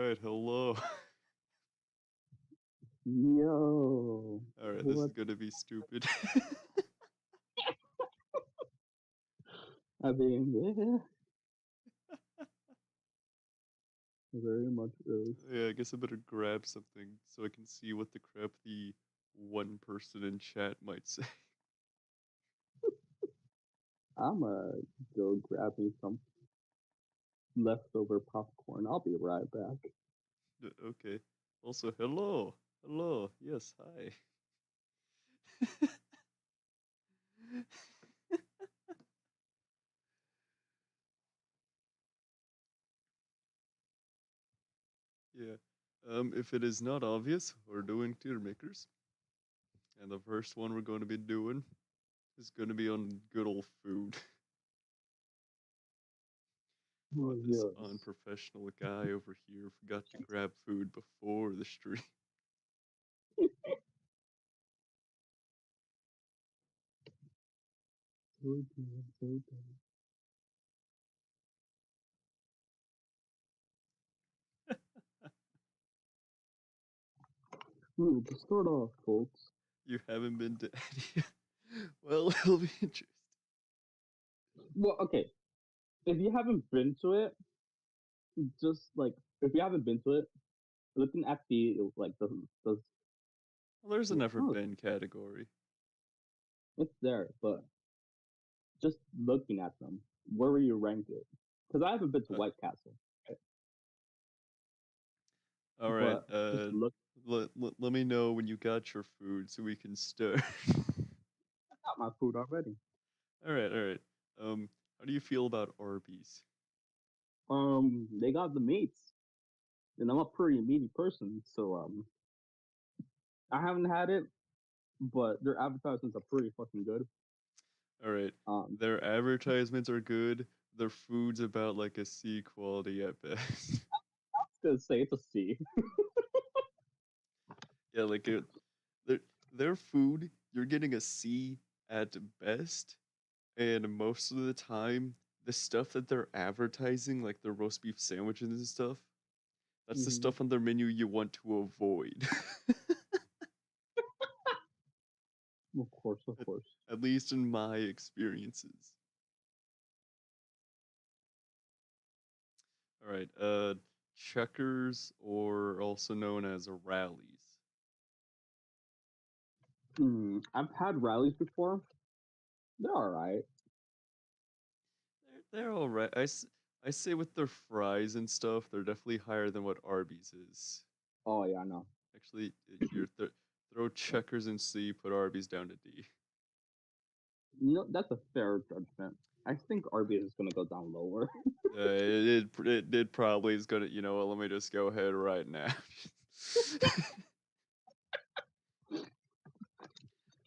right, hello. Yo, All right, this is what? gonna be stupid. I mean, yeah, very much is. Yeah, I guess I better grab something so I can see what the crap the one person in chat might say. I'ma go grab me some leftover popcorn. I'll be right back. Okay. Also, hello. Hello. Yes, hi. Yeah. If it is not obvious, we're doing tier makers. And the first one we're going to be doing is going to be on good old food. Oh, Oh, this yes. unprofessional guy over here forgot to grab food before the stream. So good, so good. Ooh, to start off, folks. You haven't been to any. Well, it'll be interesting. Well, okay. If you haven't been to it, just like if you haven't been to it, looking at the Well, there's a never oh, been category. it's there, but just looking at them, where will you rank it? Because I haven't been to Uh, White Castle, right? all right. But just look. Let me know when you got your food so we can start. I got my food already. All right. All right. Um, how do you feel about Arby's? They got the meats, and I'm a pretty meaty person, so I haven't had it, but their advertisements are pretty fucking good. All right. Um, Their advertisements are good. Their food's about like a C quality at best. I was gonna say it's a C. Yeah, like their their food, you're getting a C at best. And most of the time, the stuff that they're advertising, like the roast beef sandwiches and stuff, that's the Hmm. stuff on their menu you want to avoid. Of course, of at, course. at least in my experiences. All right, checkers, or also known as rallies. I've had rallies before. They're all right. They're all right. I say with their fries and stuff, they're definitely higher than what Arby's is. Oh yeah, I know. Actually, here, throw checkers in C, put Arby's down to D. You know that's a fair judgment. I think Arby's is gonna go down lower. It probably is gonna, you know what, let me just go ahead right now.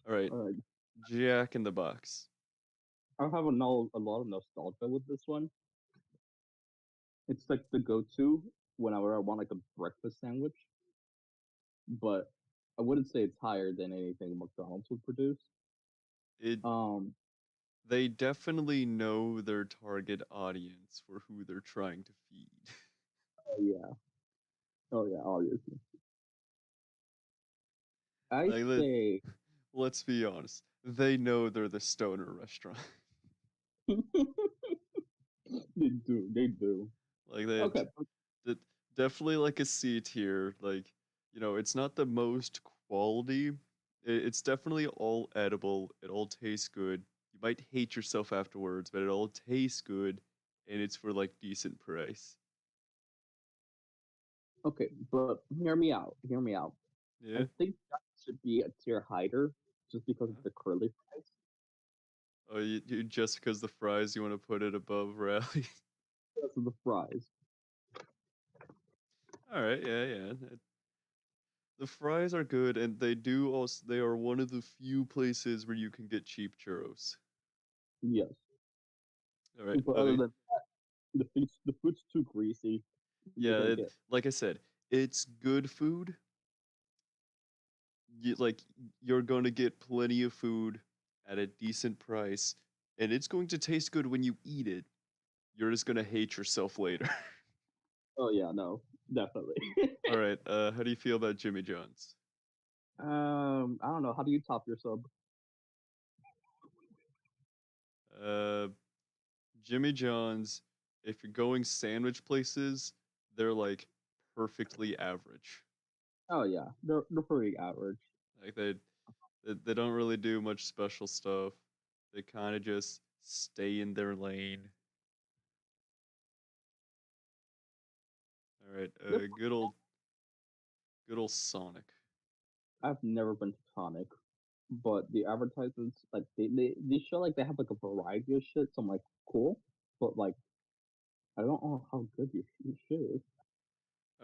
All right, uh, Jack in the Box. I have a lot of nostalgia with this one. It's like the go-to whenever I want like a breakfast sandwich, but I wouldn't say it's higher than anything McDonald's would produce. It Um, They definitely know their target audience for who they're trying to feed. oh yeah, oh yeah, obviously. I Like, say let's be honest, they know they're the stoner restaurant. they do. Like they Okay, d- definitely like a C tier. Like, you know, it's not the most quality. It's definitely all edible. It all tastes good. You might hate yourself afterwards, but it all tastes good, and it's for like decent price. okay, but hear me out. Hear me out. I Yeah. think that should be a tier higher just because of Uh-huh. the curly fries. Oh, you just because the fries, you want to put it above rally. Because of the fries. All right, yeah, yeah. The fries are good, and they are one of the few places where you can get cheap churros. Yes. All right, But other than the food's too greasy. You're yeah, gonna get like I said, it's good food. Like you're going to get plenty of food at a decent price, and it's going to taste good when you eat it. You're just going to hate yourself later. oh yeah, no. definitely. All right. How do you feel about Jimmy John's? I don't know. How do you top your sub? Uh, Jimmy John's. If you're going sandwich places, they're like perfectly average. Oh yeah, they're pretty average. Like they don't really do much special stuff. They kind of just stay in their lane. All right. They're, Good old Sonic. I've never been to Sonic, but the advertisements like they show like they have like a variety of shit. So I'm like, cool, but like I don't know how good your shit is.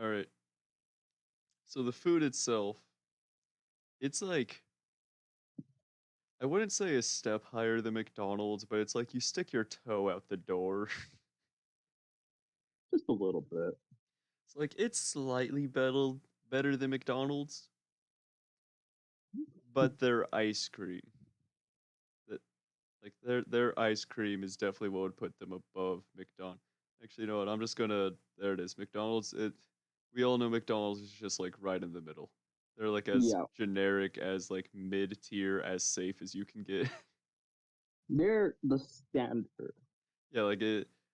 All right. So the food itself, it's like I wouldn't say a step higher than McDonald's, but it's like you stick your toe out the door. Just a little bit. It's like it's slightly better than McDonald's, but their ice cream, that like their ice cream is definitely what would put them above McDonald's. Actually, you know what? I'm just gonna there it is. McDonald's. It we all know McDonald's is just like right in the middle. They're like as Yeah, generic as like mid tier as safe as you can get. they're the standard. Yeah, like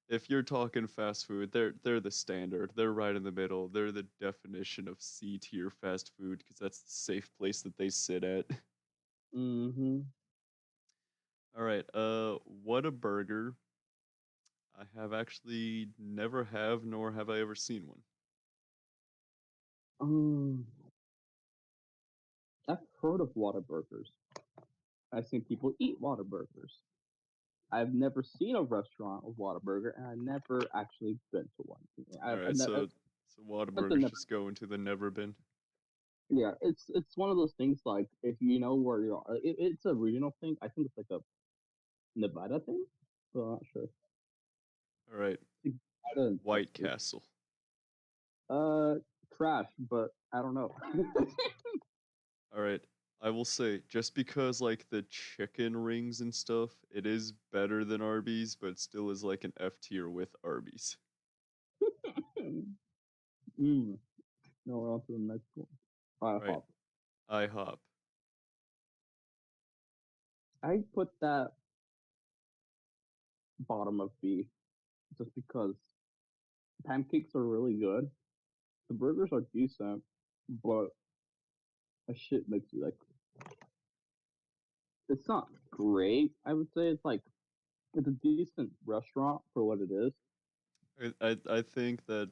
if you're talking fast food, they're the standard. They're right in the middle. They're the definition of C tier fast food because that's the safe place that they sit at. Mm-hmm. All right. What a burger. I have actually never have nor have I ever seen one. Um, I've heard of Whataburgers. I've seen people eat Whataburgers. I've never seen a restaurant of Whataburger, and I've never actually been to one. All right, so I've Whataburgers never. just go into the never bin. Yeah, it's one of those things like if you know where you are, it's a regional thing. I think it's like a Nevada thing, but I'm not sure. All right, It's Nevada and White Texas. Castle. Uh, Trash, but I don't know. All right, I will say just because like the chicken rings and stuff, it is better than Arby's, but still is like an F tier with Arby's. mm. No, we're on to the next one. All right, Hop. IHOP. I put that bottom of B just because pancakes are really good. The burgers are decent, but that shit makes you like it's not great. I would say it's a decent restaurant for what it is. I think that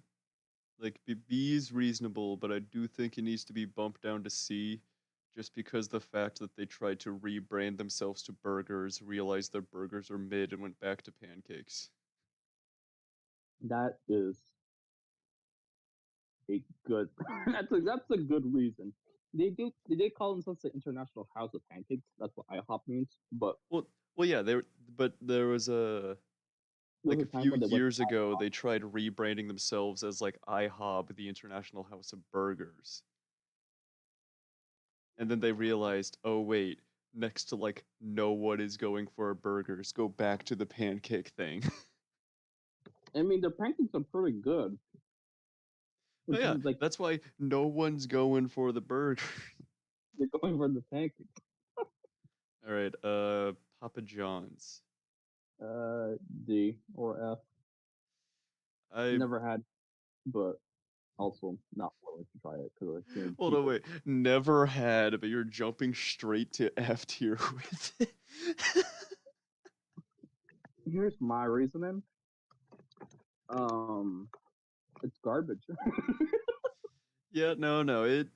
like B is reasonable, but I do think it needs to be bumped down to C, just because the fact that they tried to rebrand themselves to burgers, realized their burgers are mid, and went back to pancakes. That is a good. That's a good reason. They did call themselves the International House of Pancakes. That's what IHOP means. But Well, well, yeah, but there was a there like was a a time few when they went years ago they tried rebranding themselves as like IHOB, the International House of Burgers, and then they realized, oh wait, next to like no one is going for burgers, go back to the pancake thing. I mean, their pancakes are pretty good. Oh It's yeah, just like that's why no one's going for the burger. they're going for the pancakes. All right, Papa John's. Uh, D or F. I Never had, but also not willing to try it because I've seen hold on, people. wait, never had, but you're jumping straight to F tier with it. Here's my reasoning. Um, it's garbage. Yeah, no, it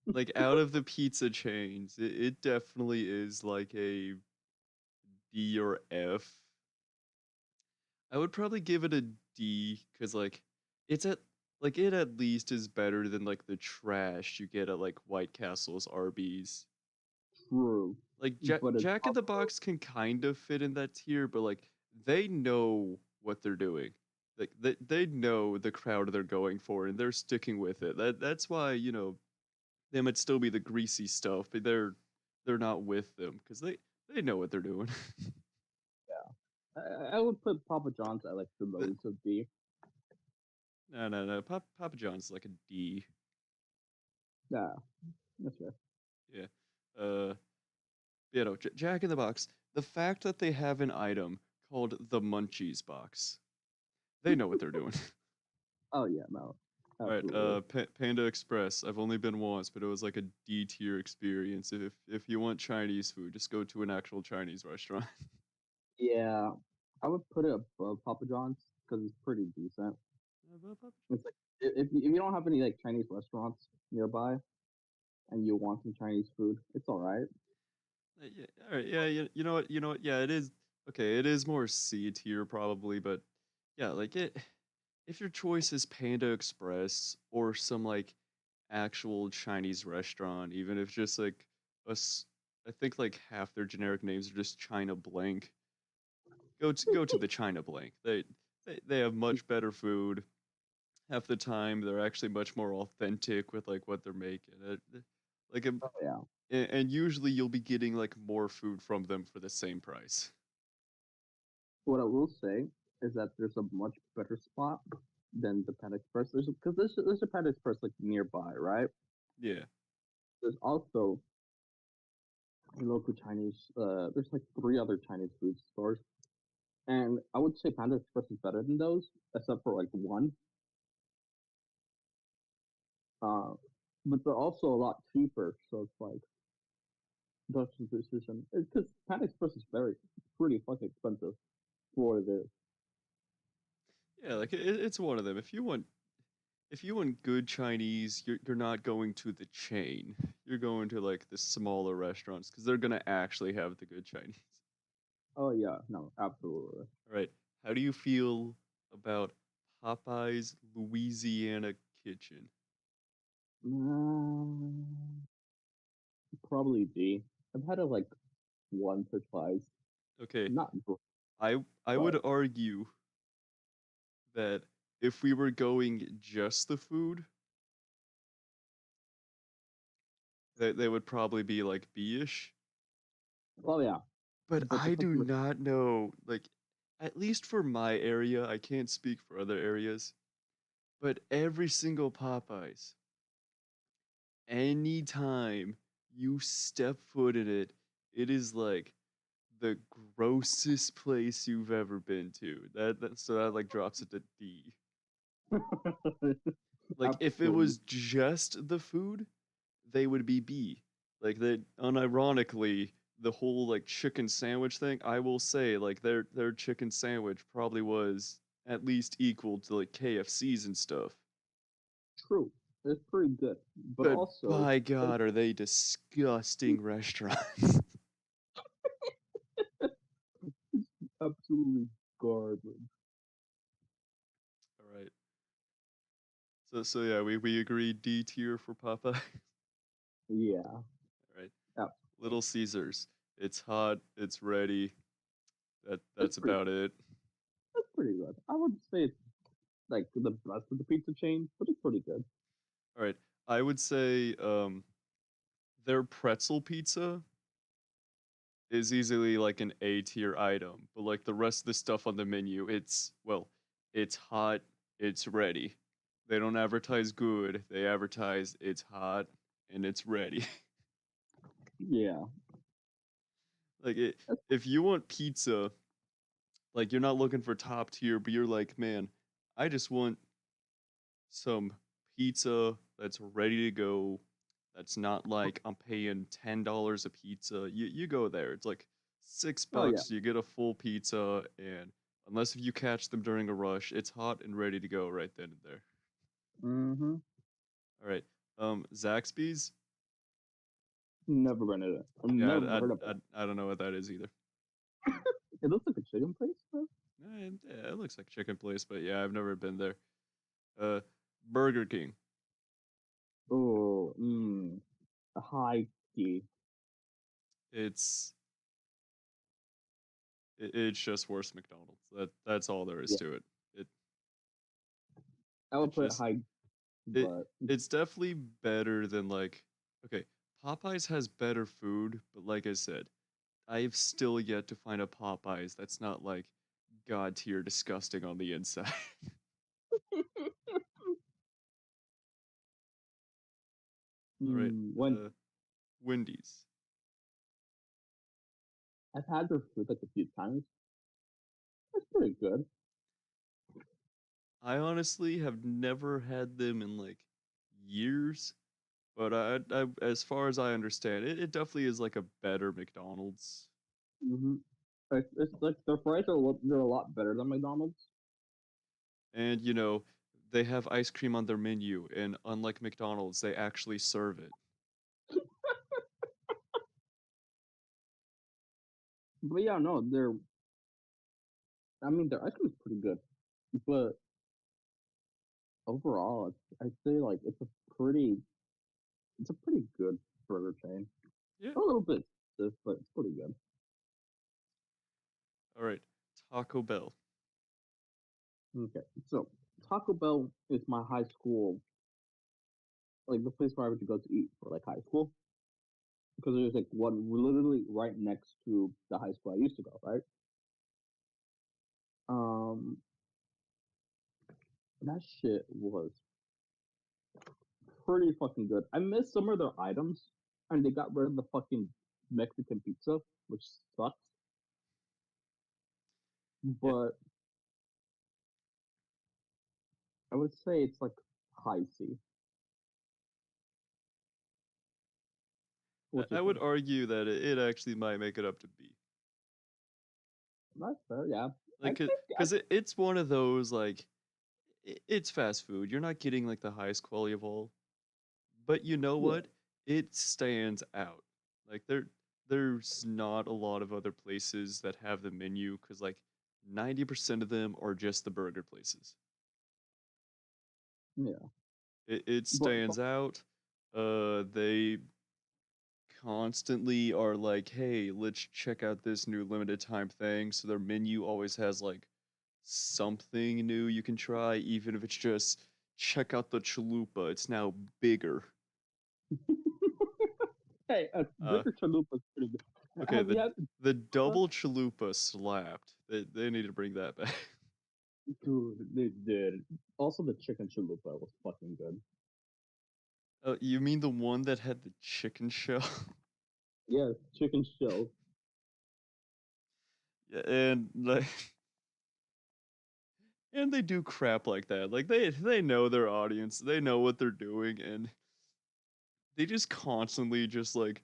like out of the pizza chains, it definitely is like a D or F. I would probably give it a D because like it's at like it at least is better than like the trash you get at like White Castle's Arby's. True, Like but it's Jack in the also Box can kind of fit in that tier, but like they know what they're doing. Like they know the crowd they're going for and they're sticking with it. That's why, you know, they might still be the greasy stuff, but they're not with them because they know what they're doing. I would put Papa John's at like the But lowest of D. No, no, no. Papa John's like a D. Yeah, that's fair. Yeah. Uh, Jack in the Box. The fact that they have an item called the Munchies box, they know what they're doing. Oh yeah, no, All right. absolutely. Panda Express. I've only been once, but it was like a D tier experience. If you want Chinese food, just go to an actual Chinese restaurant. Yeah, I would put it above Papa John's because it's pretty decent. It's like if you don't have any like Chinese restaurants nearby and you want some Chinese food, it's all right. Yeah, all right, yeah, you know what, yeah, it is okay. It is more C tier probably, but yeah, like it. If your choice is Panda Express or some like actual Chinese restaurant, even if just like a, I think like half their generic names are just China Blank. Go to the China Blank. They have much better food. Half the time, they're actually much more authentic with like what they're making. Like Oh yeah. and usually you'll be getting like more food from them for the same price. What I will say is that there's a much better spot than the Panda Express. There's a Panda Express like nearby, right? Yeah. There's also a local Chinese. There's like three other Chinese food stores, and I would say Panda Express is better than those, except for like one. Uh, but they're also a lot cheaper, so it's like that's the decision. Because Panda Express is pretty fucking expensive for what it is. Yeah, like it's one of them. If you want good Chinese, you're not going to the chain. You're going to like the smaller restaurants because they're gonna actually have the good Chinese. Oh yeah, no, absolutely. All right. How do you feel about Popeye's Louisiana Kitchen? Mm, probably D. I've had it like once or twice. Okay, Not great, I but would argue that if we were going just the food, that they would probably be like B-ish. well, yeah. But But the I do customer, not know, like, at least for my area, I can't speak for other areas, but every single Popeyes, anytime you step foot in it, it is like the grossest place you've ever been to. So that like drops it to D. Like if it absolutely. was just the food, they would be B. Like they unironically, the whole like chicken sandwich thing, I will say like their chicken sandwich probably was at least equal to like KFC's and stuff. True. It's pretty good. But But also, by it's God, are they disgusting restaurants? absolutely garbage. All right. So yeah, we agreed D tier for Popeye. All Yeah, right. absolutely. Little Caesars. It's hot, it's ready. It's That's pretty. about it. It's pretty good. I would say it's like the best of the pizza chain, but it's pretty good. All right. I would say their pretzel pizza is easily like an A tier item, but like the rest of the stuff on the menu, it's hot, it's ready. They don't advertise good, they advertise it's hot and it's ready. Yeah. like it, That's, if you want pizza, like you're not looking for top tier, but you're like, man, I just want some pizza that's ready to go. That's not like I'm paying $10 a pizza. You go there. It's like six oh yeah. bucks. You get a full pizza, and unless if you catch them during a rush, it's hot and ready to go right then and there. Mm-hmm. All right. Zaxby's. Never been in it. I've Yeah, never heard of it. I don't know what that is either. It looks like a chicken place, though. Yeah, it looks like a chicken place, but yeah, I've never been there. Uh, Burger King. Oh, a high D. It's it's just worse McDonald's. That's all there is Yeah, to it. It I it would put it just high, it but it's definitely better than like okay, Popeyes has better food, but like I said, I've still yet to find a Popeyes that's not like god tier disgusting on the inside. All right, When Wendy's. I've had their food like a few times, it's pretty good. I honestly have never had them in like years, but as far as I understand, it definitely is like a better McDonald's. hmm it's like their fries they're a lot better than McDonald's. And they have ice cream on their menu, and unlike McDonald's, they actually serve it. But yeah, no, they're I mean their ice cream is pretty good, but overall, I'd say like it's a pretty good burger chain. Yeah. A little bit stiff, but it's pretty good. All right, Taco Bell. Okay, so Taco Bell is my high school, like the place where I would go to eat for like high school, because there's like one literally right next to the high school I used to go, right? Um, that shit was pretty fucking good. I missed some of their items, and they got rid of the fucking Mexican pizza, which sucks. Yeah, But I would say it's like high C. What you I would think? argue that it actually might make it up to B. That's fair, yeah. I Like, think I because it's one of those like it's fast food. You're not getting like the highest quality of all, but you know yeah. what? It stands out. Like there's not a lot of other places that have the menu because like 90% of them are just the burger places. Yeah. It But stands out. They constantly are like, hey, let's check out this new limited time thing. So their menu always has like something new you can try, even if it's just check out the chalupa. It's now bigger. hey, a Uh, bigger chalupa's pretty good. okay, Have the you had the chalupa? double chalupa slapped. They need to bring that back. Dude, they did. Also, the chicken chalupa was fucking good. You mean the one that had the chicken shell? Yeah, chicken shell. Yeah, and like, and they do crap like that. Like they know their audience. They know what they're doing, and they just constantly just like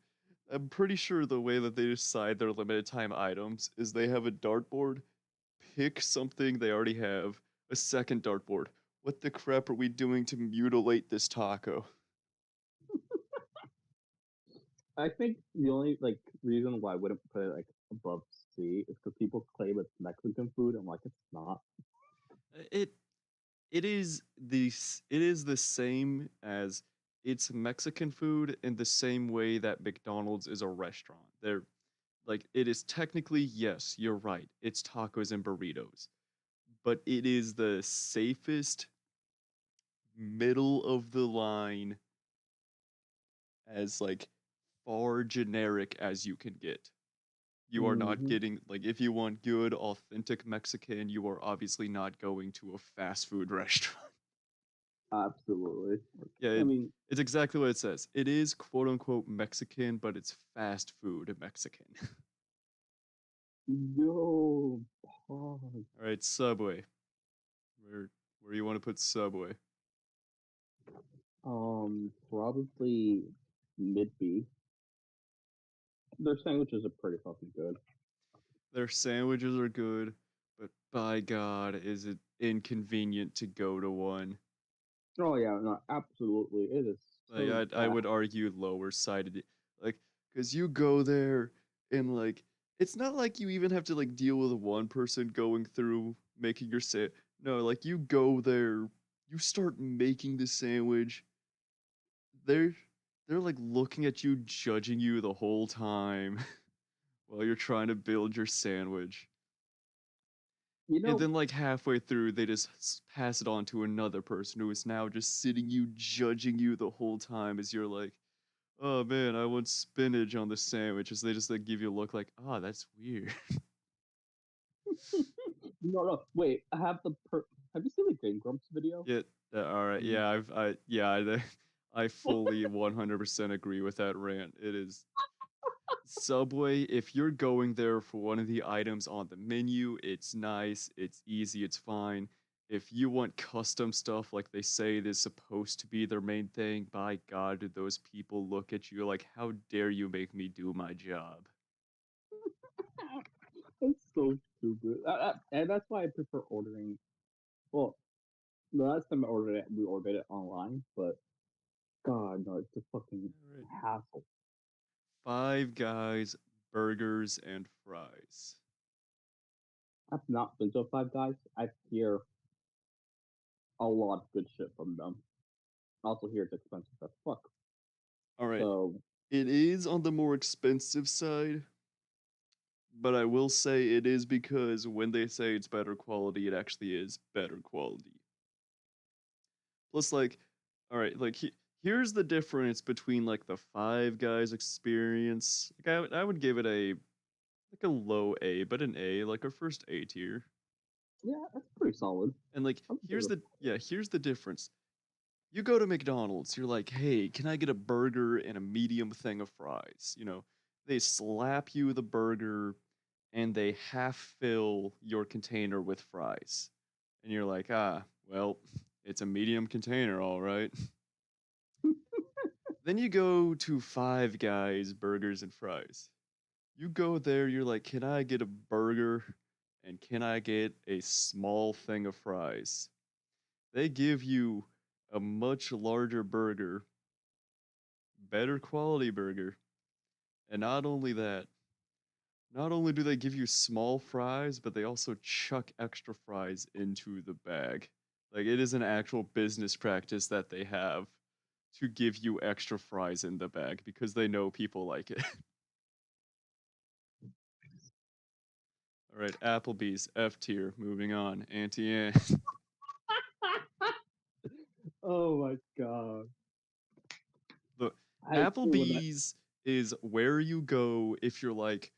I'm pretty sure the way that they decide their limited time items is they have a dartboard, pick something they already have, a second dartboard. What the crap are we doing to mutilate this taco? I think the only like reason why I wouldn't put it like above C is because people claim it's Mexican food. I'm like, it's not. It it is the same as it's Mexican food in the same way that McDonald's is a restaurant. They're like it is technically yes, you're right. It's tacos and burritos, but it is the safest middle of the line as like far generic as you can get. You are not Hmm. getting like if you want good authentic Mexican, you are obviously not going to a fast food restaurant. Absolutely. Yeah, I mean, it's exactly what it says. It is quote unquote Mexican, but it's fast food Mexican. yo, pause. All right, Subway. Where where do you want to put Subway? Probably mid B. Their sandwiches are pretty fucking good. Their sandwiches are good, but by God, is it inconvenient to go to one. Oh yeah, no, absolutely. It is Like so I bad. would argue lower sided, like because you go there and like it's not like you even have to like deal with one person going through making your no, like you go there, you start making the sandwich. They're they're like looking at you, judging you the whole time while you're trying to build your sandwich. You And know, then like halfway through, they just pass it on to another person who is now just sitting you, judging you the whole time as you're like, oh man, I want spinach on the sandwich. As they just like give you a look like, oh, that's weird. no, no. Wait, I have the Have you seen the Game Grumps video? Yeah, all right. Mm, Yeah, I I fully 100% agree with that rant. It is Subway, if you're going there for one of the items on the menu, it's nice, it's easy, it's fine. If you want custom stuff like they say is supposed to be their main thing, by God, do those people look at you like, how dare you make me do my job? It's so stupid. And that's why I prefer ordering. Well, the last time I ordered it, we ordered it online, but God, no, it's a fucking All right. hassle. Five Guys, burgers, and fries. I've not been to a Five Guys. I hear a lot of good shit from them. I also hear it's expensive as fuck. All right. So It is on the more expensive side, but I will say it is because when they say it's better quality, it actually is better quality. Plus, like, all right, like here's the difference between like the Five Guys experience. Like, I would give it a low A, but an A, like our first A tier. yeah, that's pretty solid. And like, I'm here's the difference. You go to McDonald's, you're like, hey, can I get a burger and a medium thing of fries? They slap you the burger and they half fill your container with fries. And you're like, well, it's a medium container, all right. Then you go to Five Guys burgers and fries. You go there, you're like, can I get a burger and can I get a small thing of fries? They give you a much larger burger, better quality burger. And not only that, not only do they give you small fries, but they also chuck extra fries into the bag. Like it is an actual business practice that they have to give you extra fries in the bag because they know people like it. All right, Applebee's F tier. Moving on. Auntie Anne. Oh my god. Look, I feel when I Applebee's is where you go if you're like,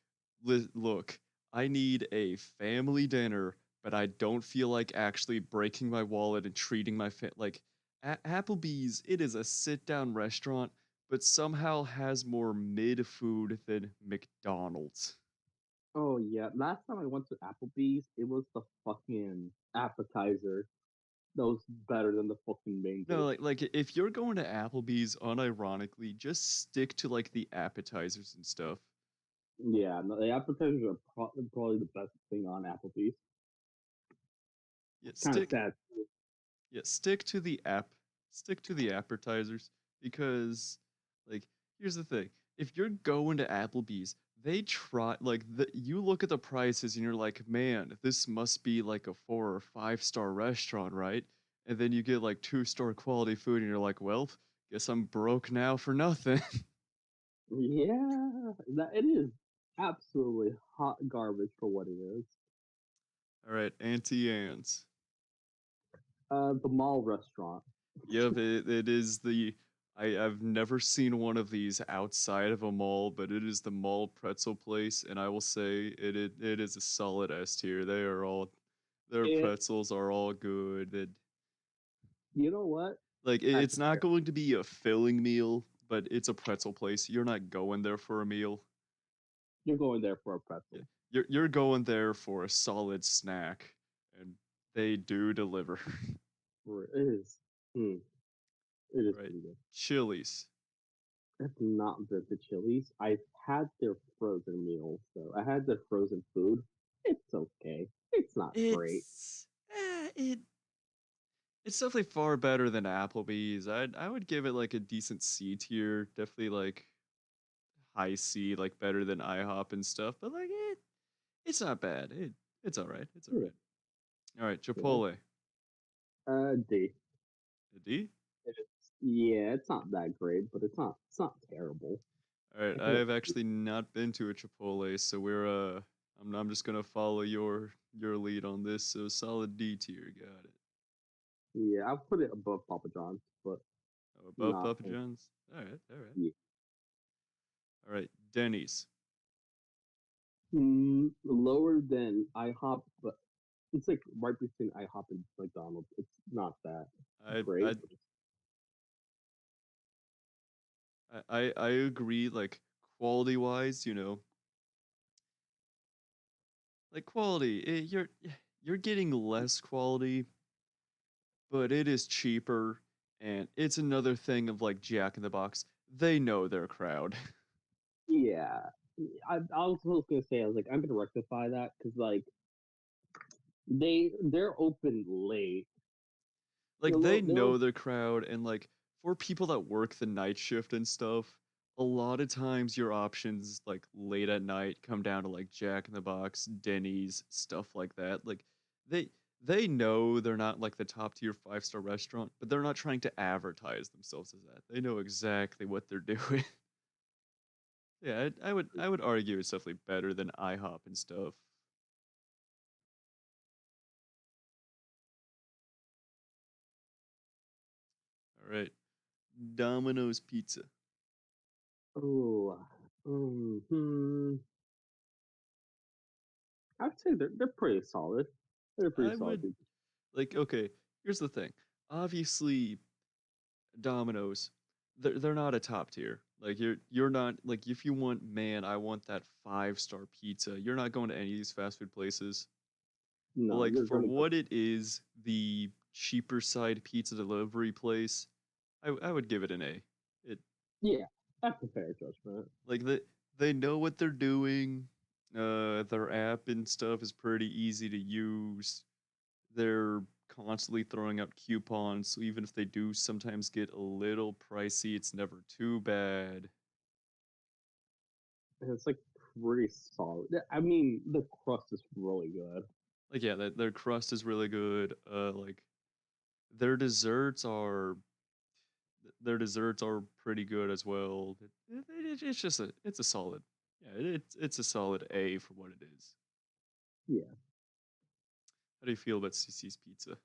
look, I need a family dinner, but I don't feel like actually breaking my wallet and treating my like Applebee's. It is a sit-down restaurant, but somehow has more mid food than McDonald's. oh yeah, last time I went to Applebee's, it was the fucking appetizer that was better than the fucking main No, dish. like if you're going to Applebee's, unironically, just stick to like the appetizers and stuff. Yeah, no, the appetizers are probably the best thing on Applebee's. Yeah, Kind of sad. stick to the stick to the appetizers because like here's the thing. If you're going to Applebee's, they try like you look at the prices and you're like, "Man, this must be like a 4 or 5 star restaurant, right?" And then you get like 2 star quality food and you're like, "Well, guess I'm broke now for nothing." Yeah, that it is absolutely hot garbage for what it is. All right, Auntie Anne's. The mall restaurant. Yep, it is I've never seen one of these outside of a mall, but it is the mall pretzel place, and I will say it is a solid S tier. Their It, pretzels are all good. you know what? Like I it's not compare. going to be a filling meal, but it's a pretzel place. You're not going there for a meal. You're going there for a Yeah, pretzel. you're going there for a solid snack, and they do deliver. It is. Mm, it is All right, pretty good. Chili's. I've not been to Chili's. I've had their frozen meals, though. I had their frozen food. It's okay. It's not great. It's definitely far better than Applebee's. I would give it like a decent C tier, definitely like high C, like better than IHOP and stuff. But like it's not bad. It's all right. It's all Yeah, right. All right, yeah. Chipotle. D. A D. It is. Yeah, it's not that great, but it's not terrible. All right, I I give it have actually not been to a Chipotle, so I'm just gonna follow your lead on this. So solid D tier. Got it. yeah, I'll put it above Papa John's, but Oh, above not Papa John's. All right. All right. yeah. All right. Denny's. Lower than IHOP, but it's like right between IHOP and McDonald's. It's not that I great, I but I agree, like, quality-wise, like, quality, you're getting less quality, but it is cheaper, and it's another thing of, like, Jack in the Box. They know their crowd. Yeah, I was also gonna say, I was like, I'm gonna rectify that because like they're open late. Like, they They're know their crowd, and, like, for people that work the night shift and stuff, a lot of times your options, like, late at night come down to, like, Jack in the Box, Denny's, stuff like that. Like, they they know they're not, like, the top tier five-star restaurant, but they're not trying to advertise themselves as that. They know exactly what they're doing. Yeah, I would argue it's definitely better than IHOP and stuff. Alright. Domino's Pizza. oh, hmm. I'd say they're pretty solid. They're pretty I solid. would like, okay, here's the thing. Obviously, Domino's, they're not a top tier. Like you're not like if you want, man, I want that five-star pizza. You're not going to any of these fast food places. But No, like you're for gonna go. what it is, the cheaper side pizza delivery place, I would give it an A. It Yeah, that's a fair judgment. like they know what they're doing. Their app and stuff is pretty easy to use. They're constantly throwing out coupons, so even if they do sometimes get a little pricey, it's never too bad. And it's like pretty solid. I mean, the crust is really good. Like, yeah, their crust is really good. Like their desserts are their desserts are pretty good as well. It's just it's a solid, yeah, it's a solid A for what it is. Yeah, How do you feel about CC's Pizza?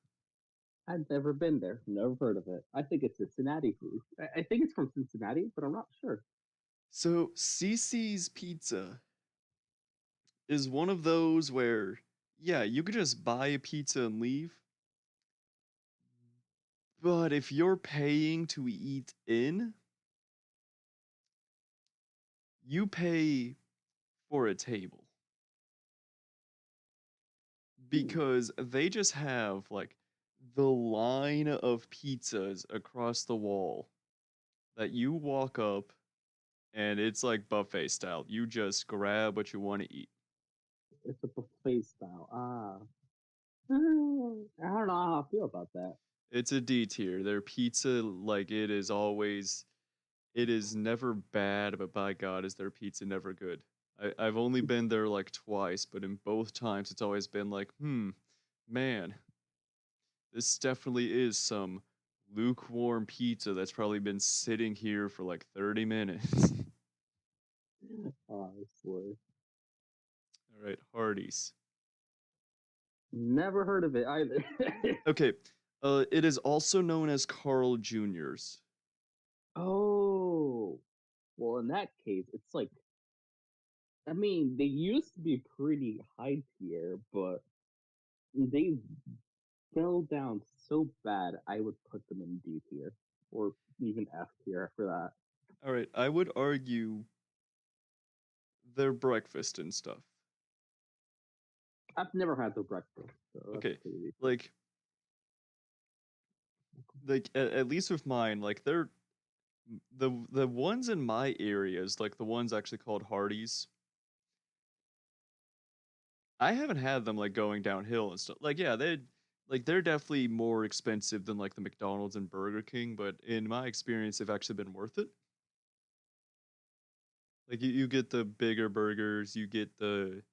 I've never been there. Never heard of it. I think it's Cincinnati food. I think it's from Cincinnati, but I'm not sure. So CC's Pizza is one of those where, yeah, you could just buy a pizza and leave. But if you're paying to eat in, you pay for a table Hmm. because they just have like the line of pizzas across the wall that you walk up and it's like buffet style. You just grab what you want to eat. It's a buffet style. I don't know how I feel about that. It's a D tier. Their pizza, like it is never bad, but by God, is their pizza never good. I've only been there like twice, but in both times it's always been like, man, this definitely is some lukewarm pizza that's probably been sitting here for like 30 minutes. Honestly, All right, Hardee's. never heard of it either. Okay, it is also known as Carl Jr.'s. Oh, well, in that case, it's like I mean, they used to be pretty high tier, but they fell down so bad. I would put them in D tier or even F tier after that. All right, I would argue their breakfast and stuff. I've never had the breakfast, so that's Okay, crazy. like at least with mine, like the ones in my areas, like the ones actually called Hardee's. I haven't had them, like, going downhill and stuff. Like, yeah, they're definitely more expensive than, like, the McDonald's and Burger King, but in my experience, they've actually been worth it. Like, you get the bigger burgers, you get the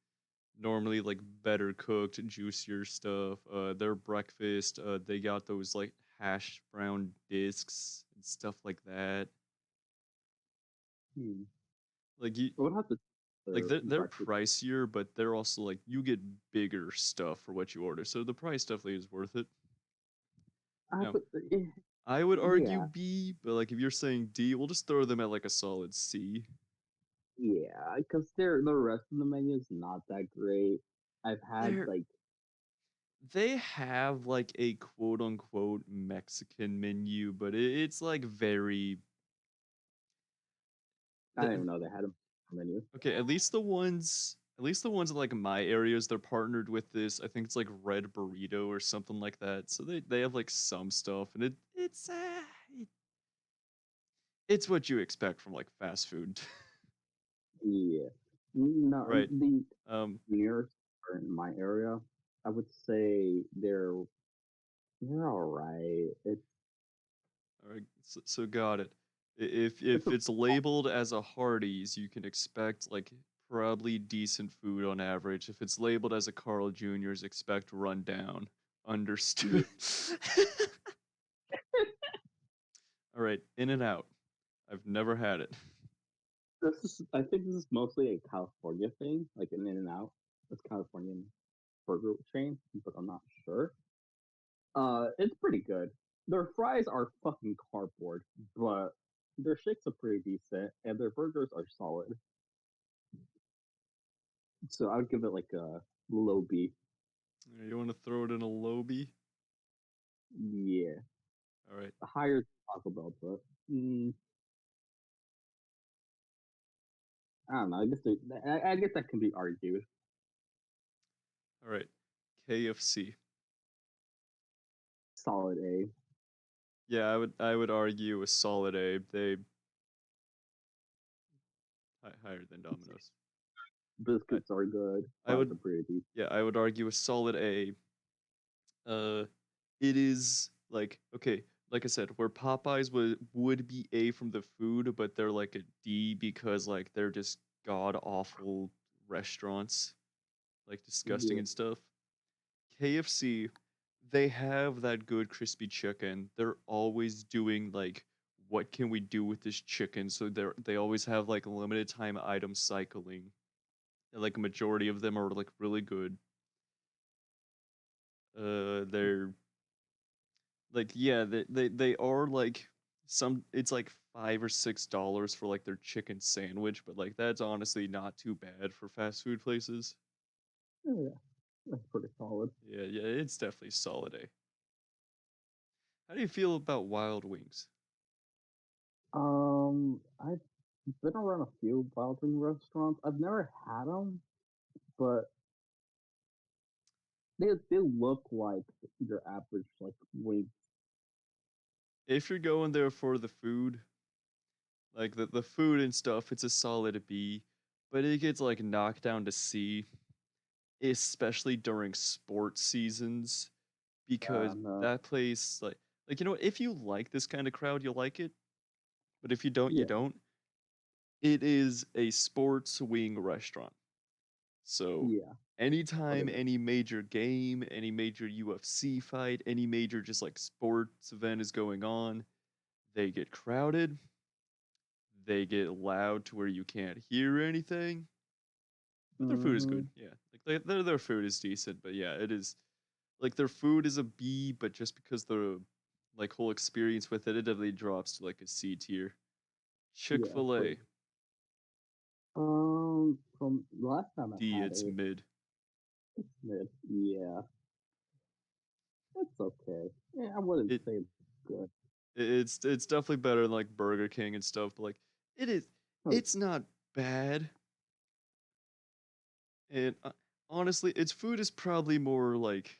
normally, like, better cooked, juicier stuff, their breakfast, they got those, like, hash brown discs and stuff like that. Hmm. Like, you I would have to like, their they're breakfast. pricier, but they're also, like, you get bigger stuff for what you order, so the price definitely is worth it. I Now put I would argue yeah, B, but, like, if you're saying D, we'll just throw them at, like, a solid C. yeah, because the rest of the menu is not that great. I've had They're like they have, like, a quote unquote Mexican menu, but it's, like, very I didn't even know they had a menu. Okay, at least the ones in like my areas, they're partnered with this. I think it's like Red Burrito or something like that. So they have like some stuff, and it's what you expect from like fast food. Yeah. All No, right. the Um. nearest are in my area, I would say they're all right. All right. So got it. It's If a it's labeled as a Hardee's, you can expect like probably decent food on average. If it's labeled as a Carl Jr.'s, expect rundown. yeah. Understood. All right. In and out. I've never had it. I think this is mostly a California thing, like an In and Out. It's Californian burger chain, but I'm not sure. It's pretty good. Their fries are fucking cardboard, but their shakes are pretty decent, and their burgers are solid. So I would give it like a low B. You want to throw it in a Lobby? Yeah, All right. higher Taco Bell, but I don't know. I guess that can be argued. All right. KFC. Solid A. Yeah, I would argue a solid A. They higher than Domino's. I Biscuits are good. I Fries would are pretty decent. yeah, I would argue a solid A. Uh it is like okay, like I said, where Popeyes would be A from the food, but they're like a D because like they're just god awful restaurants, like disgusting Yeah. and stuff. KFC, they have that good crispy chicken. They're always doing like, what can we do with this chicken? So they always have like limited time item cycling. And like a majority of them are like really good. They're like yeah, they are like some. It's like $5 or $6 for like their chicken sandwich, but like that's honestly not too bad for fast food places. Yeah, that's pretty solid. Yeah, it's definitely solid A. How do you feel about Wild Wings? I've been around a few Wild Wing restaurants. I've never had them, but they look like your average like wing. If you're going there for the food, like the food and stuff, it's a solid B, but it gets like knocked down to C, especially during sports seasons, because No, that place like you know what, if you like this kind of crowd, you'll like it, but if you don't, you yeah, don't. It is a sports wing restaurant. So yeah, what anytime it is. any major game, any major UFC fight, any major just like sports event is going on, they get crowded. They get loud to where you can't hear anything, but their food is Mm-hmm. good. Yeah, like their food is decent, but yeah, it is like their food is a B, but just because the like whole experience with it, it definitely drops to like a C tier. Chick Yeah, Fil pretty. A From the last time I D, had it's it, mid. yeah, it's okay. Yeah, I wouldn't It say it's good. it's definitely better than like Burger King and stuff, but like it is, Oh, it's not bad. And honestly, its food is probably more like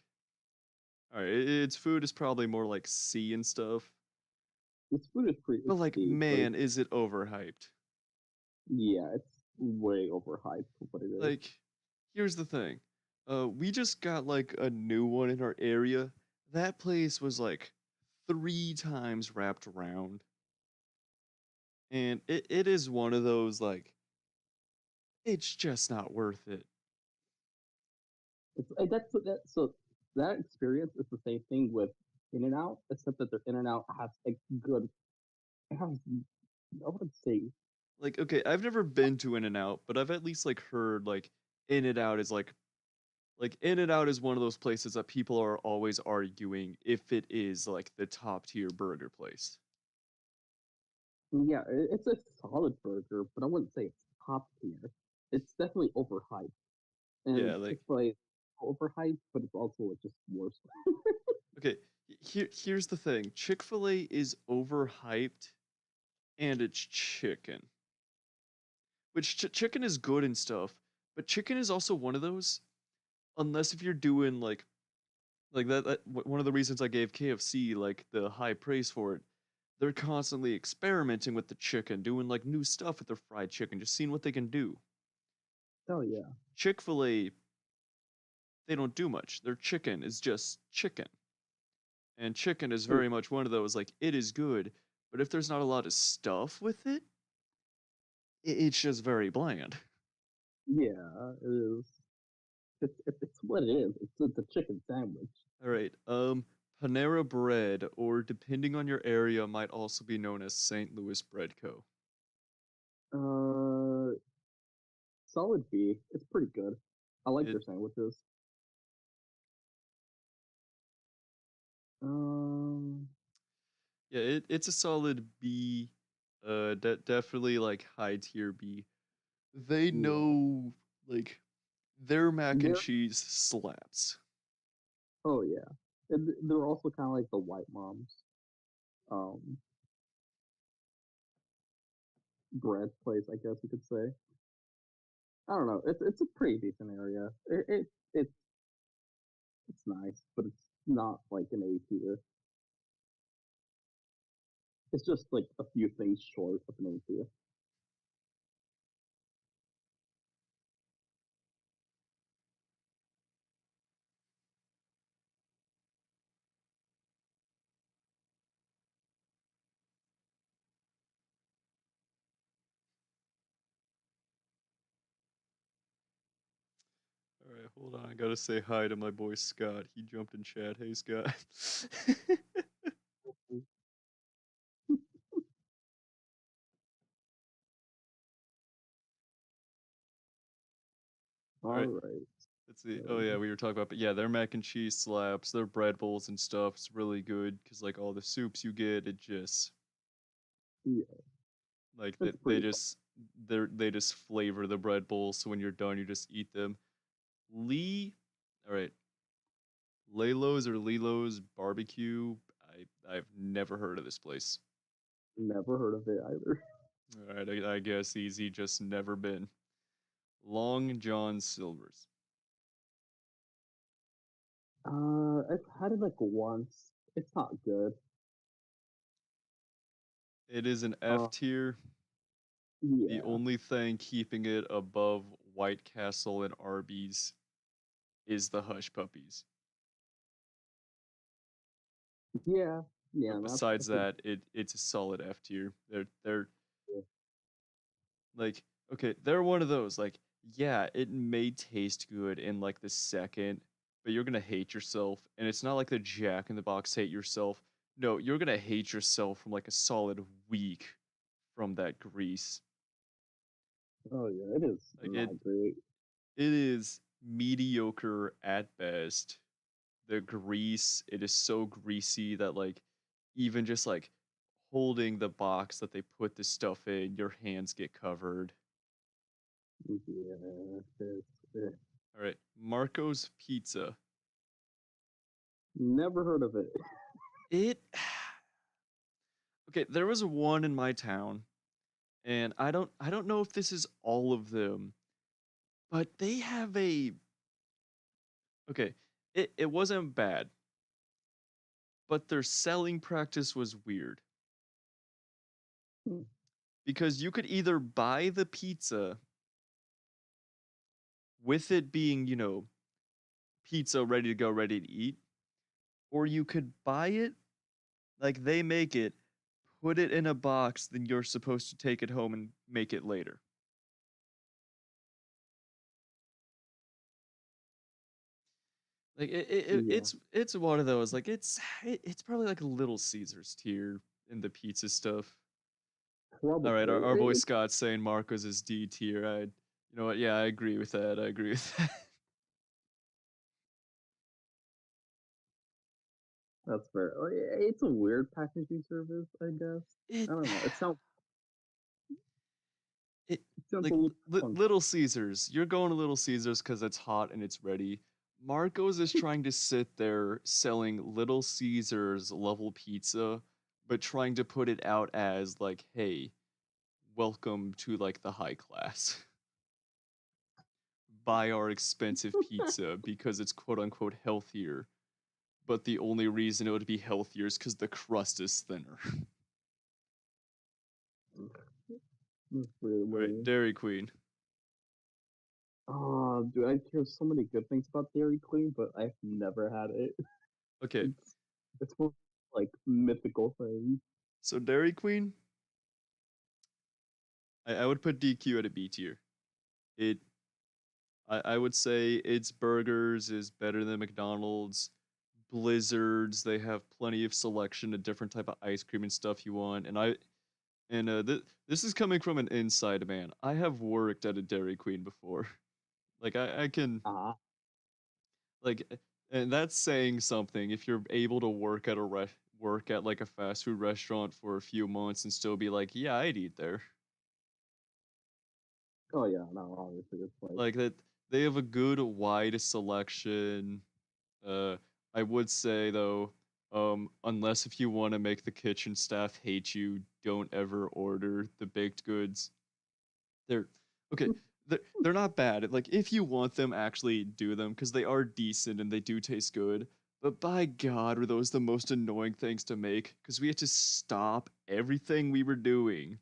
all right, its food is probably more like C and stuff. this food is pretty But it's like, steep, but man, is it overhyped? yeah, it's way overhyped for what it is. Like, here's the thing. We just got like a new one in our area. That place was like 3 times wrapped around. And it is one of those like it's just not worth it. So that experience is the same thing with In and Out, except that their In and Out has a good. It has I wouldn't say Like, okay, I've never been to In and Out, but I've at least like heard like In and Out is like In and Out is one of those places that people are always arguing if it is like the top tier burger place. yeah, it's a solid burger, but I wouldn't say it's top tier. It's definitely overhyped, and Yeah, like Chick Fil A overhyped, but it's also just worse. okay, here's the thing. Chick-fil-A is overhyped and it's chicken. which chicken is good and stuff, but chicken is also one of those, unless if you're doing like one of the reasons I gave KFC like the high praise for it, they're constantly experimenting with the chicken, doing like new stuff with their fried chicken, just seeing what they can do. Oh yeah. Chick-fil-A, they don't do much. Their chicken is just chicken. And chicken is Oh, very much one of those, like, it is good, but if there's not a lot of stuff with it, it's just very bland. yeah, it is. It's what it is. It's a chicken sandwich. All right, Panera Bread, or depending on your area, might also be known as St. Louis Bread Co. Uh, Solid B. It's pretty good. I like It, their sandwiches. Um, yeah, it's a solid B, definitely like high tier B. They yeah. know, like, their mac and They're cheese slaps. oh yeah. And they're also kind of like the white moms. Um, bread place, I guess you could say. I don't know. It's a pretty decent area. It's nice, but it's not like an A tier. It's just like a few things short of an A tier. All right, hold on. I gotta say hi to my boy Scott. He jumped in chat. Hey, Scott. All All right, right. let's see. Oh yeah, So, we were talking about, but yeah, their mac and cheese slaps, their bread bowls and stuff. It's really good because like all the soups you get, it just yeah, like it's they pretty fun. just they just flavor the bread bowl. So when you're done, you just eat them. Lee, all right, Lalo's or Lilo's barbecue. I've never heard of this place. Never heard of it either. All right, I guess easy, just never been. Long John Silver's. I've had it like once. It's not good. It is an Uh, F tier. The yeah, only thing keeping it above White Castle and Arby's is the Hush Puppies. yeah, yeah. But That's besides a good. that, it's a solid F tier. They're Yeah. like, okay, they're one of those like, yeah, it may taste good in like the second, but you're gonna hate yourself. And it's not like the Jack in the Box hate yourself. No, you're gonna hate yourself from like a solid week from that grease. Oh yeah, it is Like not great. it is mediocre at best. The grease, it is so greasy that like even just like holding the box that they put the stuff in, your hands get covered. Yeah, All right, Marco's Pizza. never heard of it. It okay, there was one in my town, and I don't know if this is all of them, but they have a okay, it wasn't bad, but their selling practice was weird Hmm. because you could either buy the pizza with it being, pizza ready to go, ready to eat, or you could buy it like they make it, put it in a box, then you're supposed to take it home and make it later. Like Yeah, it's one of those like it's probably like a Little Caesars tier in the pizza stuff. All right, probably. our boy Scott's saying Marcos is D tier. You know what? Yeah, I agree with that. I agree with that. That's fair. Oh, yeah, it's a weird packaging service, I guess. It I don't know. it It sounds a like little funky. Little Caesars. You're going to Little Caesars because it's hot and it's ready. Marcos is trying to sit there selling Little Caesars level pizza, but trying to put it out as like, hey, welcome to like the high class. Buy our expensive pizza because it's quote unquote healthier, but the only reason it would be healthier is because the crust is thinner. That's really All right, lame. Dairy Queen. Oh, dude, I hear so many good things about Dairy Queen, but I've never had it. Okay, It's it's more like mythical thing. so Dairy Queen, I would put DQ at a B tier. It, I would say its burgers is better than McDonald's. Blizzards, they have plenty of selection of different type of ice cream and stuff you want. This is coming from an inside man. I have worked at a Dairy Queen before. Like I can Ah, like, and that's saying something. If you're able to work at like a fast food restaurant for a few months and still be like, yeah, I'd eat there. oh yeah, no, obviously it's like Like that, they have a good wide selection. Uh, I would say though, unless if you want to make the kitchen staff hate you, don't ever order the baked goods. They're okay. They're not bad. Like if you want them, actually do them because they are decent and they do taste good. But by God, were those the most annoying things to make? Because we had to stop everything we were doing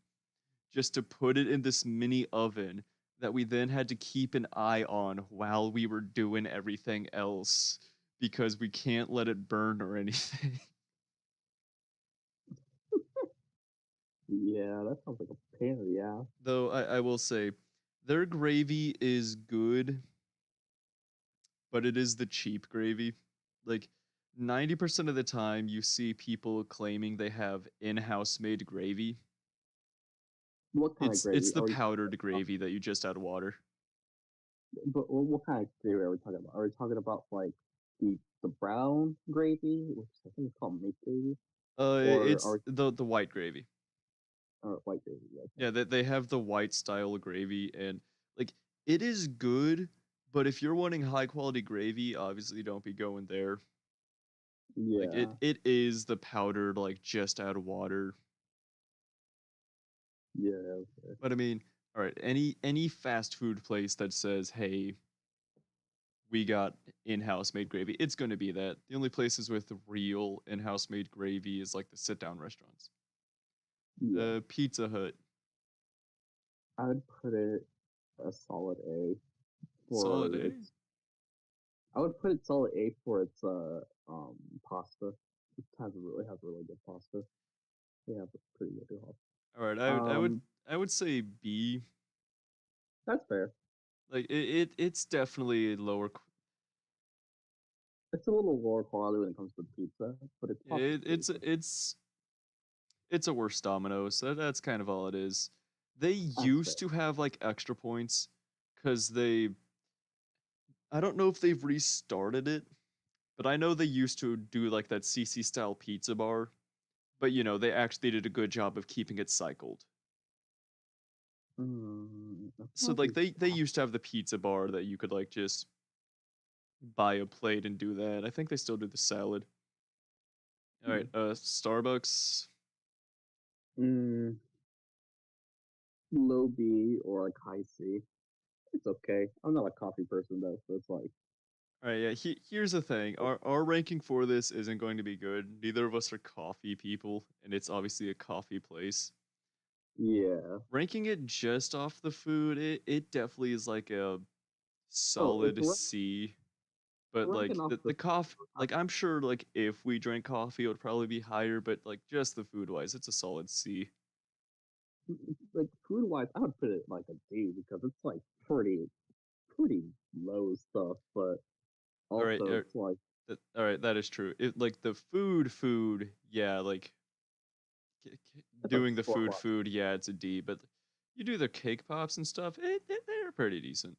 just to put it in this mini oven that we then had to keep an eye on while we were doing everything else because we can't let it burn or anything. yeah, that sounds like a pain in the ass. Though I will say, their gravy is good, but it is the cheap gravy. Like 90% of the time, you see people claiming they have in-house made gravy. What kind of It's gravy the are we talking powdered about? gravy that you just add water. But what kind of gravy are we talking about? Are we talking about like the brown gravy, which I think is called meat gravy, or It's are the white gravy. or white gravy? Okay. Yeah, they have the white style gravy, and like it is good, but if you're wanting high quality gravy, obviously don't be going there. Like Yeah, it is the powdered like just add water. yeah. Okay. But I mean, all right, any fast food place that says, "Hey, we got in-house made gravy," it's going to be that. The only places with real in-house made gravy is like the sit-down restaurants. Yeah, Pizza Hut, I would put it a solid A solid for A. its. I would put it solid A for its um pasta. It has really good pasta. They have a pretty good pasta. All right, Um, I would say B. that's fair. Like it's definitely lower. It's a little lower quality when it comes to pizza, but its pasta is It, pretty it's good. it's it's a worse Domino's. So that's kind of all it is. They That's fair. used to have like extra points because they. I don't know if they've restarted it, but I know they used to do like that CC style pizza bar. But they actually did a good job of keeping it cycled. I So don't like think they used to have the pizza bar that you could like just buy a plate and do that. I think they still do the salad. All right, Starbucks. mm, low B or like high C. It's okay. I'm not a coffee person though, so it's like, All right, yeah. Here's the thing. Our ranking for this isn't going to be good. Neither of us are coffee people, and it's obviously a coffee place. yeah. Ranking it just off the food, it definitely is like a Oh, if solid we're C. But ranking like off the the coffee, like I'm sure like if we drank coffee, it would probably be higher. But like just the food wise, it's a solid C. like food wise, I would put it like a D because it's like pretty low stuff, but All right, also it's like all right, that is true. It like the food, yeah, like it's a doing the sport watch. food, yeah, it's a D. But you do the cake pops and stuff, they're pretty decent.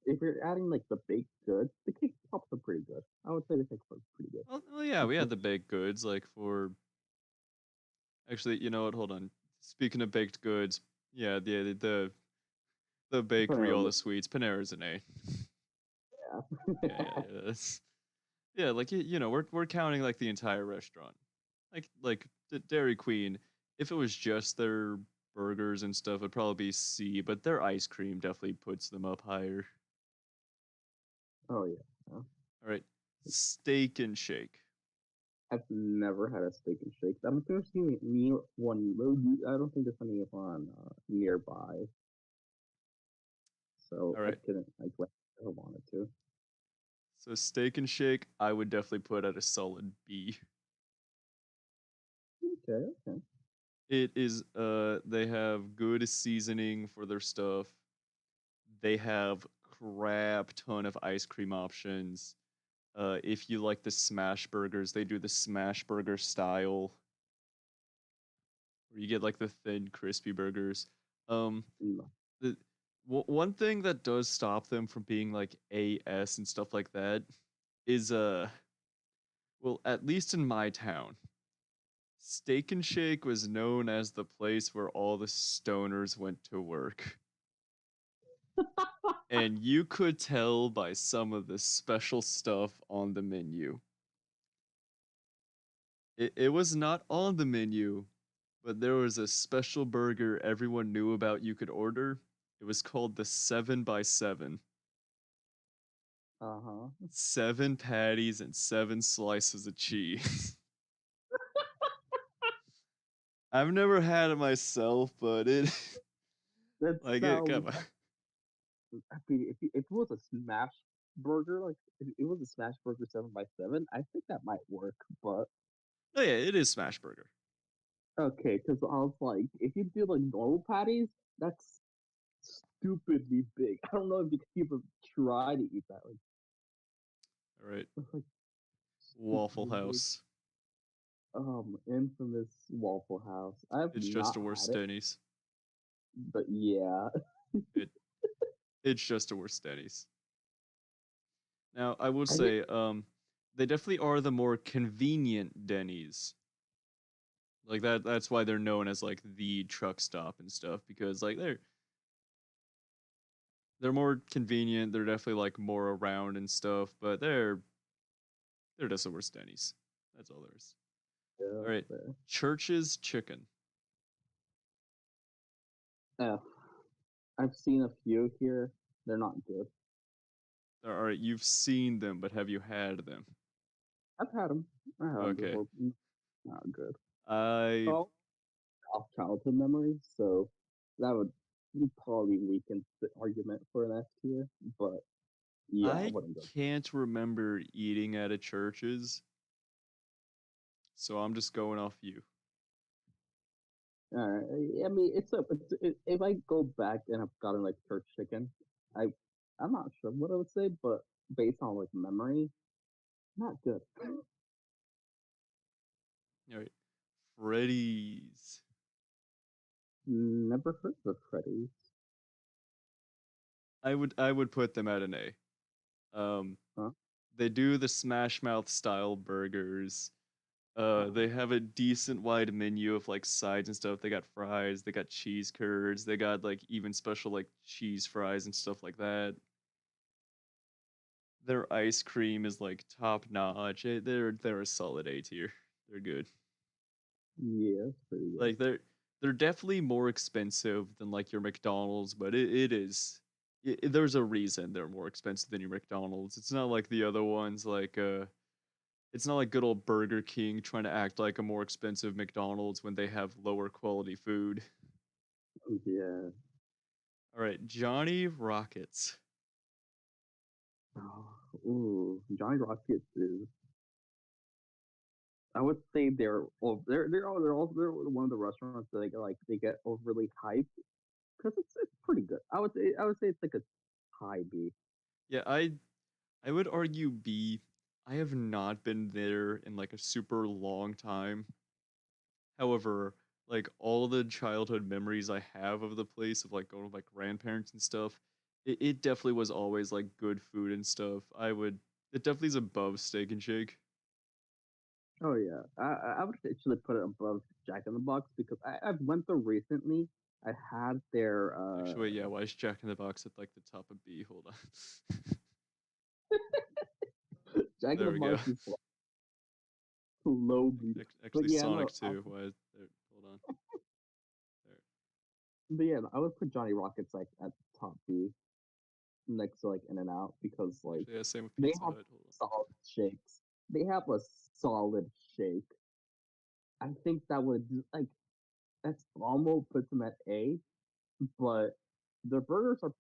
If you're adding like the baked goods, the cake pops are pretty good. I would say the cake pops are pretty good. Well, yeah, It's we had just the baked goods like for actually, you know what? Hold on. Speaking of baked goods, yeah, the bakery, all Panera, the sweets, Panera's an A. Yeah, yeah. yeah. Like we're counting like the entire restaurant, like Dairy Queen. If it was just their burgers and stuff, it'd probably be C, but their ice cream definitely puts them up higher. Oh yeah. Yeah. All right, Steak and Shake. I've never had a steak and shake. I'm gonna see near one. I don't think there's any one nearby, so All I right, couldn't like if I wanted to. so Steak and Shake, I would definitely put at a solid B. Okay, okay. It is they have good seasoning for their stuff. They have crap ton of ice cream options. If you like the smash burgers, they do the smash burger style where you get like the thin crispy burgers. Um No. the one thing that does stop them from being like AS and stuff like that is well, at least in my town, Steak and Shake was known as the place where all the stoners went to work. And you could tell by some of the special stuff on the menu. It was not on the menu, but there was a special burger everyone knew about you could order. It was called the 7 by 7. Uh huh. 7 patties and 7 slices of cheese. I've never had it myself, but it That like it sounds. come on. I mean, if it was a smash burger, like if it was a smash burger 7x7, I think that might work. But Oh yeah, it is smash burger. okay, because I was like, if you do like normal patties, that's stupidly big. I don't know if you could even try to eat that. Like, All right, it's like Waffle stupidly big. House. Infamous Waffle House. I have It's just not a worse had it, Denny's. but yeah. It it's just a worse Denny's. Now, I will I think. say, they definitely are the more convenient Denny's. Like that's why they're known as like the truck stop and stuff because like they're more convenient. They're definitely like more around and stuff, but they're just the worst Denny's. That's all there is. Yeah, All right, fair. Church's Chicken. F. I've seen a few here. They're not good. All right, you've seen them, but have you had them? I've had them. I had them Okay, before. Not good. I Oh, off childhood memories, so that would probably weaken the argument for an F tier. But yeah, I I wouldn't go. can't remember eating at a church's, so I'm just going off you. I mean, if I go back and have gotten like church chicken, I I'm not sure what I would say, but based on like memory, not good. All right, Freddy's. Never heard of Freddy's. I would put them at an A. Um, Huh? they do the Smash Mouth style burgers. Uh, They have a decent wide menu of like sides and stuff. They got fries, they got cheese curds, they got like even special like cheese fries and stuff like that. Their ice cream is like top notch. They're a solid A tier. They're good. yeah, it's pretty good. Like they're definitely more expensive than like your McDonald's, but it is there's a reason they're more expensive than your McDonald's. It's not like the other ones like it's not like good old Burger King trying to act like a more expensive McDonald's when they have lower quality food. Yeah. All right, Johnny Rockets. Oh, ooh, Johnny Rockets is. I would say they're one of the restaurants that they get overly hyped because it's pretty good. I would say it's like a high B. Yeah, I would argue B. I have not been there in like a super long time. However, like all the childhood memories I have of the place of like going with my grandparents and stuff, it definitely was always like good food and stuff. It definitely is above Steak and Shake. Oh yeah, I would actually put it above Jack in the Box because I've went there recently. I had their Actually, wait, yeah, why is Jack in the Box at like the top of B? Hold on. Jack in There the we go. Box is low B, Actually, but yeah, Sonic no, 2. Why is there? Hold on. But yeah, I would put Johnny Rockets like at top B next to like In and Out because like Actually, yeah, same with they Pizza have Hut. Hold on. solid shakes. They have a solid shake. I think that would like that's almost puts them at A, but their burgers are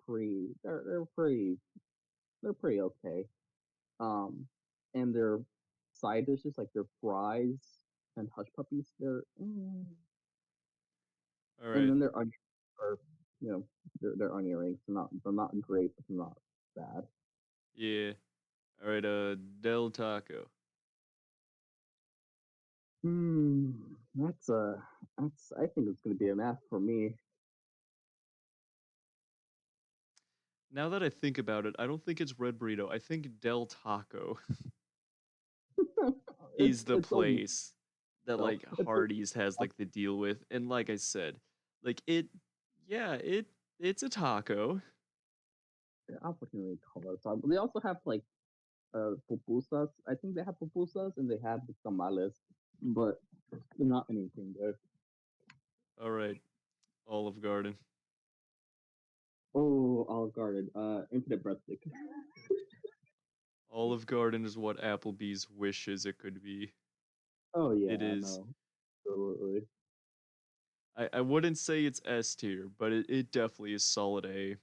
they're pretty okay. Um, and their side dishes like their fries and hush puppies, All and right. then their onion are you know their onion rings. They're not great, but they're not bad. Yeah. All right. Del Taco. Hmm, that's I think it's gonna be an F for me. Now that I think about it, I don't think it's Red Burrito. I think Del Taco is the It's only place that no, like it's only Hardee's has like the deal with. And like I said, like yeah, it's a taco. unfortunately called so they also have like pupusas. I think they have pupusas and they have the tamales, but not anything good. All right, Olive Garden. Oh, Olive Garden, infinite breadstick. Olive Garden is what Applebee's wishes it could be. Oh It yeah, is. no, absolutely. I wouldn't say it's S tier, but it definitely is solid A.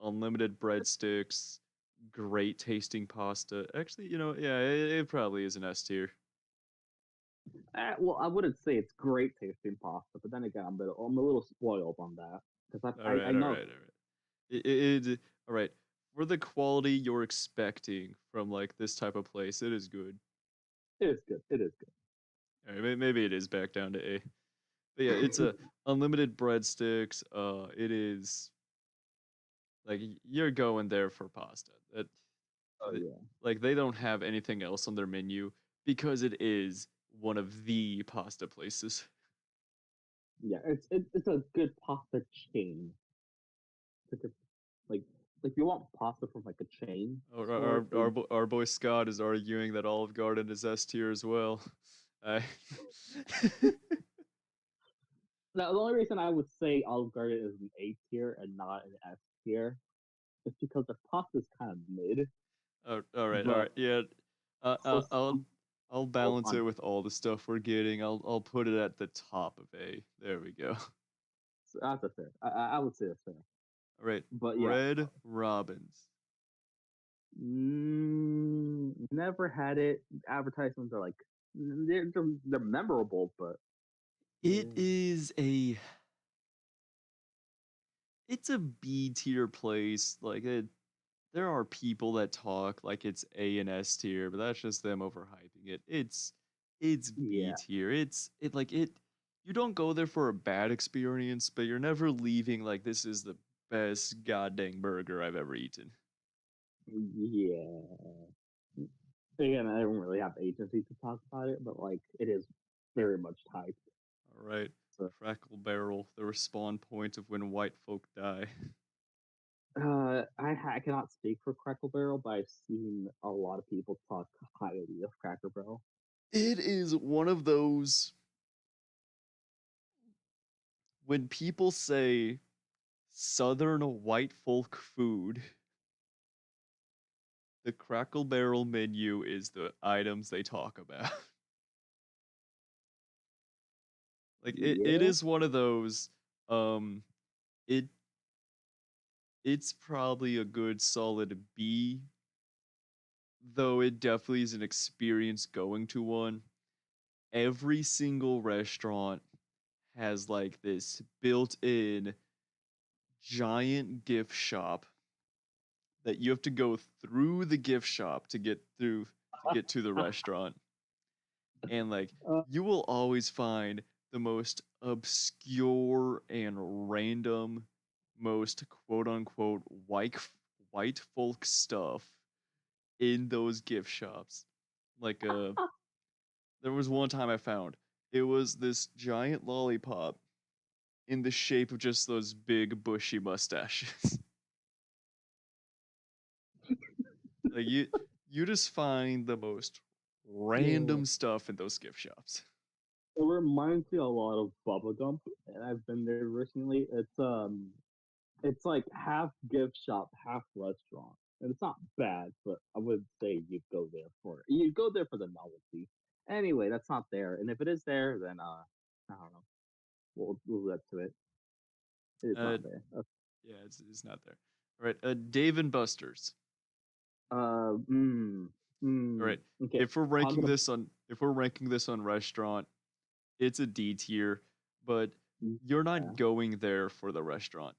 Unlimited breadsticks, great tasting pasta. Actually, yeah, it probably is an S tier. Well, I wouldn't say it's great tasting pasta, but then again, I'm a little spoiled on that because All I right, all know right, all right. All right. For the quality you're expecting from like this type of place, it is good. it is good. It is All right, maybe it is back down to A. But yeah, it's good. a unlimited breadsticks. It is like you're going there for pasta. Oh That yeah, like they don't have anything else on their menu because it is one of the pasta places. yeah. It's a good pasta chain. It's a good, like like you want pasta from like a chain Our, store. our, our, bo- our boy Scott is arguing that Olive Garden is S tier as well. I Now, the only reason I would say Olive Garden is an A tier and not an S tier is because the pasta is kind of mid, Oh, all but right, yeah. also I'll so balance on. it with all the stuff we're getting. I'll put it at the top of A. There we go. So that's a fair. I would say that's fair. All right, But yeah, Red Robins. never had it. Advertisements are like they're memorable, but It mm, is a it's a B tier place. There are people that talk like it's A and S tier, but that's just them overhyping it. It's B yeah, tier. It. You don't go there for a bad experience, but you're never leaving like this is the best goddamn burger I've ever eaten. yeah. Again, I don't really have agency to talk about it, but like it is very much hyped. All right, So Crackle Barrel, the respawn point of when white folk die. I cannot speak for Crackle Barrel, but I've seen a lot of people talk highly of Cracker Barrel. It is one of those when people say Southern white folk food, the Crackle Barrel menu is the items they talk about. Like it Yeah, is one of those. Um, it it's probably a good solid B, though it definitely is an experience going to one. Every single restaurant has like this built-in giant gift shop that you have to go through the gift shop to get to the restaurant. And like uh, you will always find the most obscure and random, most quote unquote white folk stuff in those gift shops. Like there was one time I found it was this giant lollipop in the shape of just those big bushy mustaches. Like you just find the most yeah. random stuff in those gift shops. It reminds me a lot of Bubba Gump, and I've been there recently. It's like half gift shop, half restaurant, and it's not bad, but I would say you go there for the novelty. Anyway, that's not there, and if it is there, then I don't know. We'll get to it. It's Uh, not there. yeah, it's not there. All right, Dave and Buster's. Uh, mm, All right, okay. Talking about if we're ranking this on restaurant, it's a D tier, but you're not yeah, going there for the restaurant.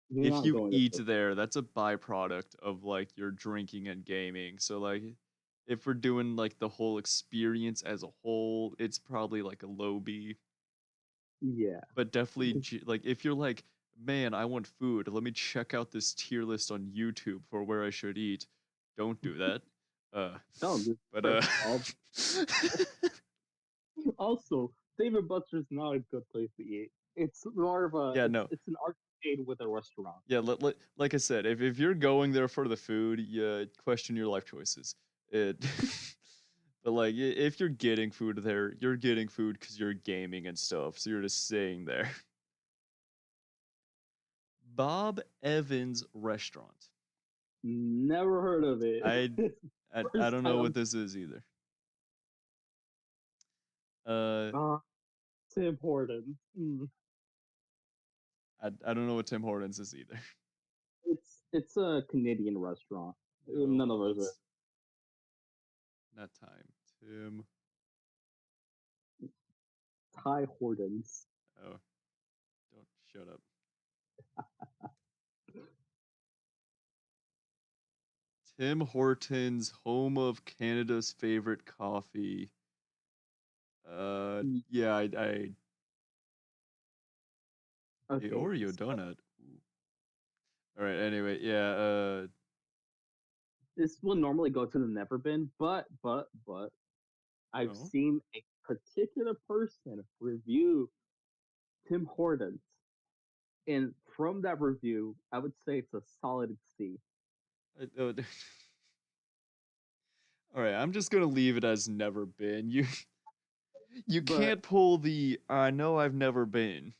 you're If not you going to eat there, that's a byproduct of like your drinking and gaming. So like if we're doing like the whole experience as a whole, it's probably like a low B. yeah. But definitely like if you're like, man, I want food, let me check out this tier list on YouTube for where I should eat. Don't do that. Uh No, this but first also, David Buster's not a good place to eat. It's more of a yeah, no. it's an arcade with a restaurant. Yeah, like I said, if you're going there for the food, yeah, question your life choices. It, but like if you're getting food there, you're getting food because you're gaming and stuff, so you're just staying there. Bob Evans Restaurant. Never heard of it. I I First don't time know what this is either. Uh, uh, Tim Hortons. I don't know what Tim Hortons is either. It's a Canadian restaurant. None No, of us are let's not time. Tim. Thai Hortons. Oh, don't shut up. Tim Hortons, home of Canada's favorite coffee. Mm, Yeah, I a Okay, Oreo so donut. Ooh. All right. Anyway, yeah. this will normally go to the never bin, but I've Oh, seen a particular person review Tim Hortons, and from that review, I would say it's a solid C. oh, all right. I'm just gonna leave it as never been. You But can't pull the I know I've never been,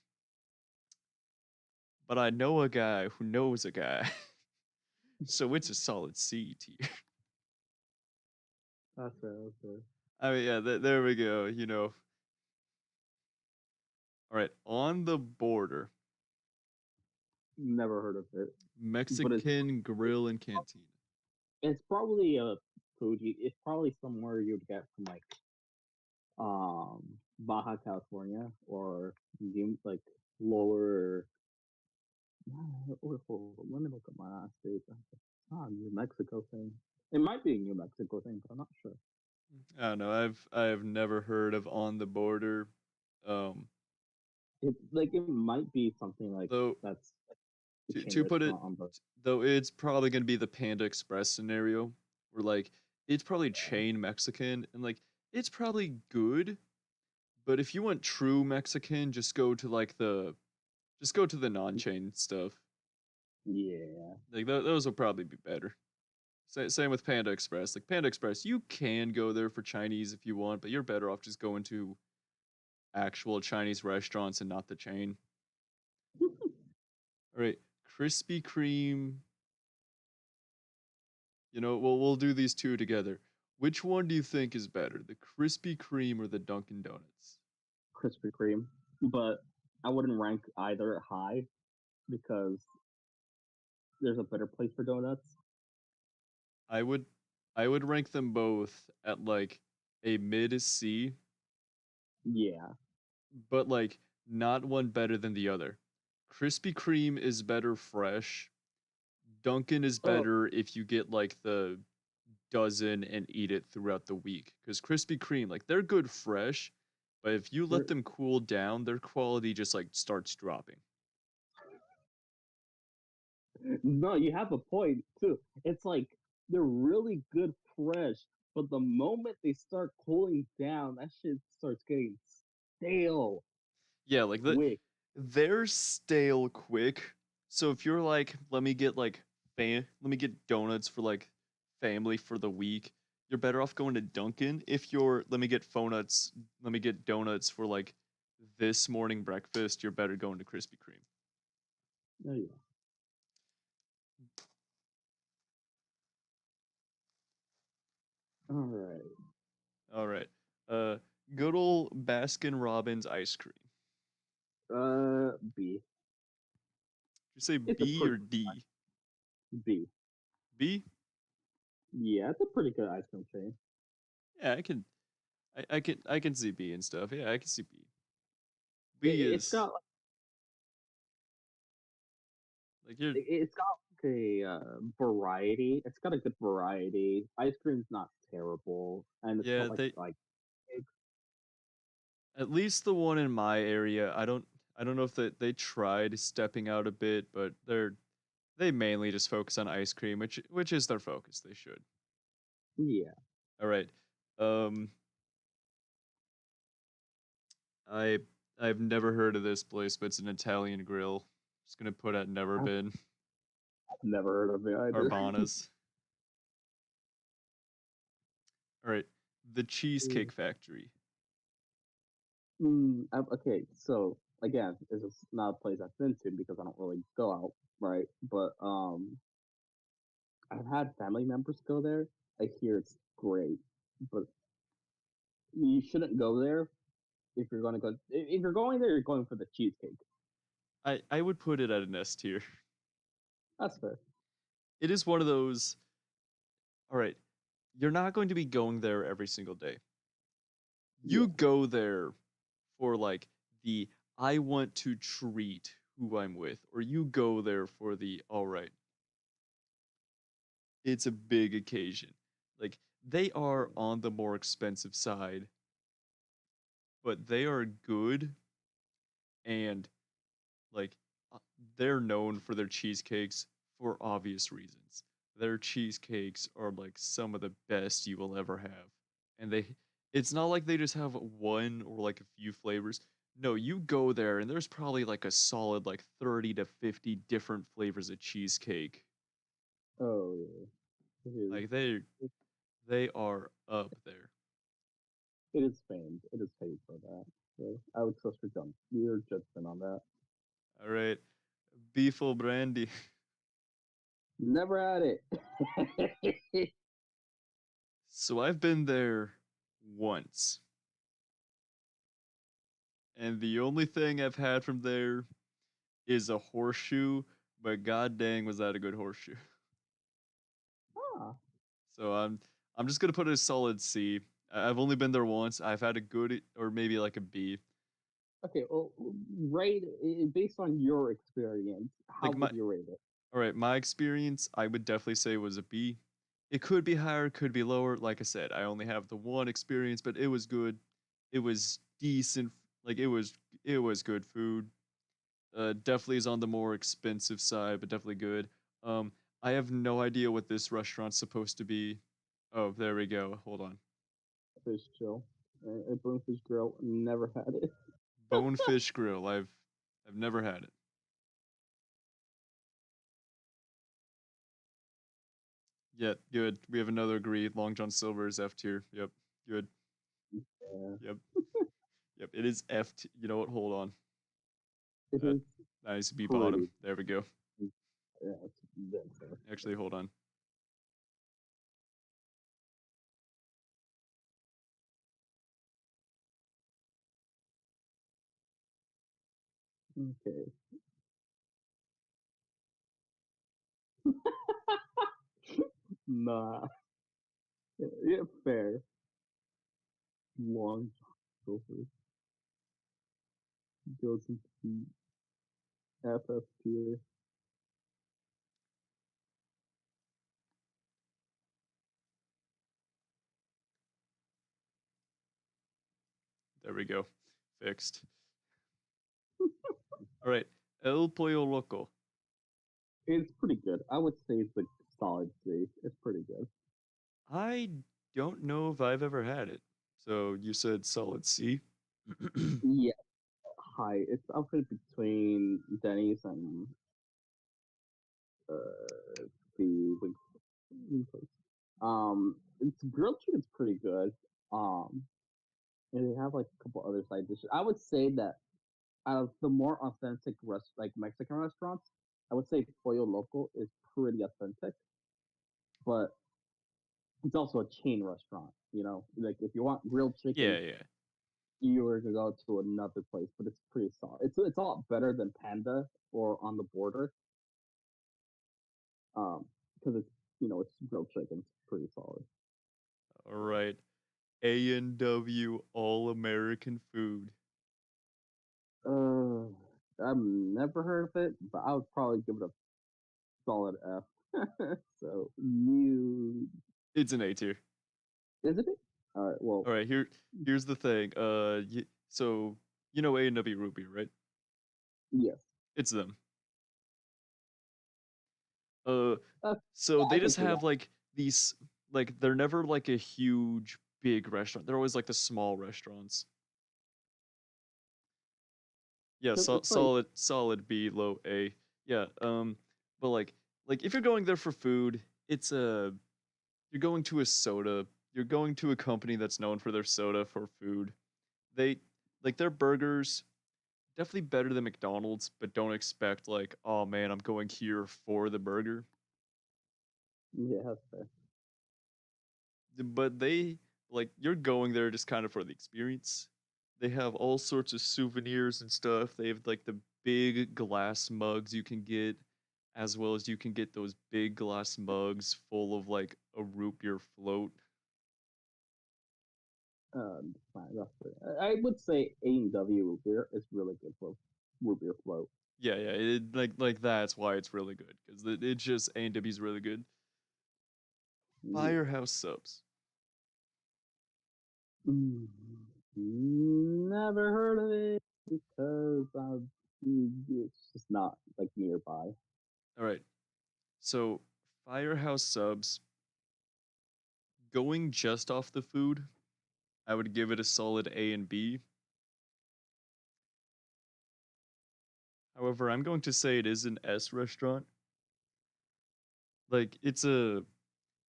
but I know a guy who knows a guy. So it's a solid C tier. that's fair. That's fair. I mean, yeah. There we go. You know. All right. On the border, Never heard of it, but Mexican Grill and Cantina. it's probably a food. It's probably somewhere you'd get from like Baja California or like lower. Let me look at my last state. New Mexico thing. It might be a New Mexico thing, but I'm not sure. I don't know. I've never heard of On the Border. Um, It might be something like though that's a chain to put it restaurant on the. though it's probably gonna be the Panda Express scenario where like it's probably chain Mexican and like it's probably good, but if you want true Mexican, just go to the non-chain stuff. Yeah. Like those will probably be better. Same with Panda Express. Like Panda Express, you can go there for Chinese if you want, but you're better off just going to actual Chinese restaurants and not the chain. All right, Krispy Kreme. You know, we'll do these two together. Which one do you think is better, the Krispy Kreme or the Dunkin' Donuts? Krispy Kreme, but I wouldn't rank either high because there's a better place for donuts. I would I would rank them both at like a mid C, Yeah. but like not one better than the other. Krispy Kreme is better fresh. Dunkin' is Oh, better if you get like the dozen and eat it throughout the week. Because Krispy Kreme, like they're good fresh, but if you let they're- them cool down, their quality just like starts dropping. no, you have a point too. It's like they're really good fresh, but the moment they start cooling down, that shit starts getting stale Yeah, like quick. they're stale quick. So if you're like, let me get donuts for like family for the week, you're better off going to Dunkin'. If you're let me get donuts, let me get donuts for like this morning breakfast, you're better going to Krispy Kreme. Oh yeah. All right. All right. Uh, good old Baskin Robbins ice cream. B. Did you say It's a B pretty or D? B. B? Yeah, it's a pretty good ice cream chain. Yeah, I can see B and stuff. Yeah, I can see B. It, B it's is got like you're it's got like a variety. It's got a good variety. Ice cream's not terrible, and it's yeah, got they like at least the one in my area, I don't know if they tried stepping out a bit, but they mainly just focus on ice cream, which is their focus. They should. yeah. All right. Um I I've never heard of this place, but it's an Italian grill. Just gonna put at never I've been. never heard of it either. Arbana's. All right. The Cheesecake Factory. Okay, so again, this is not a place I've been to because I don't really go out, right? But I've had family members go there. I hear it's great, but you shouldn't go there if you're gonna go. If you're going there, you're going for the cheesecake. I would put it at an S tier. That's fair. It is one of those. All right. You're not going to be going there every single day. You Yeah. go there for like the I want to treat who I'm with, or you go there for the all right, it's a big occasion. Like they are on the more expensive side, but they are good and like uh, they're known for their cheesecakes for obvious reasons. Their cheesecakes are like some of the best you will ever have. And it's not like they just have one or like a few flavors. No, you go there and there's probably like a solid like 30 to 50 different flavors of cheesecake. Oh yeah. It is. Like they are up there. It is famed. It is paid for that. So I would trust your judgment on that. All right. Beefle brandy. Never had it. So I've been there once. And the only thing I've had from there is a horseshoe, but god dang was that a good horseshoe. ah. So I'm just gonna put it a solid C. I've only been there once. I've had a good or maybe like a B. Okay. Well, rate based on your experience. How Like my would you rate it? all right, my experience, I would definitely say was a B. It could be higher, could be lower. Like I said, I only have the one experience, but it was good. It was decent. Like it was good food. Definitely is on the more expensive side, but definitely good. Um, I have no idea what this restaurant's supposed to be. Oh, there we go. Hold on. Fish chill. A Bonefish Grill. Never had it. Bonefish Grill. I've never had it. Yet good. We have another agree. Long John Silver is F tier. Yep. Good. Yeah. Yep. Yep. It is F. You know what? Hold on. It That is that needs to be bottom. pretty. There we go. Yeah, it's very fair. Actually, hold on. Okay. Nah. Yeah, fair. Long Silver goes into the FF tier. There we go. Fixed. All right. El Pollo Loco. It's pretty good. I would say it's a solid C. It's pretty good. I don't know if I've ever had it. So you said solid C. Yeah, high. It's up in between Denny's and the Wing place. It's grilled chicken's pretty good. Um, and they have like a couple other side dishes. I would say that out of the more authentic like Mexican restaurants, I would say Pollo Loco is pretty authentic, but it's also a chain restaurant. You know, like if you want grilled Yeah, chicken, yeah. you were to go to another place, but it's pretty solid. It's a lot better than Panda or On the Border, because it's it's grilled chicken. It's pretty solid. All right. A&W All American Food. Uh, I've never heard of it, but I would probably give it a solid F. So you It's an A tier. is it? All right. Well, All right, here's the thing. So you know A&W root beer, right? yes. It's them. Uh, Uh, so I they can just see that. have like these like they're never like a huge big restaurant. They're always like the small restaurants. Yeah, 'Cause it's like, solid B, low A. Yeah, but like if you're going there for food, it's a you're going to a soda. You're going to a company that's known for their soda for food. They like their burgers definitely better than McDonald's, but don't expect like, oh man, I'm going here for the burger. yeah, that's fair. But they like you're going there just kind of for the experience. They have all sorts of souvenirs and stuff. They have like the big glass mugs you can get, as well as you can get those big glass mugs full of like a root beer float. Fine, that's fair. I would say A&W root beer is really good for root beer float. Yeah, yeah, like that's why it's really good because it's just A&W's really good. Yeah. Firehouse subs. Mm, never heard of it because it's just not like nearby. All right, so Firehouse subs going just off the food, I would give it a solid A and B. However, I'm going to say it is an S restaurant. Like it's a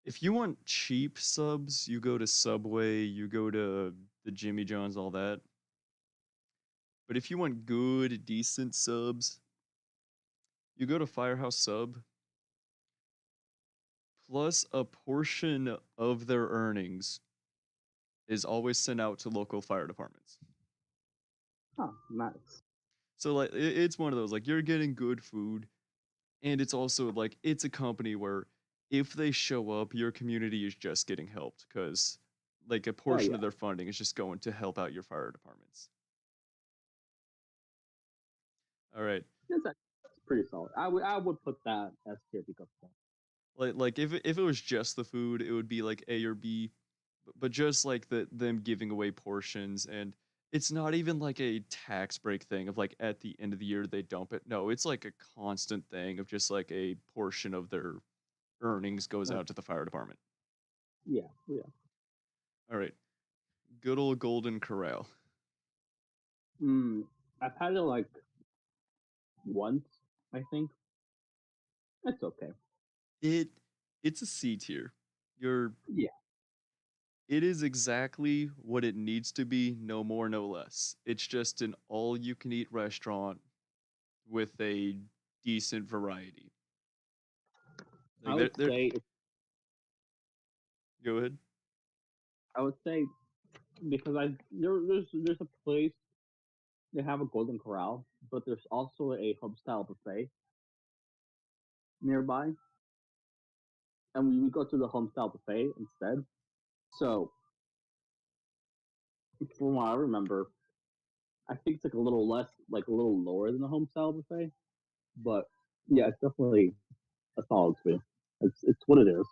if you want cheap subs, you go to Subway, you go to the Jimmy John's, all that. But if you want good, decent subs, you go to Firehouse Sub. Plus, a portion of their earnings is always sent out to local fire departments. Huh, nice. So like it's one of those like you're getting good food, and it's also like it's a company where if they show up, your community is just getting helped because like a Oh portion yeah, of their funding is just going to help out your fire departments. All right. that's pretty solid. I would put that as tier because of that. Like if it was just the food, it would be like A or B, but just like them giving away portions and it's not even like a tax break thing of like at the end of the year they dump it. No, it's like a constant thing of just like a portion of their earnings goes Uh, out to the fire department. yeah, yeah. All right. Good old Golden Corral. Mm, I've had it like once, I think. It's okay. It it's a C tier. You're Yeah. it is exactly what it needs to be, no more, no less. It's just an all you can eat restaurant with a decent variety. I Like would they're say go ahead. I would say because there's a place they have a Golden Corral, but there's also a home style buffet nearby, and we would go to the home style buffet instead. So from what I remember, I think it's like a little less, like a little lower than the home style buffet, but yeah, it's definitely a solid two. It's what it is.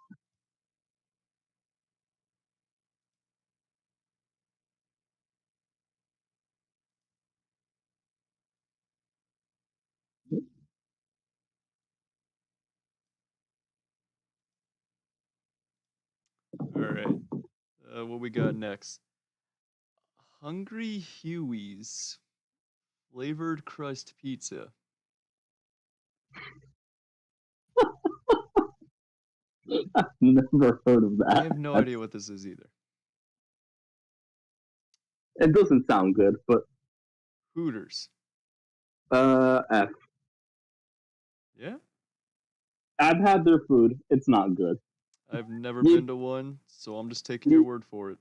All right. What we got next? Hungry Huey's flavored crust pizza. Never heard of I that. have no idea what this is either. It doesn't sound good, but Hooters. F. Yeah? I've had their food. It's not good. I've never You been to one, so I'm just taking your you word for it.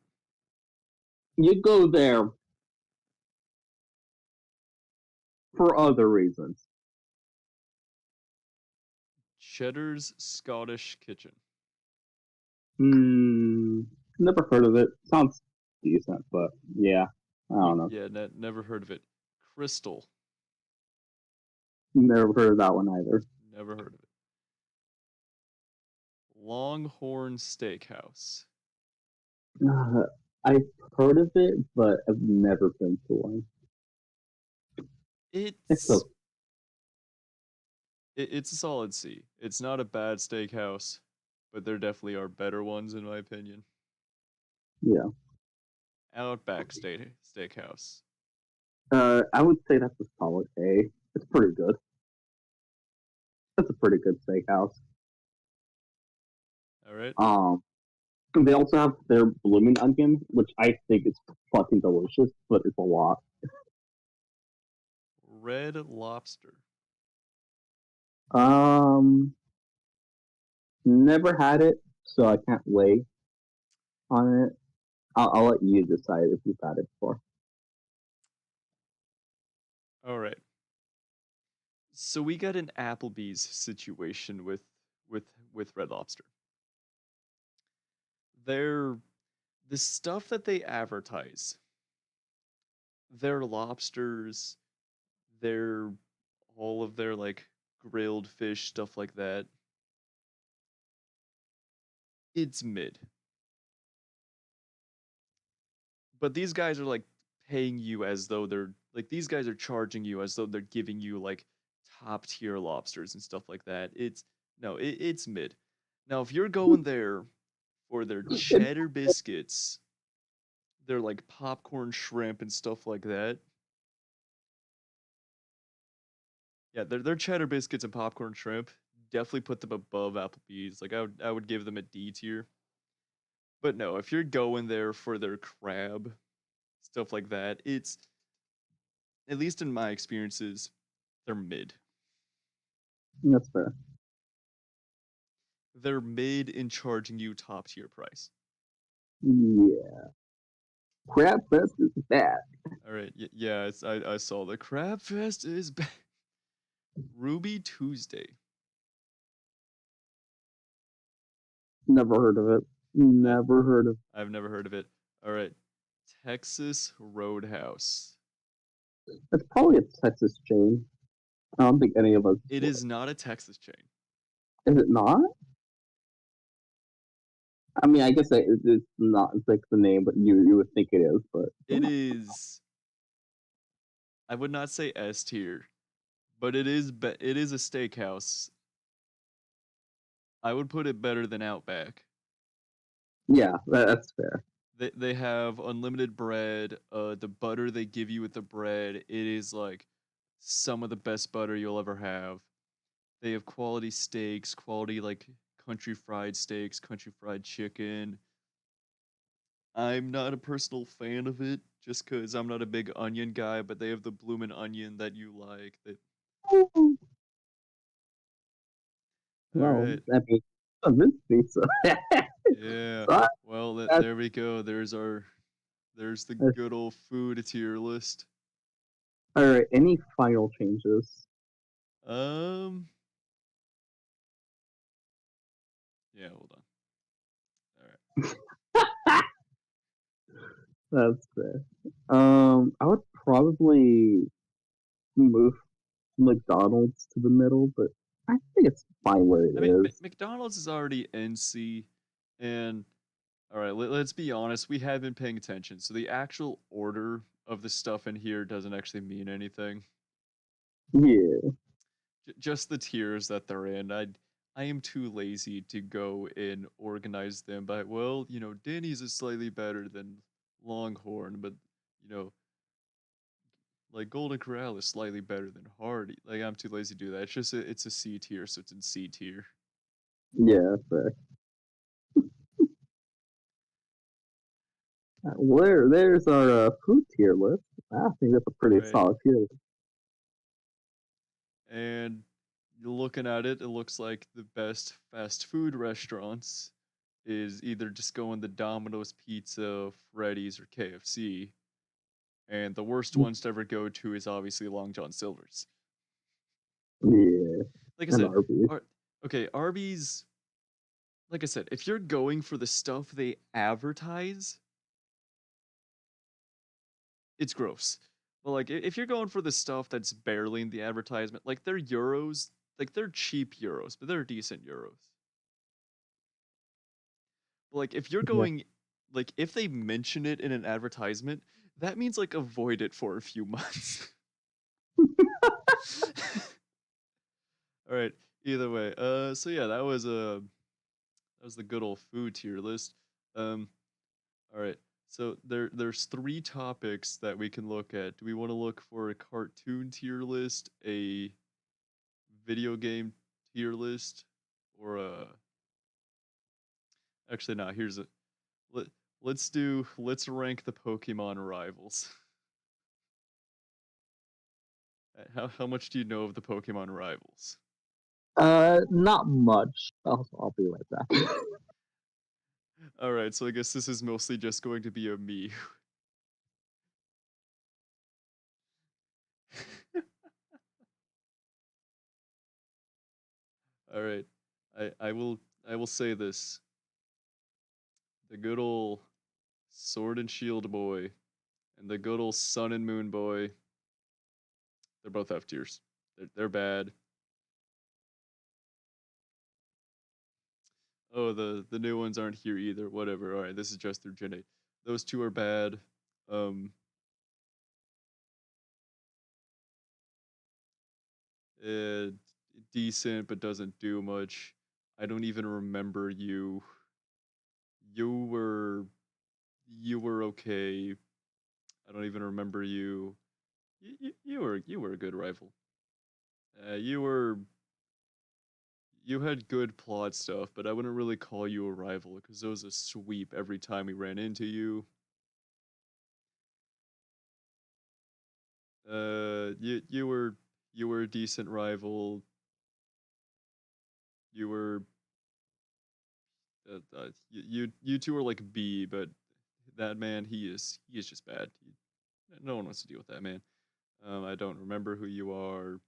you go there for other reasons. Cheddar's Scottish Kitchen. Hmm. Never heard of it. Sounds decent, but yeah, I don't know. Yeah, never heard of it. Crystal. Never heard of that one either. Never heard of it. Longhorn Steakhouse. Uh, I've heard of it, but I've never been to one. It's It's so it's a solid C. It's not a bad steakhouse, but there definitely are better ones in my opinion. yeah. Outback Steakhouse. I would say that's a solid A. It's pretty good. That's a pretty good steakhouse. All right. Um, they also have their blooming onion, which I think is fucking delicious, but it's a lot. Red Lobster. Um, Never had it, so I can't weigh on it. I'll let you decide if you've had it before. All right. So we got an Applebee's situation with with Red Lobster. They're the stuff that they advertise. Their lobsters, their all of their like grilled fish stuff like that. It's mid. But these guys are like paying you as though they're like these guys are charging you as though they're giving you like top tier lobsters and stuff like that. It's no, it's mid. Now if you're going there for their It, cheddar biscuits, their like popcorn shrimp and stuff like that. Yeah, their cheddar biscuits and popcorn shrimp definitely put them above Applebee's. Like I would give them a D tier. But no, if you're going there for their crab, stuff like that, it's at least in my experiences, they're mid. that's fair. They're mid in charging you top tier price. Yeah. Crab Fest is bad. All right, yeah, I saw the Crab Fest is back. Ruby Tuesday. Never heard of it. I Never heard of I've never heard of it. All right, Texas Roadhouse. It's probably a Texas chain. I don't think any of us It is not a Texas chain. is it not? I mean, I guess it's not it's like the name, but you would think it is, but It is. I would not say S tier, but it is a steakhouse. I would put it better than Outback. yeah, that's fair. They have unlimited bread. The butter they give you with the bread, it is like some of the best butter you'll ever have. They have quality steaks, quality like country fried steaks, country fried chicken. I'm not a personal fan of it just because I'm not a big onion guy, but they have the bloomin' onion that you like. That all Well, right, I mean, this pizza. yeah. So Well, that's, there we go. There's the that's, good old food tier list. all right. Any final changes? Um, yeah. Hold on. All right. That's fair. I would probably move McDonald's to the middle, but I think it's fine where it I mean, is. McDonald's is already NC, and all right, let's be honest, we have been paying attention. So the actual order of the stuff in here doesn't actually mean anything. Yeah, Just the tiers that they're in. I am too lazy to go and organize them by, well, Denny's is slightly better than Longhorn, but you know, like Golden Corral is slightly better than Hardy. Like I'm too lazy to do that. It's just it's a C tier, so it's in C tier. yeah, fair. There's our food tier list. I think that's a pretty right? solid tier list. And you're looking at it, it looks like the best fast food restaurants is either just going the Domino's Pizza, Freddy's, or KFC. And the worst ones to ever go to is obviously Long John Silver's. Yeah, Like I and said, Arby's. Ar- okay, Arby's, like I said, if you're going for the stuff they advertise, it's gross. But like if you're going for the stuff that's barely in the advertisement, like they're euros, like they're cheap euros, but they're decent euros. But like if you're Yeah. going like if they mention it in an advertisement, that means like avoid it for a few months. All right. Either way. So yeah, that was the good old food tier list. Um all right. So there's three topics that we can look at. Do we want to look for a cartoon tier list, a video game tier list, or a actually no, here's a let, let's rank the Pokemon rivals. How much do you know of the Pokemon rivals? Not much. I'll be right back. All right, so I guess this is mostly just going to be a me. All right, I will say this: the good old Sword and Shield boy and the good old Sun and Moon boy, they're both F tiers. They're bad. Oh, the new ones aren't here either. Whatever. All right, this is just through Gen 8. Those two are bad. Um, uh, decent but doesn't do much. I don't even remember you. You were you were okay. I don't even remember you. You were a good rival. You were you had good plot stuff, but I wouldn't really call you a rival because it was a sweep every time we ran into you. You were a decent rival. You were you two are like B, but that man he is just bad. No one wants to deal with that man. I don't remember who you are.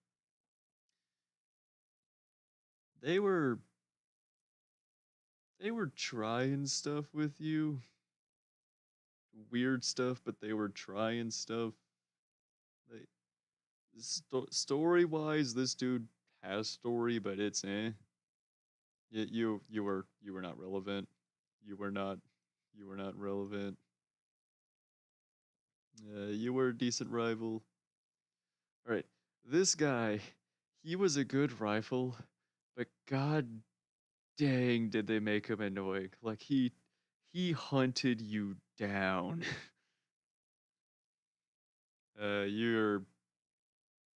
They were they were trying stuff with you, weird stuff, but they were trying stuff. They story wise, this dude has story, but it's eh. You were not relevant. You were not you were not relevant. You were a decent rival. All right, this guy, he was a good rival, but god dang, did they make him annoying? Like he hunted you down. You're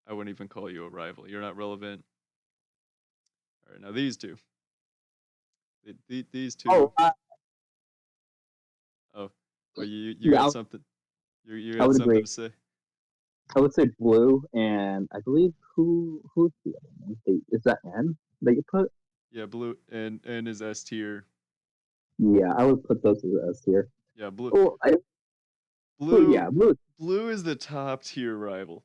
I wouldn't even call you a rival. You're not relevant. All right, now these two, these two. Oh, Oh, oh, you yeah, got something. You I got would something agree. to say. I would say blue, and I believe who's the other one? Is that N that you put? Yeah, blue and is S tier. Yeah, I would put those as S tier. Yeah, blue Oh, blue yeah, blue. blue is the top tier rival.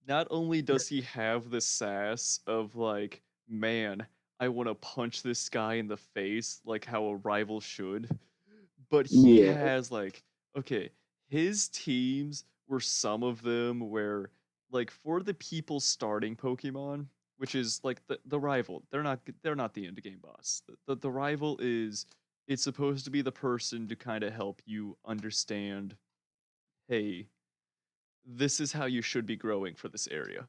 Not only does he have the sass of like, man, I want to punch this guy in the face like how a rival should, but he Yeah, has like, okay, his teams were some of them where like for the people starting Pokemon, which is like the rival, they're not the end game boss. The rival is it's supposed to be the person to kind of help you understand, hey, this is how you should be growing for this area.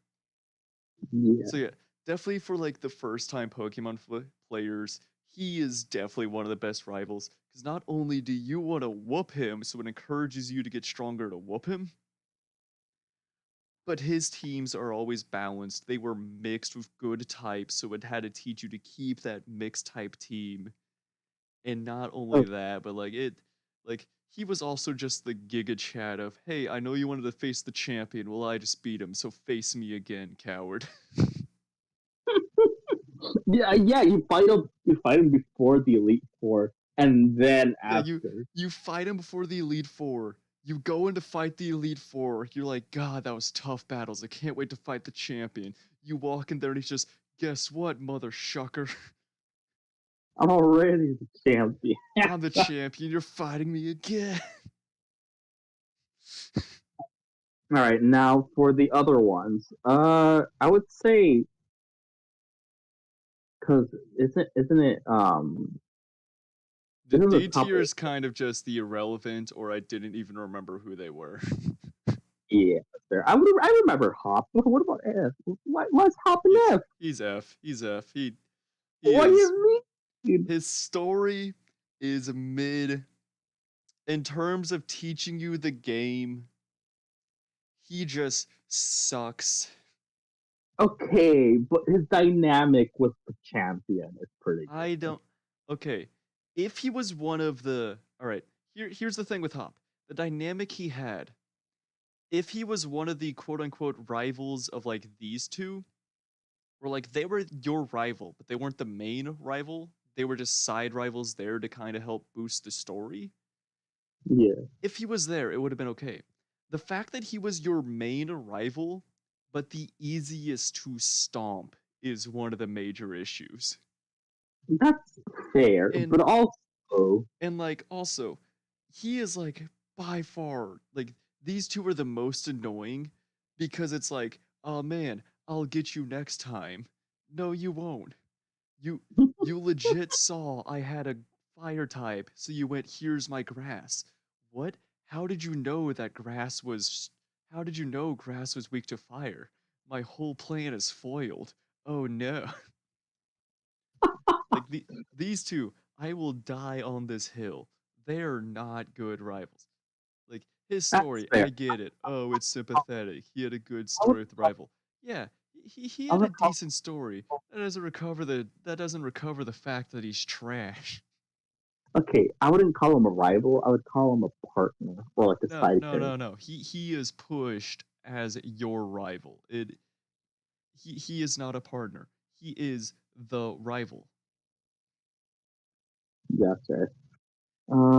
yeah. So yeah, definitely for like the first time Pokemon players, he is definitely one of the best rivals because not only do you want to whoop him, so it encourages you to get stronger to whoop him, but his teams are always balanced. They were mixed with good types, so it had to teach you to keep that mixed type team. And not only Oh, that, but like he was also just the Giga Chad of, hey, I know you wanted to face the champion. Well, I just beat him, so face me again, coward. Yeah, yeah. You fight him before the Elite Four, and then Yeah, after. you fight him before the Elite Four. You go in to fight the Elite Four. You're like, God, that was tough battles. I can't wait to fight the champion. You walk in there and he's just, guess what, mother shucker? I'm already the champion. I'm the champion. You're fighting me again. All right, now for the other ones. I would say because isn't it The isn't the D top tier eight? is kind of just the irrelevant, or I didn't even remember who they were. Yeah, there. I remember Hop. What about F? What's Hop he's and F? he's F. He's F. He What do is you mean? his story is mid in terms of teaching you the game. He just sucks. Okay, but his dynamic with the champion is pretty I good. don't. Okay, if he was one of the. All right, here's the thing with Hop. The dynamic he had. If he was one of the quote unquote rivals of like these two, where like they were your rival, but they weren't the main rival. They were just side rivals there to kind of help boost the story. Yeah, If he was there, it would have been okay. The fact that he was your main rival, but the easiest to stomp is one of the major issues. that's fair, And but also and like also, he is like by far like these two are the most annoying because it's like, oh man, I'll get you next time. No, you won't. You you legit saw I had a fire type, so you went, here's my grass. What? How did you know that grass was how did you know grass was weak to fire? My whole plan is foiled. Oh no. Like these two, I will die on this hill. They're not good rivals. Like his that's story, fair. I get it. Oh, it's sympathetic. He had a good I would story with the rival. Yeah, he I had a would call decent story. That doesn't recover the fact that he's trash. okay. I wouldn't call him a rival. I would call him a partner or like a No, side no, character. no, no. He is pushed as your rival. He is not a partner. He is the rival. Gotcha.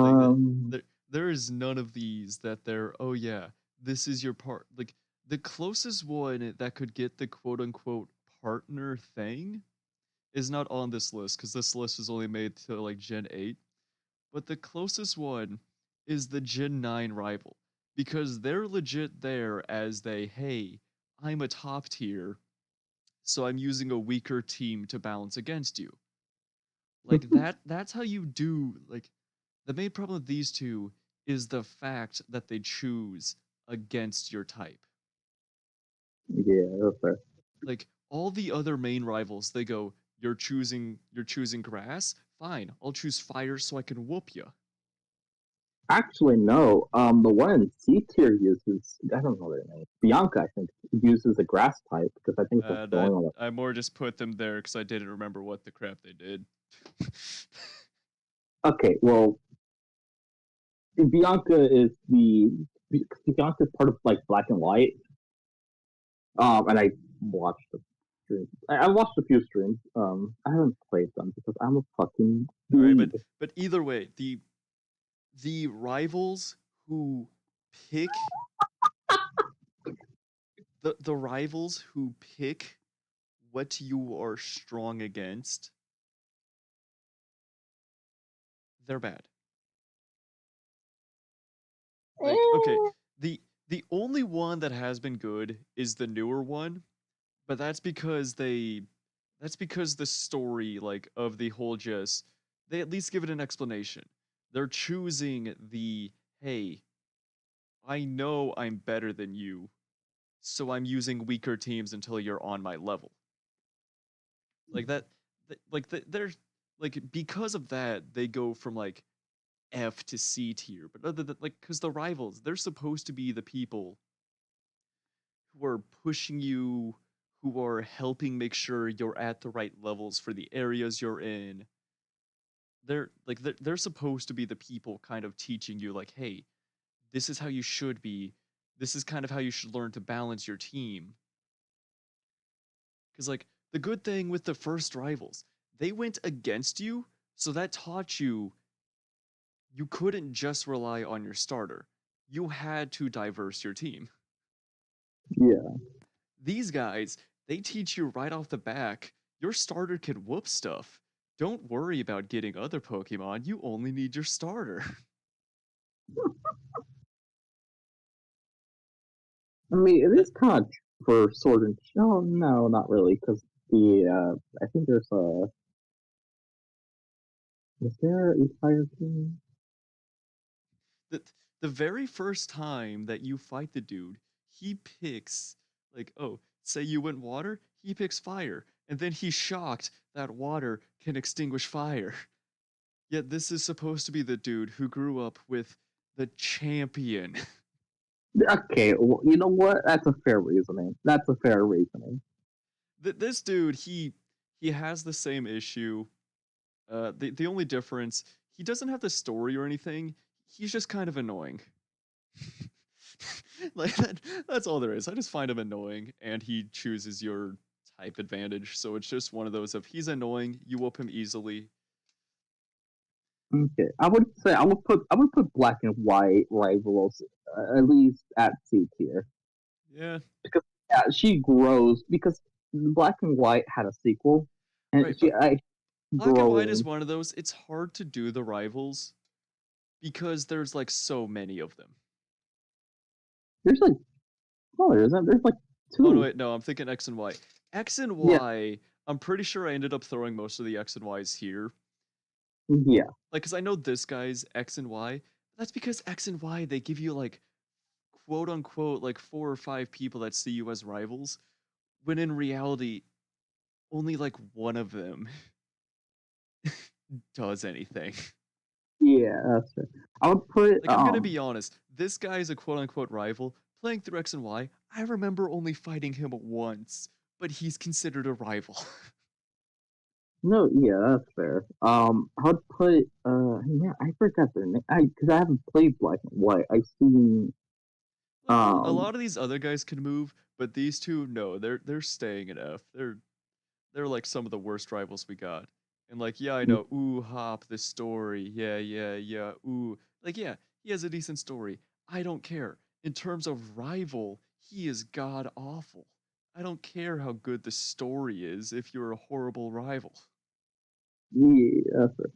Like that Um, there is none of these that they're, oh yeah, this is your part. Like the closest one that could get the quote unquote partner thing is not on this list because this list is only made to like Gen 8. But the closest one is the Gen 9 rival because they're legit there as they, hey, I'm a top tier, so I'm using a weaker team to balance against you. Like that's how you do like the main problem with these two is the fact that they choose against your type. yeah, that's fair. Like all the other main rivals, they go, you're choosing grass? Fine, I'll choose fire so I can whoop you. Actually, no. The one in C tier uses I don't know their name. Bianca, I think, uses a grass type because I think that's the I only one. I more just put them there because I didn't remember what the crap they did. Okay, well, Bianca is the Bianca is part of like Black and White. And I watched the stream. I watched a few streams. I haven't played them because I'm a fucking All right, dweeb. but either way, the rivals who pick the rivals who pick what you are strong against, they're bad. Like, okay, the the only one that has been good is the newer one, but that's because the story like of the whole just they at least give it an explanation. They're choosing the, hey, I know I'm better than you, so I'm using weaker teams until you're on my level. Like that, they're like because of that they go from like F to C tier. But other than like, because the rivals, they're supposed to be the people who are pushing you, who are helping make sure you're at the right levels for the areas you're in. they're supposed to be the people kind of teaching you like, hey, this is how you should be. This is kind of how you should learn to balance your team. Because like the good thing with the first rivals, they went against you, so that taught you you couldn't just rely on your starter. You had to diverse your team. Yeah. These guys, they teach you right off the back, your starter can whoop stuff. Don't worry about getting other Pokemon, you only need your starter. I mean, it That is kind of for Sword and oh no, not really, because I think there's a is there a Fire King? the, the very first time that you fight the dude, he picks like, oh, say you went water, he picks fire, and then he's shocked that water can extinguish fire. Yet this is supposed to be the dude who grew up with the champion. Okay, well, you know what? That's a fair reasoning. That's a fair reasoning. This dude, he has the same issue. The only difference, he doesn't have the story or anything. He's just kind of annoying. Like that's all there is. I just find him annoying, and he chooses your type advantage. So it's just one of those of he's annoying, you whoop him easily. Okay, I would say I would put Black and White rivals at least at C tier Yeah, because yeah, she grows because Black and White had a sequel and right. she But I Black and White is growing. one of those. It's hard to do the rivals because there's like so many of them. There's like no, there isn't. There's like Oh no, two. wait, no, I'm thinking X and Y. X and Yeah, Y, I'm pretty sure I ended up throwing most of the X and Ys here. yeah, Like, cause I know this guy's X and Y. That's because X and Y, they give you like quote unquote like 4 or 5 people that see you as rivals, when in reality, only like one of them does anything. yeah. That's right. I would put Like, I'm gonna be honest, this guy's a quote unquote rival. Playing through X and Y, I remember only fighting him once, but he's considered a rival. no, yeah, that's fair. I would put yeah, I forgot their name. I because I haven't played Black and White. I've seen Like a um lot of these other guys can move, but these two, no, they're staying in F. They're like some of the worst rivals we got. And like, yeah, I know, ooh, Hop, the story, yeah, yeah, yeah, ooh, like, yeah, he has a decent story. I don't care. In terms of rival, he is god awful. I don't care how good the story is if you're a horrible rival. yeah, that's fair.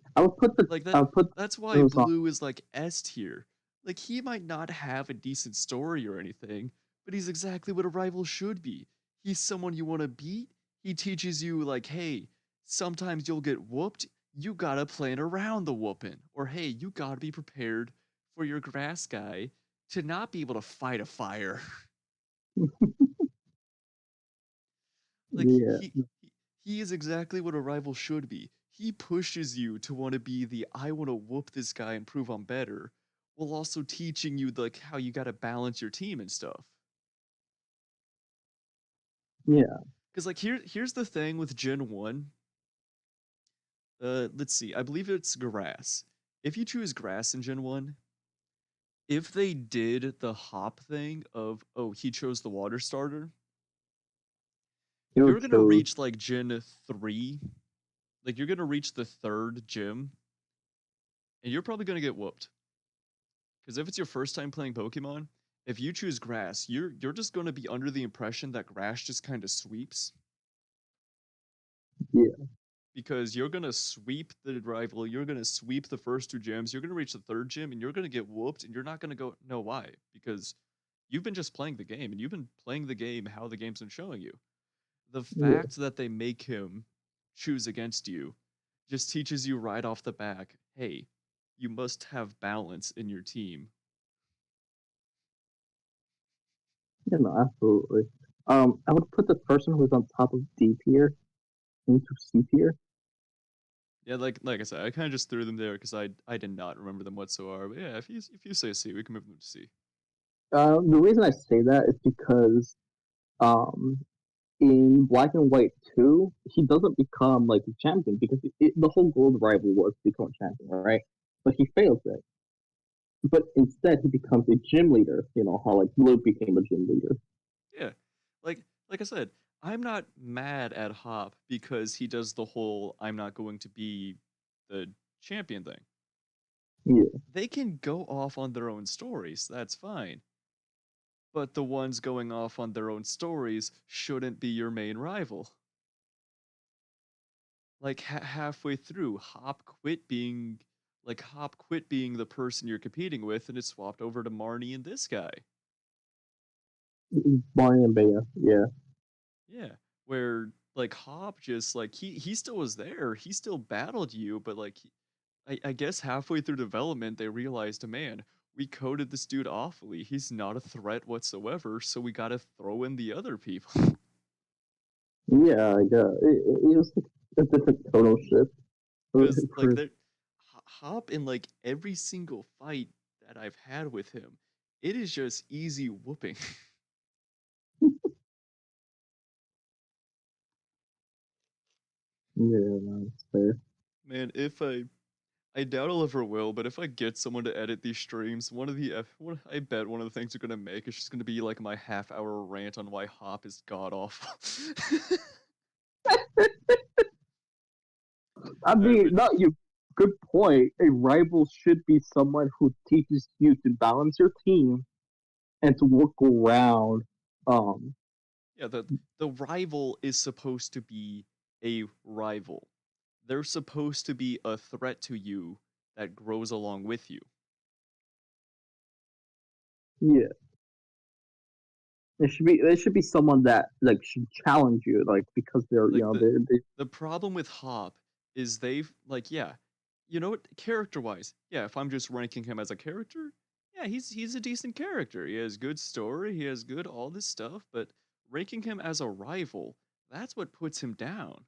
Like I that. would put That's why those on. Blue is like S tier. Like he might not have a decent story or anything, but he's exactly what a rival should be. He's someone you want to beat. He teaches you like, hey, sometimes you'll get whooped. You gotta plan around the whooping, or hey, you gotta be prepared for your grass guy to not be able to fight a fire. Like Yeah, he is exactly what a rival should be. He pushes you to want to be the I want to whoop this guy and prove I'm better, while also teaching you like how you got to balance your team and stuff. yeah. Because like here's the thing with Gen 1. Let's see. I believe it's grass. If you choose grass in Gen 1, if they did the hop thing of oh, he chose the water starter, You you're gonna chose reach like Gen 3. Like you're gonna reach the third gym, and you're probably gonna get whooped. Because if it's your first time playing Pokemon, if you choose grass, you're just going to be under the impression that grass just kind of sweeps, yeah, because you're going to sweep the rival, you're going to sweep the first two gyms, you're going to reach the third gym, and you're going to get whooped, and you're not going to go know why, because you've been just playing the game, and you've been playing the game how the game's been showing you. The yeah. fact that they make him choose against you just teaches you right off the back, hey, you must have balance in your team. Yeah, no, absolutely. I would put the person who's on top of D tier into C tier. Yeah, like I said, I kind of just threw them there because I did not remember them whatsoever. But yeah, if you say C, we can move them to C. The reason I say that is because um in Black and White 2, he doesn't become like a champion because the whole goal of the rival was to become a champion, right? But he fails it. But instead, he becomes a gym leader. You know how like Luke became a gym leader. Yeah. Like I said, I'm not mad at Hop because he does the whole I'm not going to be the champion thing. Yeah, They can go off on their own stories, that's fine. But the ones going off on their own stories shouldn't be your main rival. Like halfway through, Hop quit being the person you're competing with and it swapped over to Marnie and this guy. Barney and Bea. Yeah, Yeah, where like Hop just like he still was there, he still battled you, but like I guess halfway through development they realized, man, we coded this dude awfully. He's not a threat whatsoever, so we gotta throw in the other people. yeah, yeah. It was like a different tonal shift Because like for that Hop in like every single fight that I've had with him, it is just easy whooping. yeah, that's fair. Man, if I doubt I'll ever will, but if I get someone to edit these streams, I bet one of the things they're gonna make is just gonna be like my half-hour rant on why Hop is god awful. I Alright, mean, but not you. Good point. A rival should be someone who teaches you to balance your team and to work around. Um, yeah, the rival is supposed to be a rival. They're supposed to be a threat to you that grows along with you. yeah, there should be someone that like should challenge you, like because they're Like they the problem with Hop is they've like yeah, you know what, character wise, yeah, if I'm just ranking him as a character, yeah, he's a decent character. He has good story, he has good all this stuff, but ranking him as a rival, that's what puts him down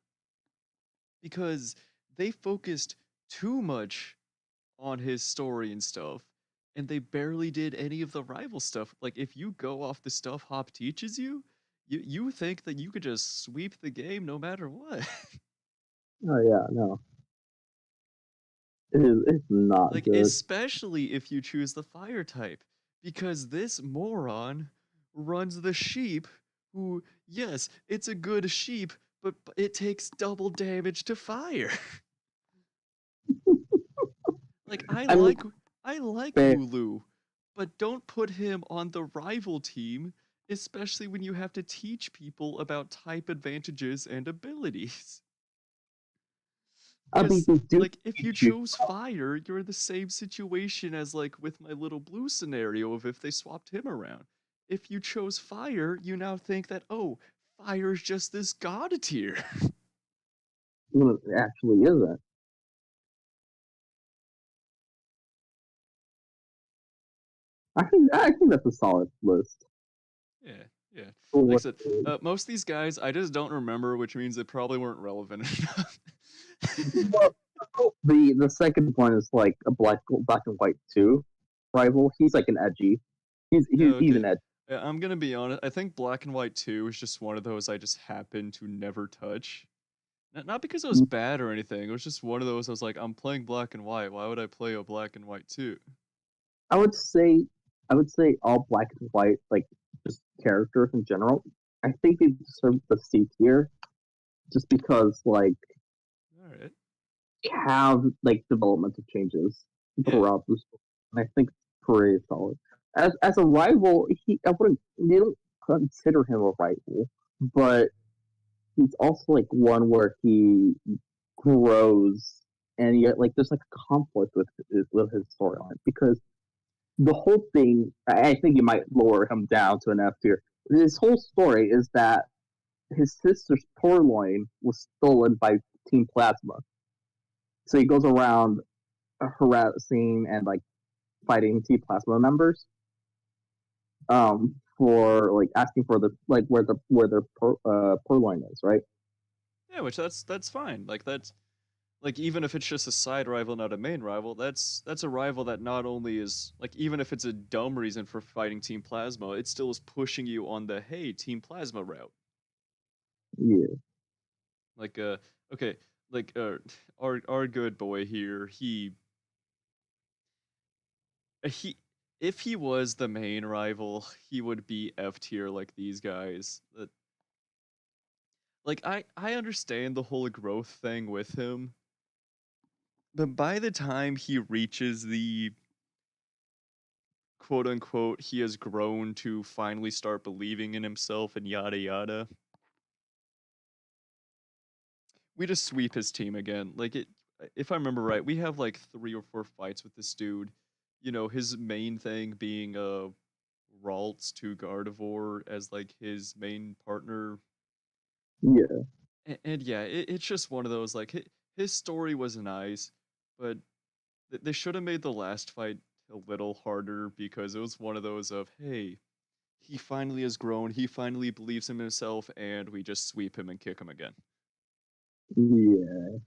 because they focused too much on his story and stuff and they barely did any of the rival stuff. Like if you go off the stuff Hop teaches you, you think that you could just sweep the game no matter what. oh yeah, no, it's not Like, good. especially if you choose the fire type, because this moron runs the sheep who, yes, it's a good sheep, but it takes double damage to fire. Like, I mean, I like fair. Wooloo, but don't put him on the rival team, especially when you have to teach people about type advantages and abilities. I mean, Because, they do like, if you teach you. chose fire, you're in the same situation as, like, with my little blue scenario of if they swapped him around. If you chose fire, you now think that, oh, fire is just this god tier. When it actually isn't. I think that's a solid list. Yeah, yeah. For Like I what said, most of these guys, I just don't remember, which means they probably weren't relevant enough. well, the second one is like a black and white two rival. He's like an edgy. He's Okay. an edge. Yeah, I'm gonna be honest. I think Black and White 2 is just one of those I just happened to never touch. Not because it was bad or anything. It was just one of those I was like, I'm playing Black and White. Why would I play a Black and White 2? I would say I would say all black and white like just characters in general. I think they deserve the C tier just because like Alright. have like developmental changes Yeah. throughout the story. And I think it's pretty solid. As a rival, I wouldn't they don't consider him a rival, but he's also like one where he grows and yet like there's like a conflict with his storyline because the whole thing I think you might lower him down to an F tier. His whole story is that his sister's purloin was stolen by Team Plasma. So he goes around harassing and like fighting Team Plasma members for like asking for the like where their purloin is, right? Yeah, which that's fine. Like that's like even if it's just a side rival, not a main rival, that's a rival that not only is like even if it's a dumb reason for fighting Team Plasma, it still is pushing you on the hey, Team Plasma route. Yeah. Like okay, like our good boy here, he if he was the main rival, he would be F tier like these guys. Like I understand the whole growth thing with him, but by the time he reaches the quote unquote he has grown to finally start believing in himself and yada yada, we just sweep his team again. Like it if I remember right, we have like 3 or 4 fights with this dude. You know, his main thing being Ralts to Gardevoir as like his main partner. Yeah. And yeah, it's just one of those like his story was nice, but they should have made the last fight a little harder because it was one of those of hey, he finally has grown, he finally believes in himself, and we just sweep him and kick him again. Yeah.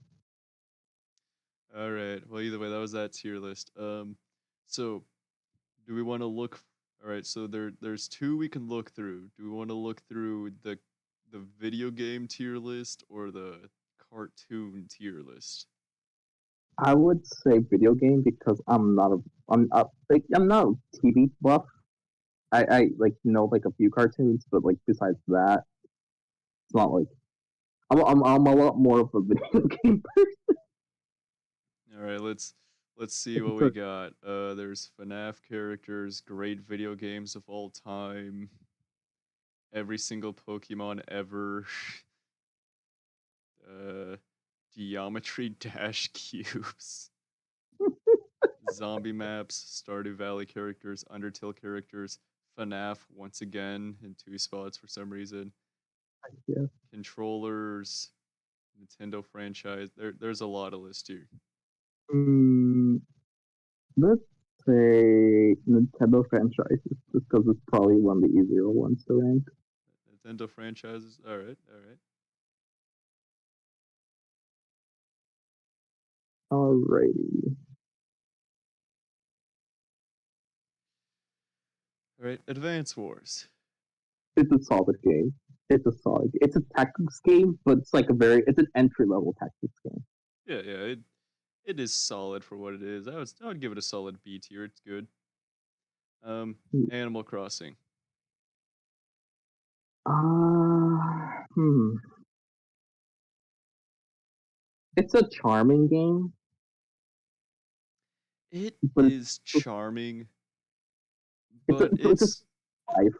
All right. Well, either way, that was that tier list. So do we want to look? All right. So there's two we can look through. Do we want to look through the video game tier list or the cartoon tier list? I would say video game because I'm not a TV buff. I like know like a few cartoons, but like besides that, it's not like I'm a lot more of a video game All right. Let's see what we person. got. There's FNAF characters, great video games of all time, every single Pokemon ever. uh, Geometry Dash cubes. Zombie maps, Stardew Valley characters, Undertale characters, FNAF once again in 2 spots for some reason, Yeah. controllers, Nintendo franchise. There's a lot of lists here. Mm, let's say Nintendo franchises, just because it's probably one of the easier ones to rank. Nintendo franchises. All right, all right, Alrighty. all right. Advance Wars. It's a solid game. It's a tactics game, but it's like it's an entry level tactics game. Yeah, yeah. It is solid for what it is. I would give it a solid B tier. It's good. Animal Crossing. Ah, hmm. It's a charming game, It but is charming, it's a, but it's a it's life.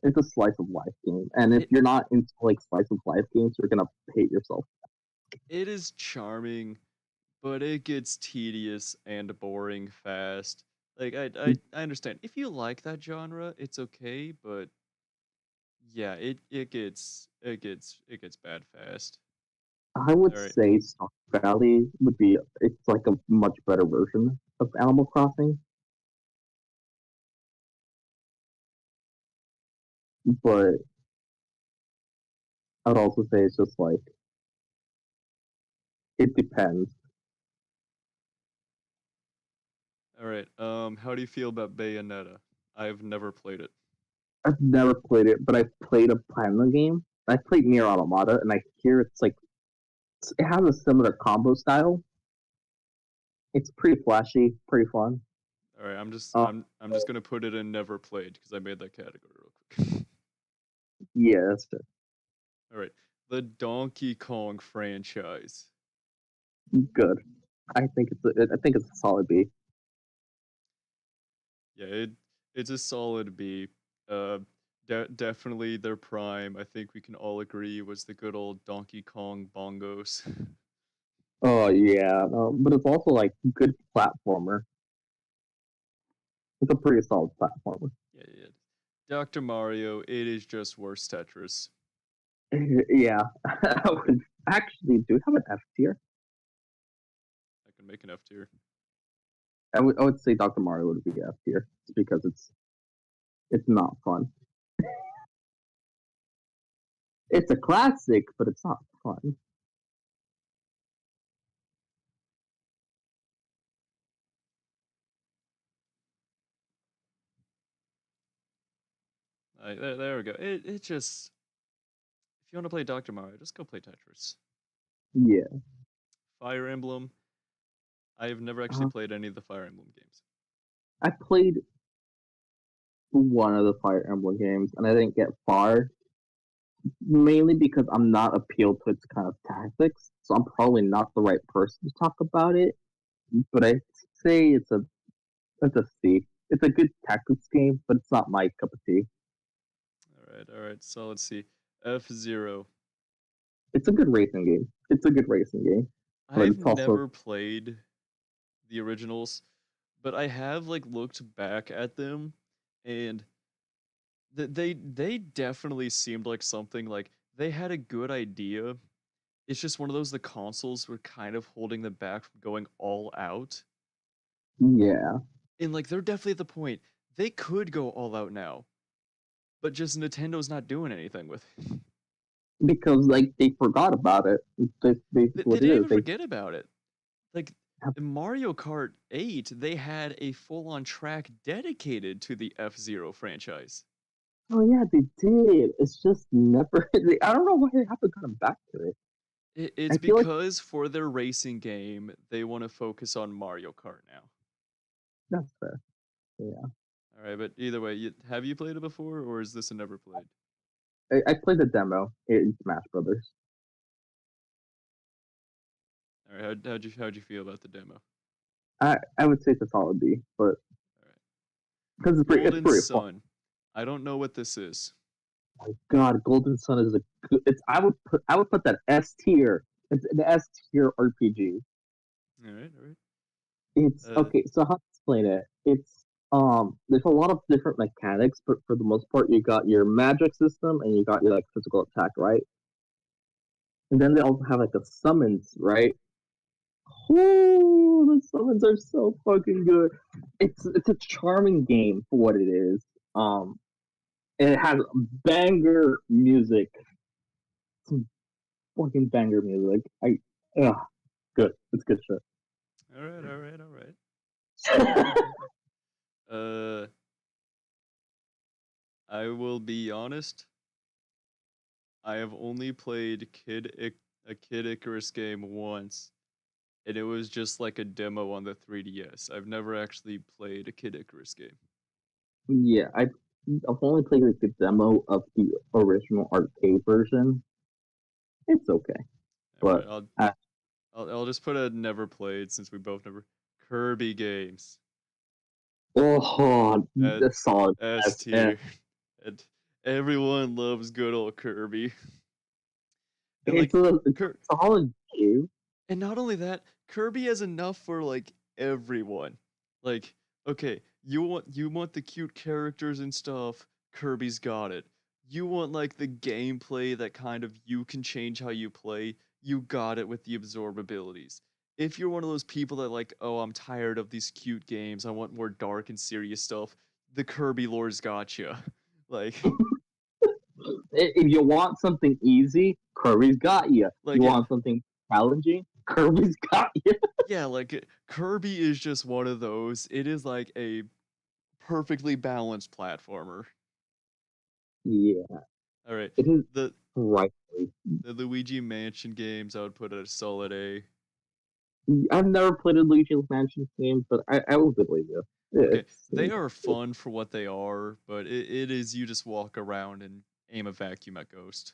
It's a slice of life game, and if it you're not into like slice of life games, you're gonna hate yourself. it is charming, but it gets tedious and boring fast. Like I understand. If you like that genre, it's okay, but yeah, it gets bad fast. I would All right. say Stark Valley would be it's like a much better version of Animal Crossing, but I would also say it's just like it depends. All right. How do you feel about Bayonetta? I've never played it. I've never played it, but I've played a Platinum game. I played Near Automata, and I hear it's like it has a similar combo style. It's pretty flashy, pretty fun. All right, I'm just Uh, I'm just gonna put it in never played because I made that category real quick. yeah, that's All right, the Donkey Kong franchise. good. I think it's a solid B. Yeah, it's a solid B. Uh, definitely their prime. I think we can all agree was the good old Donkey Kong bongos. Oh yeah, but it's also like good platformer. It's a pretty solid platformer. Yeah, yeah. Dr. Mario, it is just worse Tetris. Yeah, I would actually do have an F tier. I can make an F tier. I would say Dr. Mario would be F tier because it's not fun. It's a classic, but it's not fun. There we go. It just If you want to play Dr. Mario, just go play Tetris. Yeah. Fire Emblem. I have never actually Uh, played any of the Fire Emblem games. I played one of the Fire Emblem games, and I didn't get far, mainly because I'm not appealed to its kind of tactics. So I'm probably not the right person to talk about it. But I say it's a C. It's a good tactics game, but it's not my cup of tea. All right. So let's see. F-Zero. It's a good racing game. It's a good racing game, but I've it's also never played the originals, but I have like looked back at them, and they definitely seemed like something like they had a good idea. It's just one of those the consoles were kind of holding them back from going all out. yeah, And like they're definitely at the point they could go all out now, but just Nintendo's not doing anything with it. because like they forgot about it. That's basically They what it didn't is. even They forget about it. Like have, in Mario Kart 8, they had a full-on track dedicated to the F-Zero franchise. oh yeah, they did. It's just never. I don't know why they haven't gotten back to it. It's I feel like because for their racing game, they want to focus on Mario Kart now. that's fair. Yeah, All right, but either way, have you played it before, or is this a never played? I played the demo in Smash Brothers. All right, how'd you feel about the demo? I would say it's a solid B, but All right, because it's Golden pretty fun. Sun. I don't know what this is. My God, Golden Sun is a good. It's I would put that S tier. It's an S tier RPG. All right. It's Uh, okay. So how to explain it? It's there's a lot of different mechanics, but for the most part, you got your magic system and you got your like physical attack, right? And then they also have like a summons, right? Ooh, the summons are so fucking good. It's a charming game for what it is. And it has banger music, some fucking banger music. Good. It's good shit. all right. Uh, I will be honest. I have only played a Kid Icarus game once, and it was just like a demo on the 3DS. I've never actually played a Kid Icarus game. Yeah, I've only played like the demo of the original arcade version. It's okay, All right, but uh, I'll just put a never played since we both never Kirby games. oh, At the solid S S. And tier. And everyone loves good old Kirby. And it's like a Kir- solid game. and not only that, Kirby has enough for like everyone. Like, okay, you want the cute characters and stuff, Kirby's got it. You want like the gameplay that kind of you can change how you play, you got it with the absorb abilities. If you're one of those people that like, oh, I'm tired of these cute games, I want more dark and serious stuff, the Kirby lore's gotcha. Like If you want something easy, Kirby's got you. like You yeah, want something challenging, Kirby's got you. yeah, like Kirby is just one of those. It is like a perfectly balanced platformer. Yeah, All right. it is The right. the Luigi Mansion games I would put at a solid A. I've never played a Luigi's Mansion game, but I will believe you. Okay. It's They are fun for what they are, but it is you just walk around and aim a vacuum at Ghost.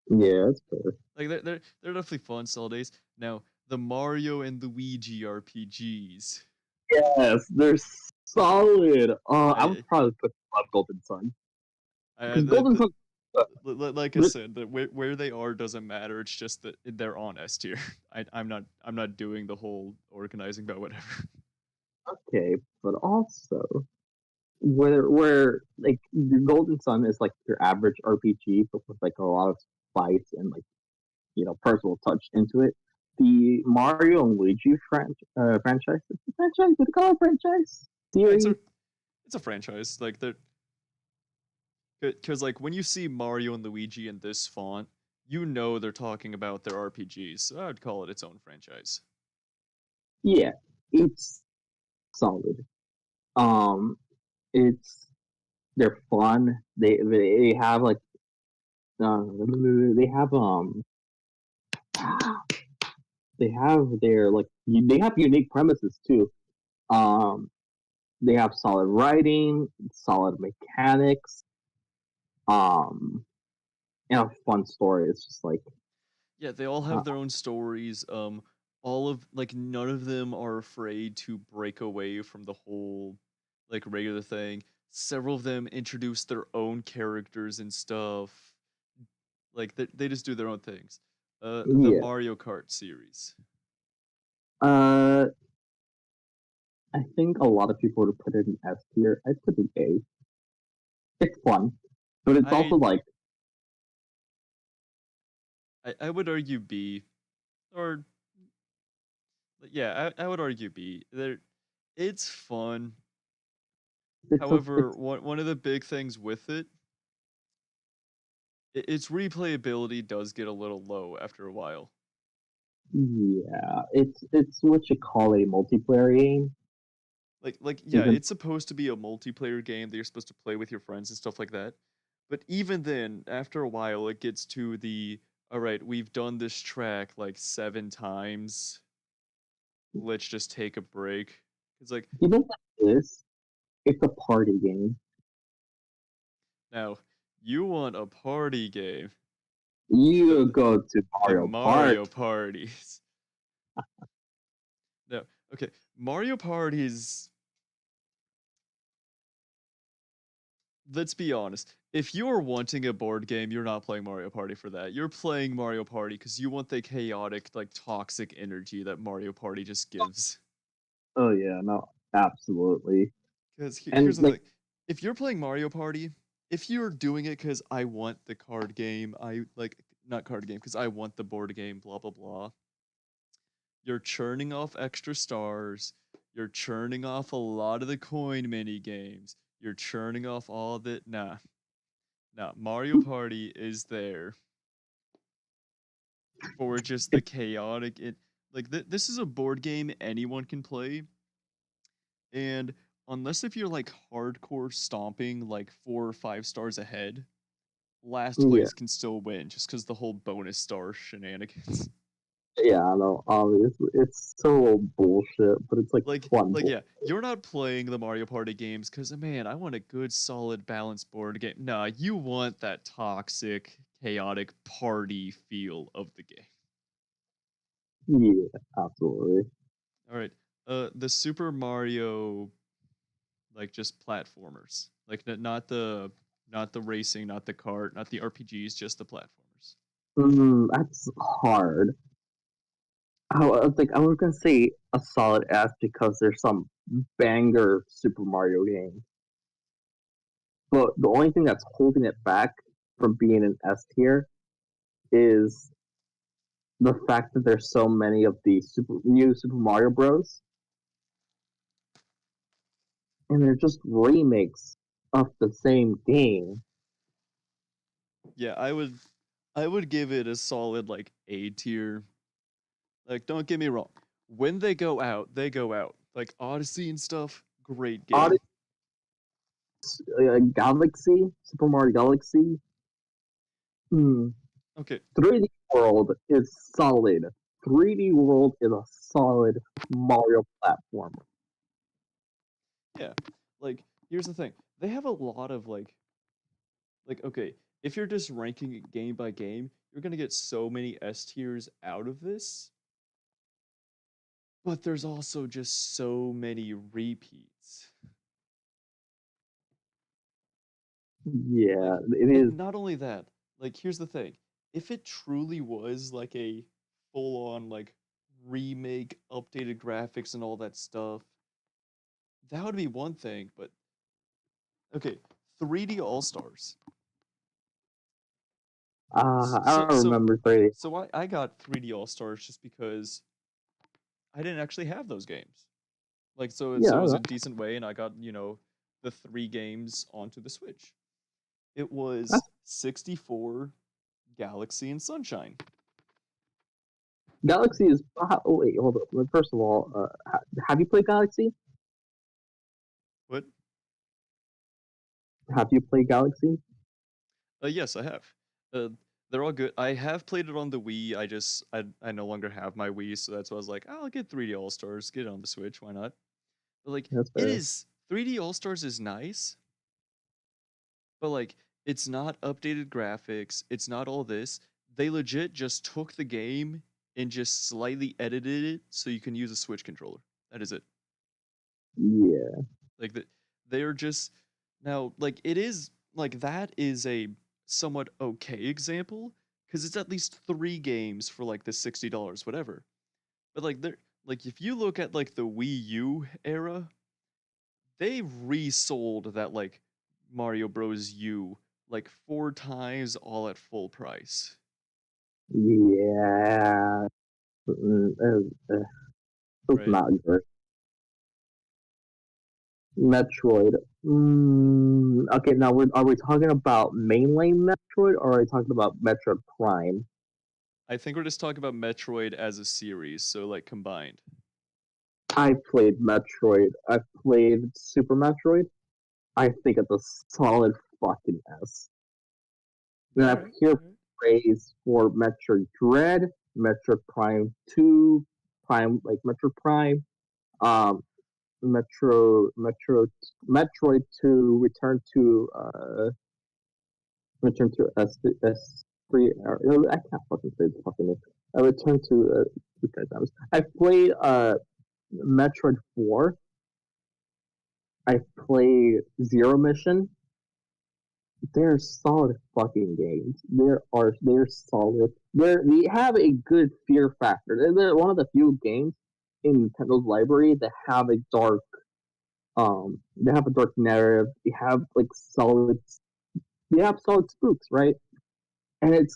yeah, it's fair. Like they're definitely fun solid A's. Now, the Mario and Luigi RPGs. Yes, they're solid. I would I probably put Love Golden Sun I because Golden Sun. Uh, like I said, that where they are doesn't matter. It's just that they're on S tier. I'm not doing the whole organizing about whatever. okay, but also where like the Golden Sun is like your average RPG, but with like a lot of spice and like personal touch into it. The Mario and Luigi franchise, it's a franchise. Did they call it a franchise Yeah, series? it's a franchise. Like they're because like when you see Mario and Luigi in this font, you know they're talking about their RPGs. So I would call it its own franchise. Yeah, it's solid. Um, it's they're fun. They have like uh, they have they have their they have unique premises too. Um, they have solid writing, solid mechanics, um, and a fun story. It's just like Yeah, they all uh, have their own stories. All of like none of them are afraid to break away from the whole like regular thing. Several of them introduce their own characters and stuff. Like they just do their own things. The yeah. Mario Kart series. Uh, I think a lot of people would put it in S tier. I'd put it A. It's fun, but it's also I like I would argue B, or yeah, I would argue B. It's fun. However, it's one of the big things with it, its replayability does get a little low after a while. yeah, it's what you call a multiplayer game. Like yeah, Even it's supposed to be a multiplayer game that you're supposed to play with your friends and stuff like that. But even then, after a while, it gets to the all right, we've done this track like 7 times. Let's just take a break. It's like you know what it is? It's a party game. now you want a party game. You The go to the Mario Party. Mario parties. No, okay. Mario parties, let's be honest. If you are wanting a board game, you're not playing Mario Party for that. You're playing Mario Party because you want the chaotic, like toxic energy that Mario Party just gives. Oh yeah, no, absolutely. Because And here's the like, thing: if you're playing Mario Party, if you're doing it because I want the card game, I like not card game because I want the board game, blah blah blah. You're churning off extra stars. You're churning off a lot of the coin mini games. You're churning off all the nah. Nah, Mario Party is there for just the it, chaotic it like this is a board game anyone can play, and unless if you're like hardcore stomping like 4 or 5 stars ahead, last yeah, place can still win just because the whole bonus star shenanigans. yeah, I know. Obviously, it's so bullshit, but it's like fun Like bull. yeah, you're not playing the Mario Party games because man, I want a good solid balanced board game. Nah, you want that toxic, chaotic party feel of the game. Yeah, absolutely. All right. The Super Mario like just platformers. Like not the racing, not the kart, not the RPGs, just the platformers. That's hard. I was gonna say a solid S because there's some banger Super Mario games, but the only thing that's holding it back from being an S tier is the fact that there's so many of the new Super Mario Bros. And they're just remakes of the same game. Yeah, I would give it a solid like A tier. Like don't get me wrong. When they go out, they go out. Like Odyssey and stuff, great game. Odyssey, Galaxy, Super Mario Galaxy, hmm, Okay, 3D World is solid. 3D World is a solid Mario platformer. yeah. Like here's the thing. They have a lot of like okay, if you're just ranking it game by game, you're gonna get so many S tiers out of this, but there's also just so many repeats. Like, Yeah, it and is. not only that, like, here's the thing. If it truly was like a full on, like, remake, updated graphics, and all that stuff, that would be one thing. But okay, 3D All Stars. I So, don't so, remember 3D. so I got 3D All Stars just because I didn't actually have those games. Like, so it was Yeah, a decent way, and I got, the 3 games onto the Switch. It was that's 64, Galaxy, and Sunshine. Galaxy is. Oh wait, hold up. First of all, have you played Galaxy? What? Have you played Galaxy? Yes, I have. Uh, they're all good. I have played it on the Wii. I no longer have my Wii, so that's why I was like, "Oh, I'll get 3D All Stars. Get it on the Switch. Why not?" But like, That's it fair. is 3D All Stars is nice, but like, it's not updated graphics. It's not all this. They legit just took the game and just slightly edited it so you can use a Switch controller. That is it. Yeah. Like they are just now like it is like that is a somewhat okay example because it's at least 3 games for like the $60 whatever. But like they're like if you look at like the Wii U era, they resold that like Mario Bros. U like 4 times all at full price. Yeah. Mm, it's Right. not good. Metroid. Okay, now are we talking about mainline Metroid or are we talking about Metroid Prime? I think we're just talking about Metroid as a series, so like combined. I played Metroid. I played Super Metroid. I think it's a solid fucking S. Then All I right. hear All right. praise for Metroid Dread, Metroid Prime 2, Prime like Metroid Prime, um, Metro Metroid 2, Return to S3. I can't fucking say the fucking name. Return to I played Metroid 4. I played Zero Mission. They're solid fucking games. They're solid. They have a good fear factor. They're one of the few games in Nintendo's library that have a dark they have a dark narrative. They have like solid spooks, right? And it's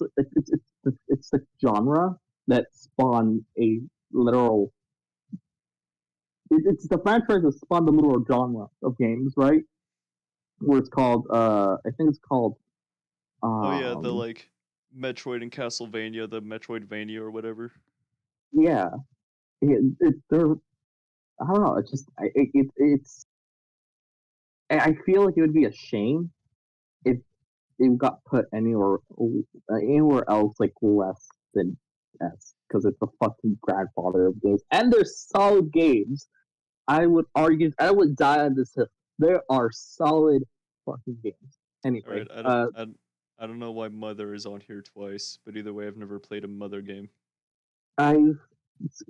a genre that spawned a literal. It's the franchise that spawned the literal genre of games, right? Where it's called, I think it's called, Oh yeah, the um, like Metroid and Castlevania, the Metroidvania or whatever. yeah, they're. I don't know. It's just, it's. I feel like it would be a shame if it got put anywhere else like less than S because it's the fucking grandfather of games and they're solid games. I would argue, I would die on this hill. There are solid fucking games. All Anyway, right, I don't know why Mother is on here twice, but either way, I've never played a Mother game. I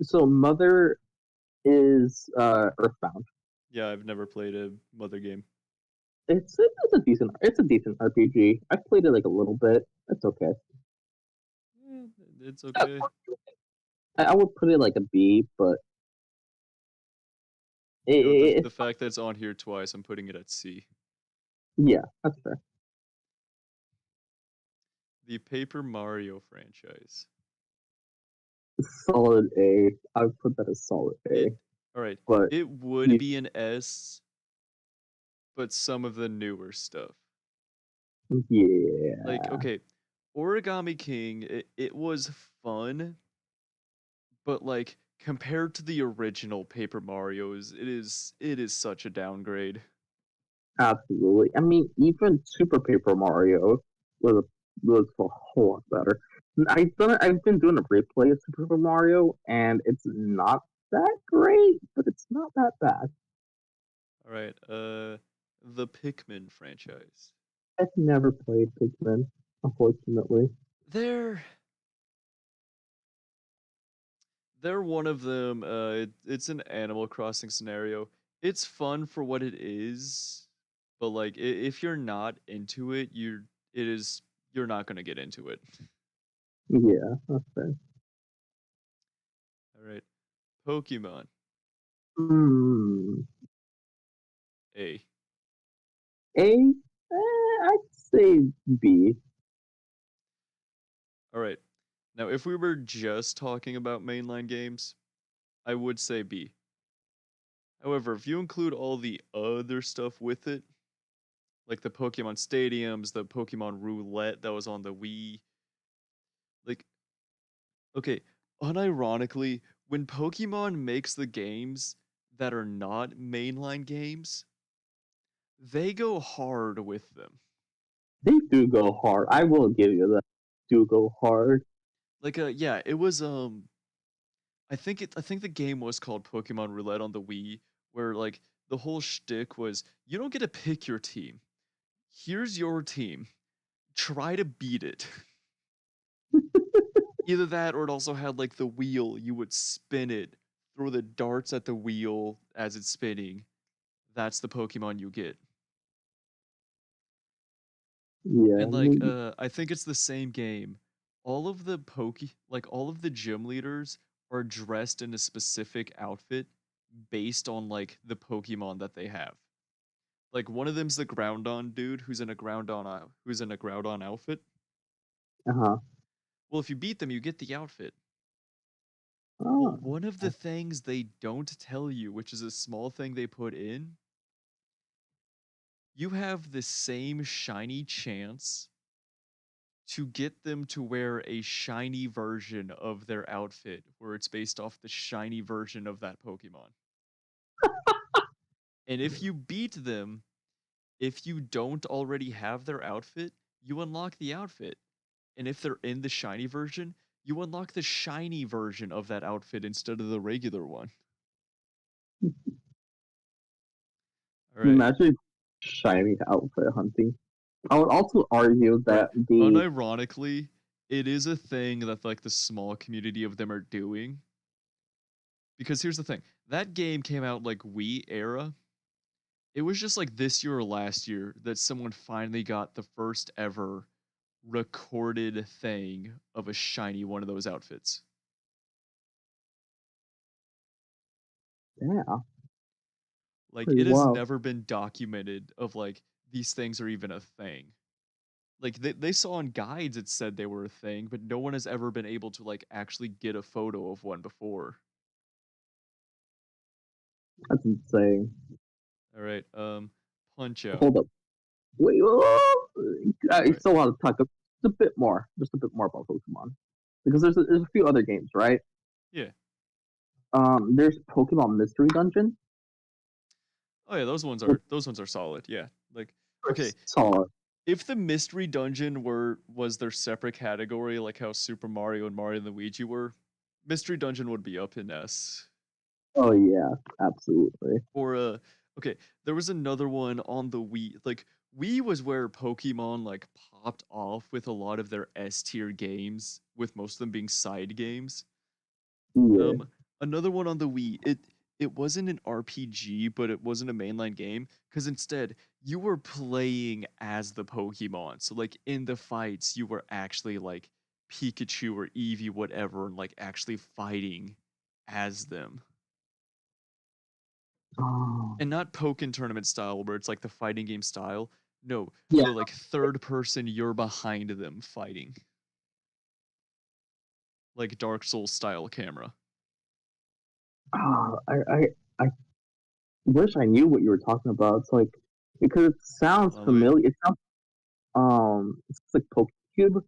so Mother is Earthbound. Yeah, I've never played a Mother game. It's a decent RPG. I played it like a little bit. It's okay. Eh, it's okay. I would put it like a B, but You know, it, the fact that it's on here twice, I'm putting it at C. yeah, that's fair. The Paper Mario franchise. Solid A. I would put that as solid A. It all right. But It would you, be an S, but some of the newer stuff. Like, yeah, okay, Origami King, it was fun, but like compared to the original Paper Mario's, it is such a downgrade. absolutely. I mean, even Super Paper Mario was was a whole lot better. I've been doing a replay of Super Paper Mario, and it's not that great, but it's not that bad. All right, the Pikmin franchise. I've never played Pikmin, unfortunately. They're they're one of them. It's an Animal Crossing scenario. It's fun for what it is, but like if you're not into it, you're not gonna get into it. Yeah, that's fair. All right, Pokemon Hmm. A. A, I'd say B. All right, now if we were just talking about mainline games, I would say B. However, if you include all the other stuff with it, like the Pokemon Stadiums, the Pokemon Roulette that was on the Wii, like okay, unironically, when Pokemon makes the games that are not mainline games, they go hard with them. They do go hard. I will give you that. do go hard. Like yeah, it was I think the game was called Pokemon Roulette on the Wii, where like the whole shtick was you don't get to pick your team. Here's your team. Try to beat it. Either that or it also had like the wheel. You would spin it, throw the darts at the wheel as it's spinning. That's the Pokemon you get. Yeah, And like I think it's the same game. All of the all of the gym leaders are dressed in a specific outfit based on like the Pokemon that they have. Like one of them's the Groudon dude who's in a Groudon outfit. uh-huh. Well, if you beat them, you get the outfit. Well, Oh, one of the things they don't tell you, which is a small thing they put in, you have the same shiny chance to get them to wear a shiny version of their outfit where it's based off the shiny version of that Pokemon. And if you beat them, if you don't already have their outfit, you unlock the outfit. And if they're in the shiny version, you unlock the shiny version of that outfit instead of the regular one. All right. imagine shiny outfit hunting. I would also argue Right. that the Unironically, it is a thing that like the small community of them are doing. Because here's the thing. That game came out like Wii era. It was just like this year or last year that someone finally got the first ever recorded thing of a shiny one of those outfits. yeah, Like pretty it has wild. never been documented of like these things are even a thing. Like they saw in guides it said they were a thing, but no one has ever been able to like actually get a photo of one before. That's insane. All right, Punch Out. Hold up. Wait, All I right. still want to talk just a bit more about Pokemon, because there's a few other games, right? Yeah. There's Pokemon Mystery Dungeon. Oh yeah, Which those ones are solid. Yeah. Like okay, is solid. if the mystery dungeon was their separate category, like how Super Mario and Mario and Luigi were, mystery dungeon would be up in S. Oh yeah, absolutely. Or okay, there was another one on the Wii. Like Wii was where Pokemon like popped off with a lot of their S tier games, with most of them being side games. Yeah. Um, Another one on the Wii. It wasn't an RPG, but it wasn't a mainline game because instead you were playing as the Pokemon. So like in the fights, you were actually like Pikachu or Eevee, whatever, and like actually fighting as them. Oh, And not Pokken tournament style where it's like the fighting game style. No, yeah. the like third person you're behind them fighting. Like Dark Souls style camera. Oh, I wish I knew what you were talking about. It's like because it sounds Wait. familiar. It sounds it's like Pokecube.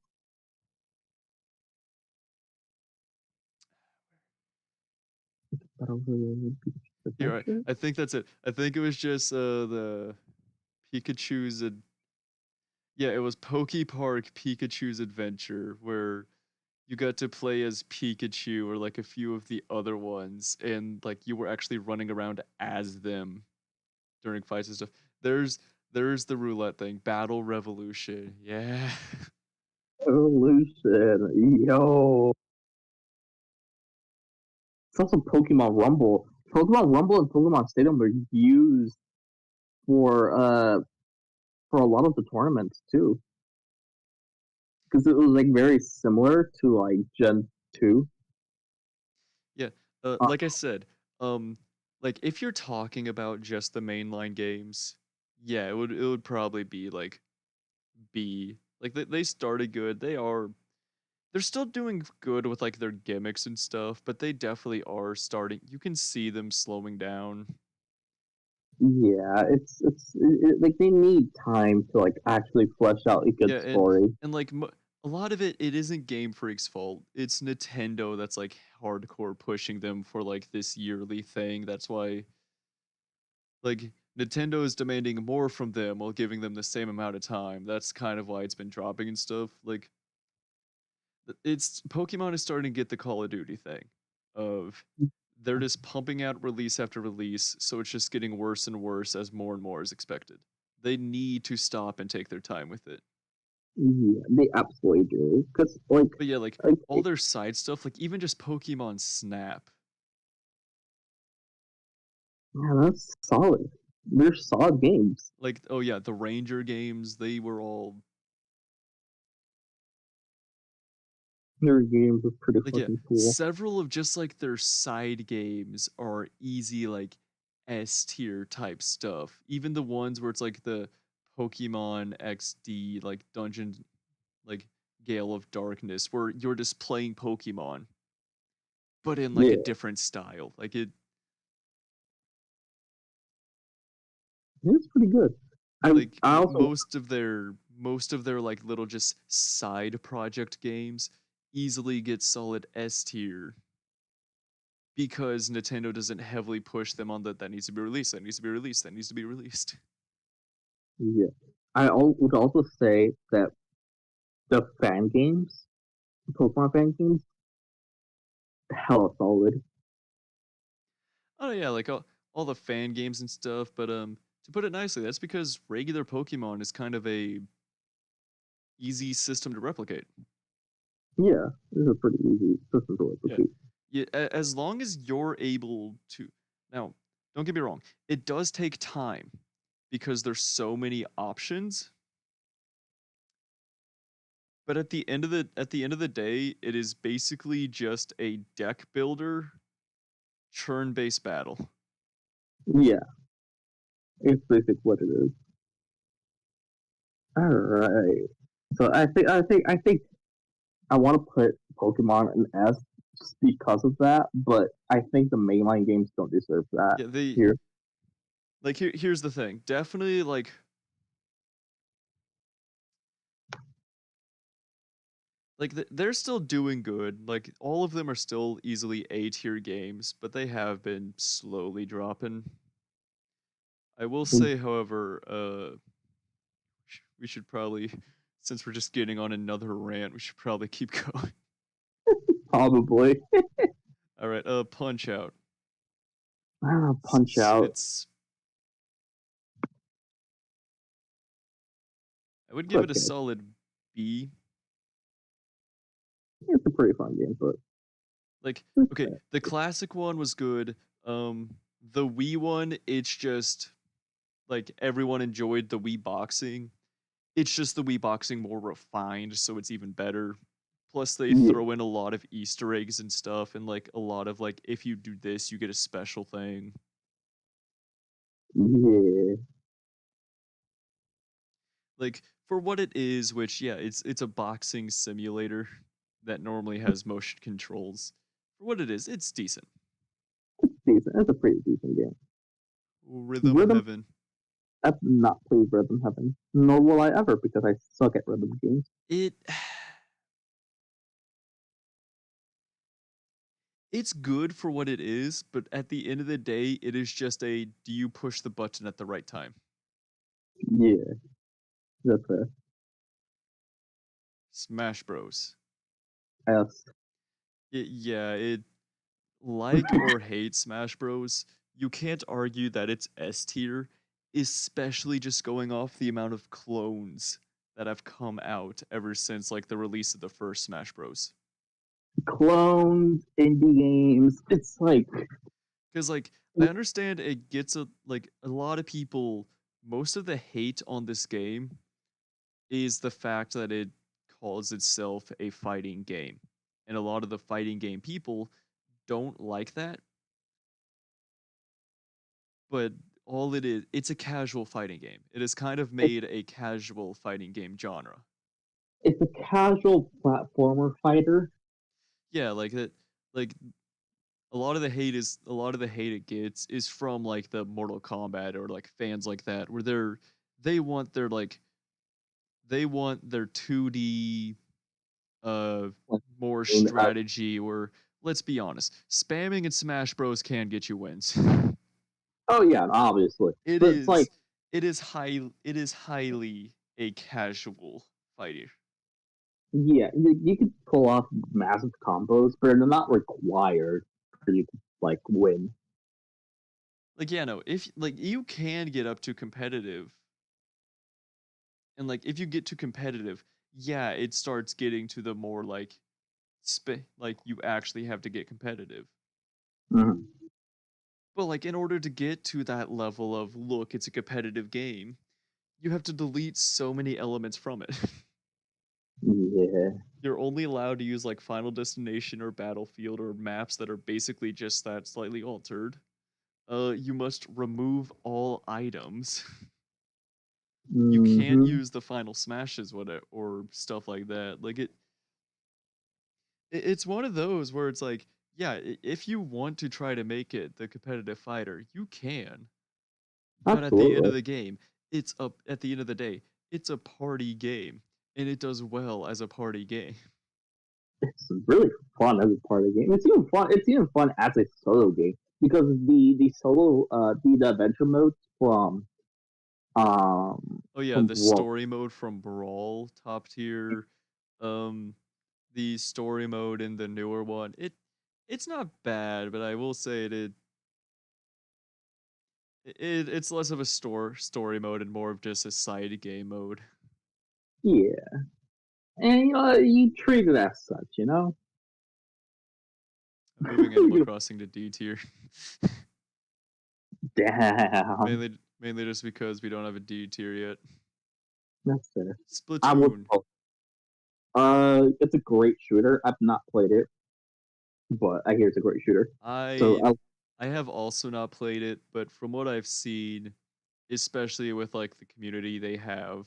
Here, Adventure. I think that's it. I think it was just the Pikachu's yeah, it was Poke Park Pikachu's Adventure where you got to play as Pikachu or like a few of the other ones and like you were actually running around as them during fights and stuff. There's there's the roulette thing, Battle Revolution. Yeah. Evolution. Yo. It's also Pokemon Rumble. Pokemon Rumble and Pokemon Stadium were used for uh for a lot of the tournaments too, because it was like very similar to like Gen 2. Yeah. Uh, Like I said, um like if you're talking about just the mainline games, yeah, it would probably be like B. Like they started good. They're still doing good with like their gimmicks and stuff, but they definitely are starting. You can see them slowing down. yeah, like they need time to like actually flesh out a good Yeah, story. and like a lot of it isn't Game Freak's fault. It's Nintendo that's like hardcore pushing them for like this yearly thing. That's why like Nintendo is demanding more from them while giving them the same amount of time. That's kind of why it's been dropping and stuff. Like It's Pokemon is starting to get the Call of Duty thing of they're just pumping out release after release, so it's just getting worse and worse as more and more is expected. They need to stop and take their time with it. Yeah, they absolutely do. Because But yeah, like like all their side stuff, like even just Pokemon Snap. yeah, that's solid. They're solid games. Like, oh yeah, the Ranger games, they were all Their games are pretty like yeah, fucking cool. several of just like their side games are easy like S tier type stuff. Even the ones where it's like the Pokemon XD like Dungeon like Gale of Darkness where you're just playing Pokemon but in like a Yeah, different style. Like it it's pretty good. like I also most of their like little just side project games easily get solid S tier because Nintendo doesn't heavily push them on that needs to be released, that needs to be released, that needs to be released. yeah. Would also say that the fan games, Pokemon fan games, hella solid. Oh yeah, like all the fan games and stuff, but to put it nicely, that's because regular Pokemon is kind of a easy system to replicate. Yeah, this is pretty easy system to Yeah. replicate. Yeah, as long as you're able to now, don't get me wrong, it does take time because there's so many options, but at the end of the day, it is basically just a deck builder turn-based battle. Yeah, it's basically what it is. All right. So I think I want to put Pokemon in S just because of that, but I think the mainline games don't deserve that Yeah, they here. like here's the thing. Definitely they're still doing good. Like all of them are still easily A tier games, but they have been slowly dropping. I will say, however, we should probably, since we're just getting on another rant, we should probably keep going. Probably. All right, Punch Out. Punch Out. It's I would It's give it a okay. solid B. It's a pretty fun game, but Like, it's okay, fair. the classic one was good. The Wii one, it's just like everyone enjoyed the Wii boxing. It's just the Wii boxing more refined, so it's even better. Plus, they Yeah, throw in a lot of Easter eggs and stuff, and like a lot of like, if you do this, you get a special thing. yeah. Like for what it is, which yeah, it's a boxing simulator that normally has motion controls. For what it is, it's decent. It's decent. It's a pretty decent game. Rhythm Rhythm. Heaven. I've not played Rhythm Heaven, nor will I ever because I suck at rhythm games. It it's good for what it is, but at the end of the day, it is just a do you push the button at the right time? Yeah, that's fair. Smash Bros. S. Yeah, it like or hate Smash Bros. You can't argue that it's S tier, especially just going off the amount of clones that have come out ever since like the release of the first Smash Bros. Clones, indie games. It's like Because like I understand it gets a lot of people. Most of the hate on this game is the fact that it calls itself a fighting game, and a lot of the fighting game people don't like that. But all it is, it's a casual fighting game. It has kind of it's, made a casual fighting game genre. it's a casual platformer fighter. Yeah, like that, like a lot of the hate it gets is from like the Mortal Kombat or like fans like that, where they want their like they want their 2D uh Like, more and, strategy or let's be honest, spamming in Smash Bros can get you wins. oh yeah, obviously, It but it's like is highly a casual fighter. yeah, you could pull off massive combos, but they're not required for you to like win. Like, yeah, no, if like you can get up to competitive, and like if you get to competitive, yeah, it starts getting to the more like like you actually have to get competitive. Mhm. But like in order to get to that level of look, it's a competitive game, you have to delete so many elements from it. Yeah. You're only allowed to use like Final Destination or Battlefield or maps that are basically just that slightly altered. You must remove all items. You can't Hmm. use the final smashes or stuff like that. Like it's one of those where it's like, yeah, if you want to try to make it the competitive fighter, you can. But at the end of Absolutely. the game, at the end of the day, it's a party game, and it does well as a party game. It's really fun as a party game. It's even fun. It's even fun as a solo game because the solo the adventure modes Oh yeah, from the Brawl. story mode from Brawl, top tier. Um, the story mode in the newer one, it's not bad, but I will say it's less of a story mode and more of just a side game mode. Yeah, and you treat it as such. I'm moving Animal Crossing to D tier. Damn, Mainly just because we don't have a D tier yet. that's fair. I would. Splatoon. It's a great shooter. I've not played it, but I hear it's a great shooter. So I I have also not played it, but from what I've seen, especially with like the community they have,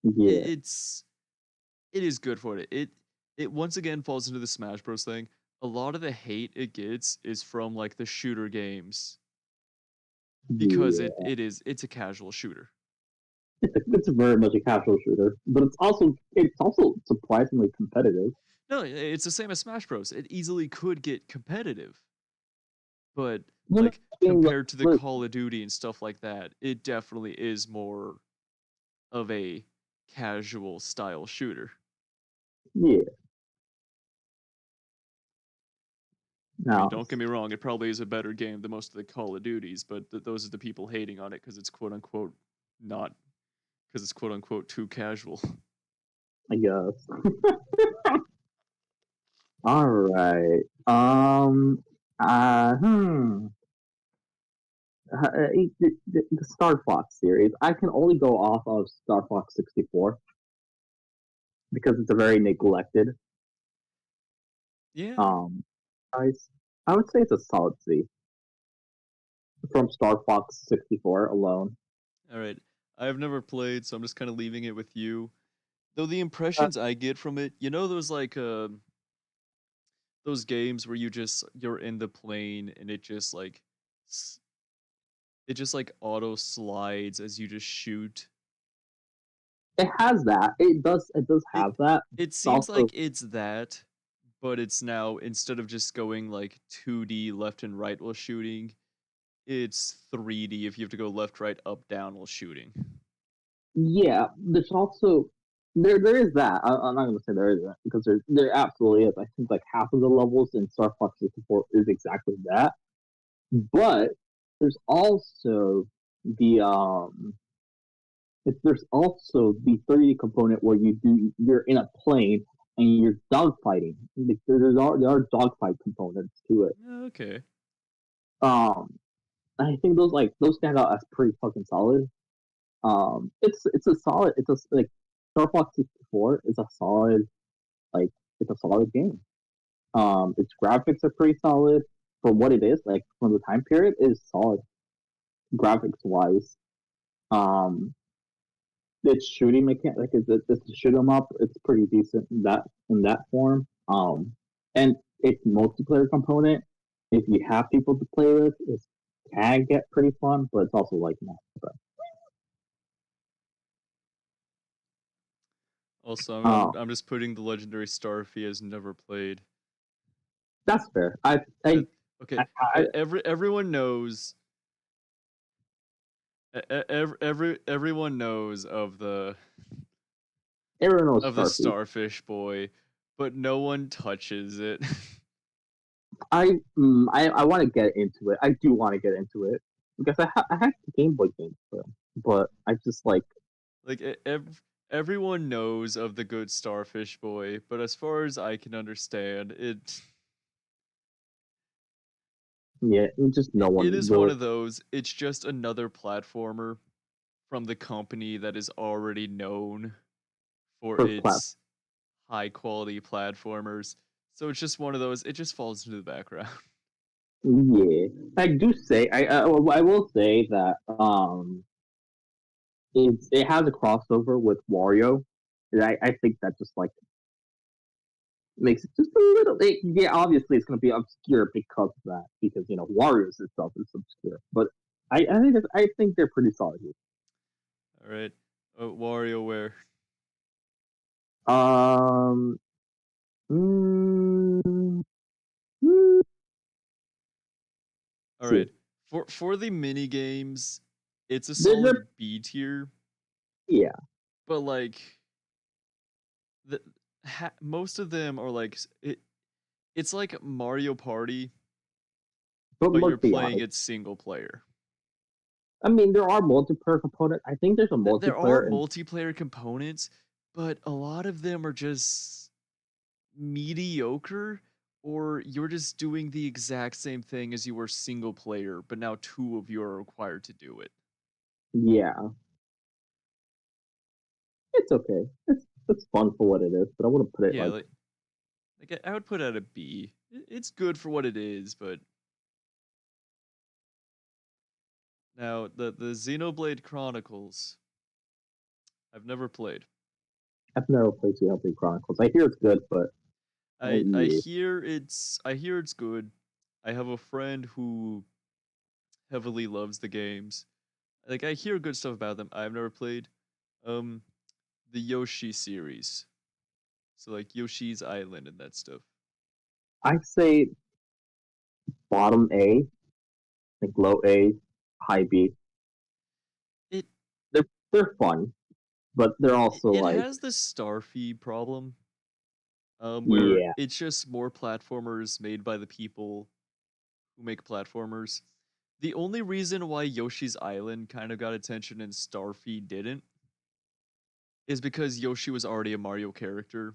yeah, it's it is good for it. It once again falls into the Smash Bros thing. A lot of the hate it gets is from like the shooter games because yeah. it's a casual shooter. It's very much a casual shooter, but it's also surprisingly competitive. No, it's the same as Smash Bros. It easily could get competitive, but You know, like being compared to the like, Call of Duty and stuff like that, it definitely is more of a casual style shooter. yeah. I mean, Now, don't get me wrong, it probably is a better game than most of the Call of Duties, but those are the people hating on it because it's quote unquote not because it's quote unquote too casual. I guess. All right. Uh, hmm. The Star Fox series. I can only go off of Star Fox 64 because it's a very neglected Yeah. um price. I would say it's a solid C from Star Fox 64 alone. All right. I've never played, so I'm just kind of leaving it with you. Though the Uh, impressions I get from it, you know those like those games where you're in the plane and s- it just like auto slides as you just shoot. it has that. It does It have that. it It's seems also like it's that, but it's now instead of just going like 2D left and right while shooting, it's 3D if you have to go left, right, up, down while shooting. yeah. There's also there is that. I'm not gonna say there isn't because there absolutely is. I think like half of the levels in Star Fox 64 is exactly that. But there's also the there's also the 3D component where you're in a plane and you're dogfighting. Like, there are dogfight components to it. Okay. Um, I think those stand out as pretty fucking solid. It's a solid. Like Star Fox 64 is a solid like it's a solid game. Its graphics are pretty solid for what it is. Like from the time period, it is solid graphics wise. Um, its shooting mechanic, like it's a shoot 'em up. It's pretty decent in that form. And its multiplayer component, if you have people to play with, it can get pretty fun, but it's also like not. But, Also, uh, I'm just putting the legendary Starfy as never played. that's fair. Uh, okay, I everyone knows. Everyone knows everyone knows of the Starfleet. Starfish Boy, but no one touches it. I want to get into it. I do want to get into it because I have the Game Boy games for them, but I just like Like everyone knows of the good Starfish Boy, but as far as I can understand, yeah, just no it one is one really of those. It's just another platformer from the company that is already known for for plat. its high quality platformers. So it's just one of those. It just falls into the background. Yeah, I do say I will say that it has a crossover with Wario. And I think that just like makes it just a little. Yeah, obviously it's going to be obscure because of that because Warriors itself is obscure, but I think they're pretty solid here. All right, WarioWare. Um, mm, mm, All see, right, for the mini games, it's a they're solid B tier, yeah, but like the most of them are like it's like Mario Party, but but you're let's be playing honest. it single player. I mean, there are multiplayer components. I think there's a There are multiplayer and multiplayer components, but a lot of them are just mediocre, or you're just doing the exact same thing as you were single player, but now two of you are required to do it. yeah, it's okay. It's fun for what it is, but I wouldn't put it Yeah, like like I would put it at a B. It's good for what it is, but now the Xenoblade Chronicles, I've never played. I've never played Xenoblade Chronicles. I hear it's good, but yeah. I hear it's good. I have a friend who heavily loves the games. Like I hear good stuff about them. I've never played um the Yoshi series. So like Yoshi's Island and that stuff. I say bottom A, like low A, high B. It They're fun, but they're also it like has the Starfy problem, where yeah, it's just more platformers made by the people who make platformers. The only reason why Yoshi's Island kind of got attention and Starfy didn't is because Yoshi was already a Mario character.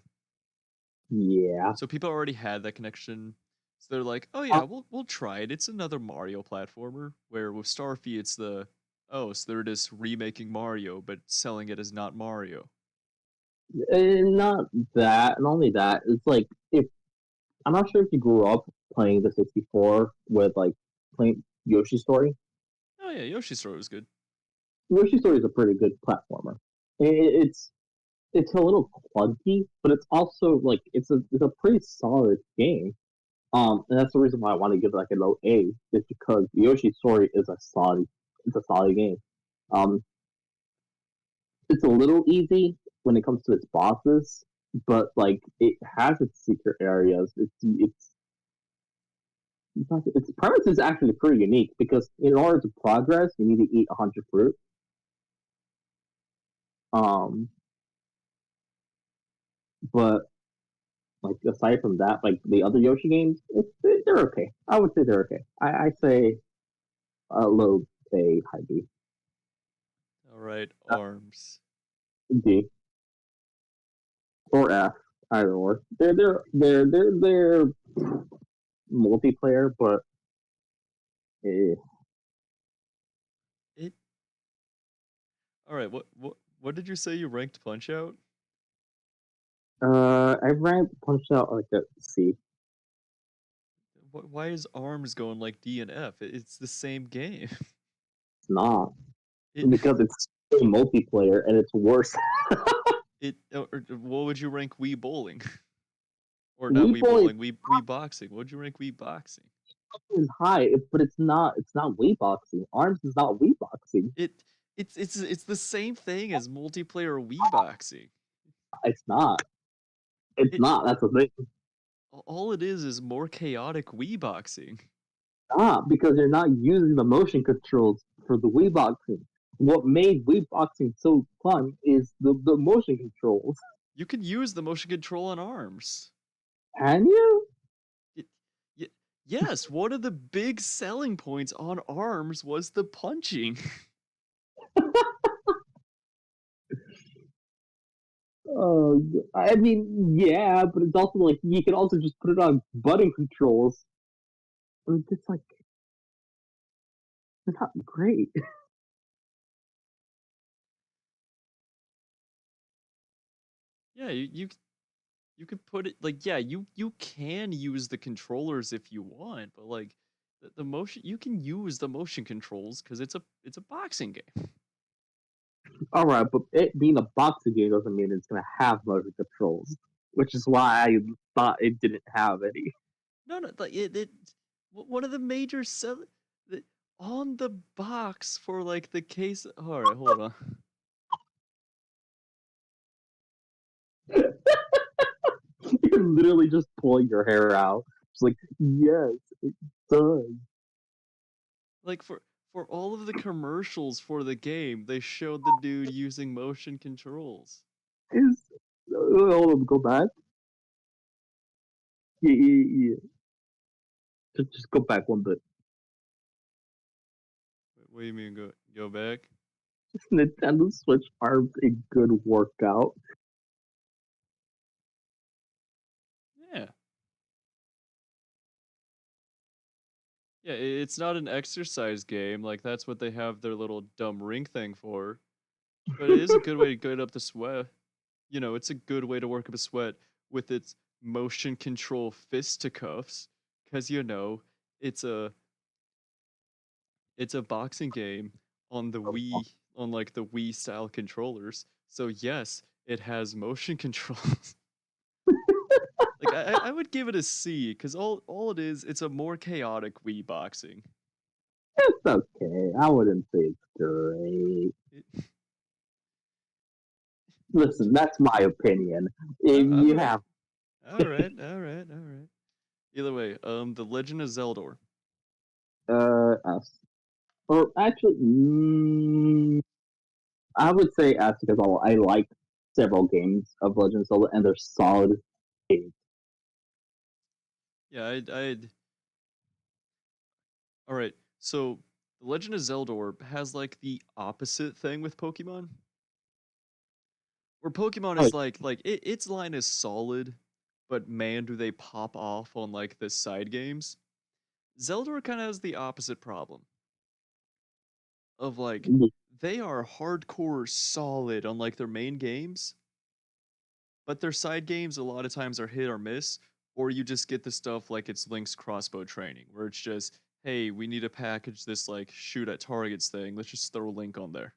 yeah. So people already had that connection. So they're like, "Oh Uh, yeah, we'll try it. It's another Mario platformer." Where with Starfy, it's so they're just remaking Mario but selling it as not Mario. and not that, and only that. It's like if I'm not sure if you grew up playing the 64 with like playing Yoshi Story. Oh yeah, Yoshi's Story was good. Yoshi Story is a pretty good platformer. It's it's a little clunky, but it's also like it's a pretty solid game. And that's the reason why I want to give it like a low A, is because Yoshi Story is it's a solid game. Um, it's a little easy when it comes to its bosses, but like it has its secret areas. Its premise is actually pretty unique because in order to progress, you need to eat 100 fruit. Um, but like aside from that, like the other Yoshi games, they're okay. I would say they're okay. I say low A, high B. All right, Uh, Arms. D or F, either or. They're multiplayer, but eh, It. All right. What did you say you ranked Punch Out? I ranked Punch Out like a C. Why is Arms going like D and F? It's the same game. It's not It because it's multiplayer and it's worse. or what would you rank Wii Bowling? Or not Wii Wii Bowling Bowling, Wii Boxing. What would you rank Wii Boxing? is high, but it's not. It's not Wii boxing. Arms is not Wii boxing. It it's the same thing as multiplayer Wii Boxing. It's not. It's It not. That's the thing. all it is more chaotic Wii Boxing. Not because they're not using the motion controls for the Wii boxing. What made Wii boxing so fun is the motion controls. You can use the motion control on Arms. Can you? Y- y- yes, one of the big selling points on ARMS was the punching. I mean, yeah, but it's also like you can also just put it on button controls. It's like they're not great. Yeah, you could put it like, yeah, you can use the controllers if you want, but like the motion, you can use the motion controls because it's a boxing game. All right, but it being a boxing game doesn't mean it's gonna have motion controls, which is why I thought it didn't have any. No, no, like one of the major the, on the box for like the case. All right, hold on. You're literally just pulling your hair out. It's like, yes, it does. Like for all of the commercials for the game, they showed the dude using motion controls. Is hold on, go back. Yeah, yeah, yeah. Just go back one bit. What do you mean go back? Nintendo Switch aren't a good workout. Yeah. Yeah, it's not an exercise game. Like that's what they have their little dumb ring thing for. But it is a good way to get up the sweat. You know, it's a good way to work up a sweat with its motion control fisticuffs, because you know it's a it's a boxing game on the Wii, on like the Wii style controllers. So yes, it has motion controls. Like I would give it a C because all it is, it's a more chaotic Wii boxing. It's okay. I wouldn't say it's great. It, Listen, that's my opinion. If all you right, have all right. Either way, The Legend of Zelda. S, or actually, I would say S because I like several games of Legend of Zelda and they're solid games. Yeah, I'd. All right, so The Legend of Zelda has like the opposite thing with Pokemon, where Pokemon Oh, is like its line is solid, but man, do they pop off on like the side games. Zelda kind of has the opposite problem of like yeah. they are hardcore solid on like their main games, but their side games a lot of times are hit or miss, or you just get the stuff like it's Link's crossbow training, where it's just, hey, we need to package this like shoot at targets thing. Let's just throw Link on there.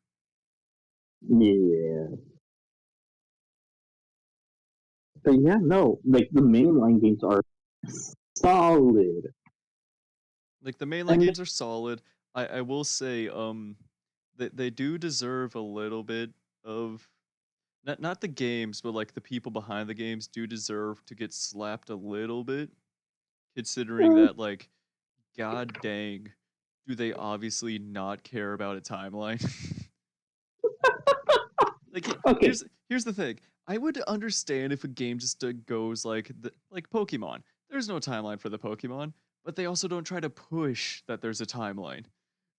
Yeah. But yeah, no, like the mainline games are solid. Like the mainline And games are solid. I will say, they do deserve a little bit of not the games, but like the people behind the games do deserve to get slapped a little bit, considering uh, that like, god dang, do they obviously not care about a timeline? Like okay, here's the thing. I would understand if a game just goes like Pokemon. There's no timeline for the Pokemon, but they also don't try to push that there's a timeline.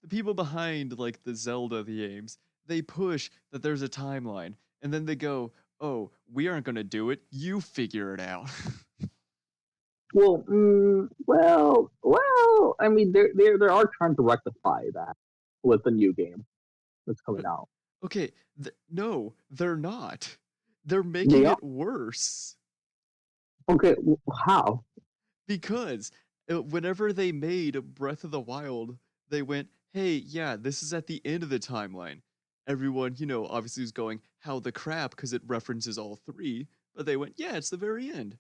The people behind like the Zelda the games, they push that there's a timeline, and then they go, "Oh, we aren't gonna do it. You figure it out." well, well. I mean, they are trying to rectify that with the new game that's coming But out. okay, no, they're not. They're They making are it worse. okay. How? Because whenever they made Breath of the Wild, they went, hey, yeah, this is at the end of the timeline. Everyone, you know, obviously was going, how the crap, because it references all three. But they went, yeah, it's the very end.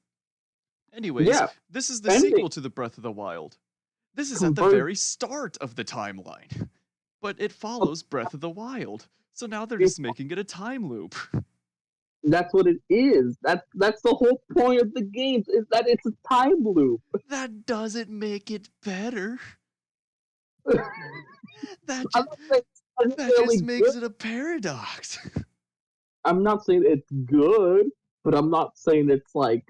Anyways, Yeah, this is the ending sequel to the Breath of the Wild. This is at the converge. very start of the timeline. But it Okay, follows Breath of the Wild. So now they're it, just making it a time loop. that's what it is. That's the whole point of the games is that it's a time loop. That doesn't make it better. That I'm just, not saying it's that just necessarily makes good. it a paradox. I'm not saying it's good, but I'm not saying it's like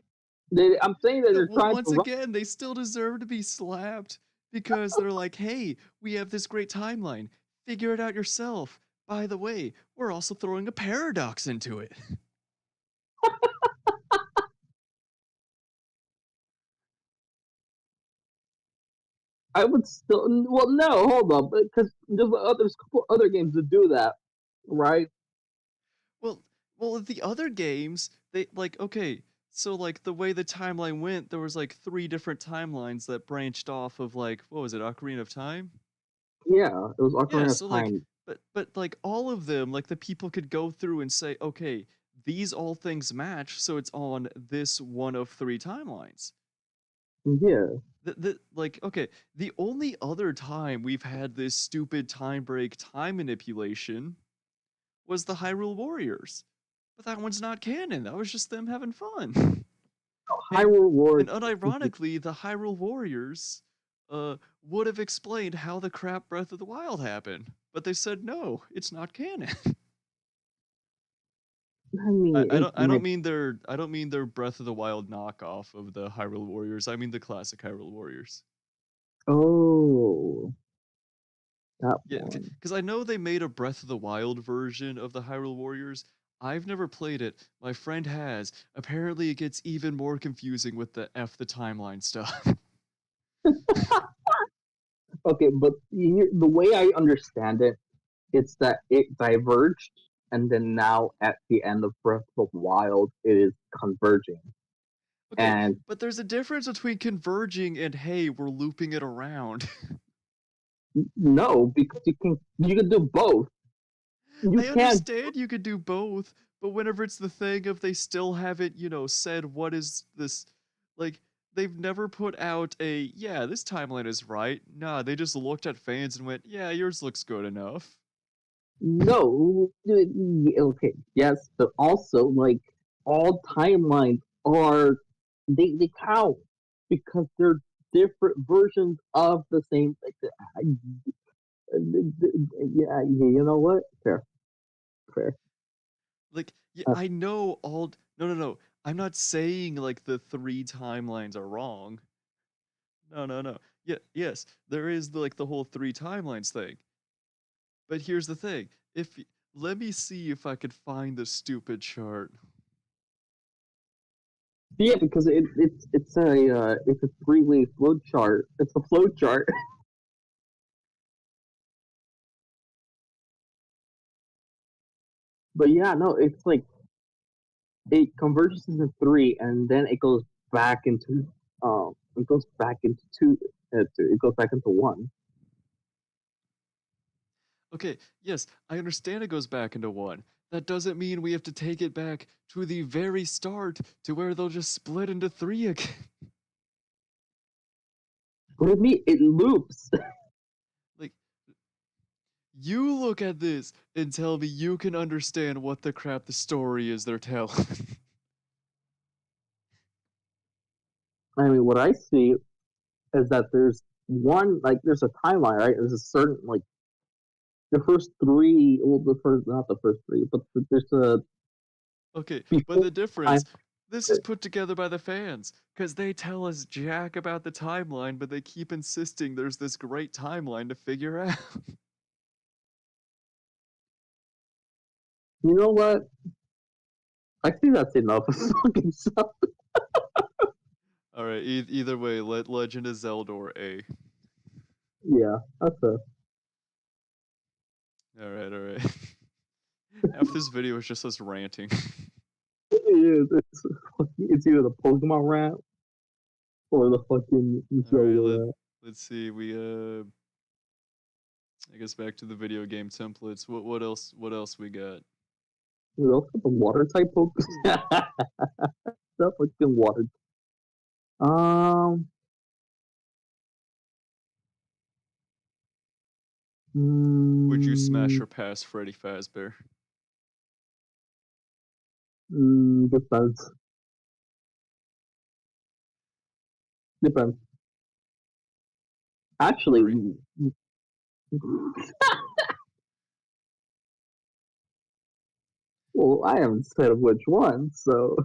I'm saying that No, they're well, trying once to run. again, they still deserve to be slapped because they're like, "Hey, we have this great timeline. Figure it out yourself. By the way, we're also throwing a paradox into it." I would still. Well, no, hold on, because there's a couple other games that do that, right? Well, the other games, they like okay, so like the way the timeline went, there was like three different timelines that branched off of like what was it, Ocarina of Time? Yeah, it was Yeah, Ocarina of so like Time. but like all of them, like the people could go through and say, okay, these all things match, so it's on this one of three timelines. Yeah, The like okay, the only other time we've had this stupid time break time manipulation was the Hyrule Warriors. But that one's not canon. That was just them having fun. And Hyrule Warriors. unironically, the Hyrule Warriors would have explained how the crap Breath of the Wild happened, but they said no, it's not canon. I mean, it might. I don't mean they're Breath of the Wild knockoff of the Hyrule Warriors. I mean the classic Hyrule Warriors. Oh, that Yeah, one. because I know they made a Breath of the Wild version of the Hyrule Warriors. I've never played it. My friend has. Apparently, it gets even more confusing with the F the timeline stuff. Okay, but the way I understand it, it's that it diverged, and then now at the end of Breath of the Wild, it is converging. Okay, And but there's a difference between converging and hey, we're looping it around. no, because you can do both. You I can't. understand you could do both, but whenever it's the thing of they still haven't, said what is this, like they've never put out a yeah, this timeline is right. Nah, they just looked at fans and went, yeah, yours looks good enough. No, okay, yes, but also like all timelines are they count because they're different versions of the same. Like, yeah, you know what? Fair, fair. Like, yeah, Uh, I know all. No, no, no. I'm not saying like the three timelines are wrong. No, no, no. Yeah, yes, there is like the whole three timelines thing. But here's the thing. If let me see if I could find the stupid chart. yeah, because it's a three-way flow chart. It's a flow chart. But yeah, no, it's like it converges into three, and then it goes back into two. It goes back into one. Okay, yes, I understand it goes back into one. That doesn't mean we have to take it back to the very start to where they'll just split into three again. What do you mean? It loops. Like, you look at this and tell me you can understand what the crap the story is they're telling. I mean, what I see is that there's a timeline, right? There's a certain the first three. Well, the first not the first three, but there's a Okay, but before the time. difference, this is put together by the fans, because they tell us jack about the timeline, but they keep insisting there's this great timeline to figure out. You know what? I think that's enough of fucking stuff. Alright, either way, let Legend of Zelda or A. Yeah, that's a. Alright, alright. Half this video is just us ranting. It is. It's either the Pokemon rap or the fucking Alright, Zelda rap. let's see, I guess back to the video game templates. What else we got? What else got the water type Pokemon? That fucking water. Um. Would you smash Mm, or pass Freddy Fazbear? depends. Depends. Actually, Agree. well, I haven't said which one, so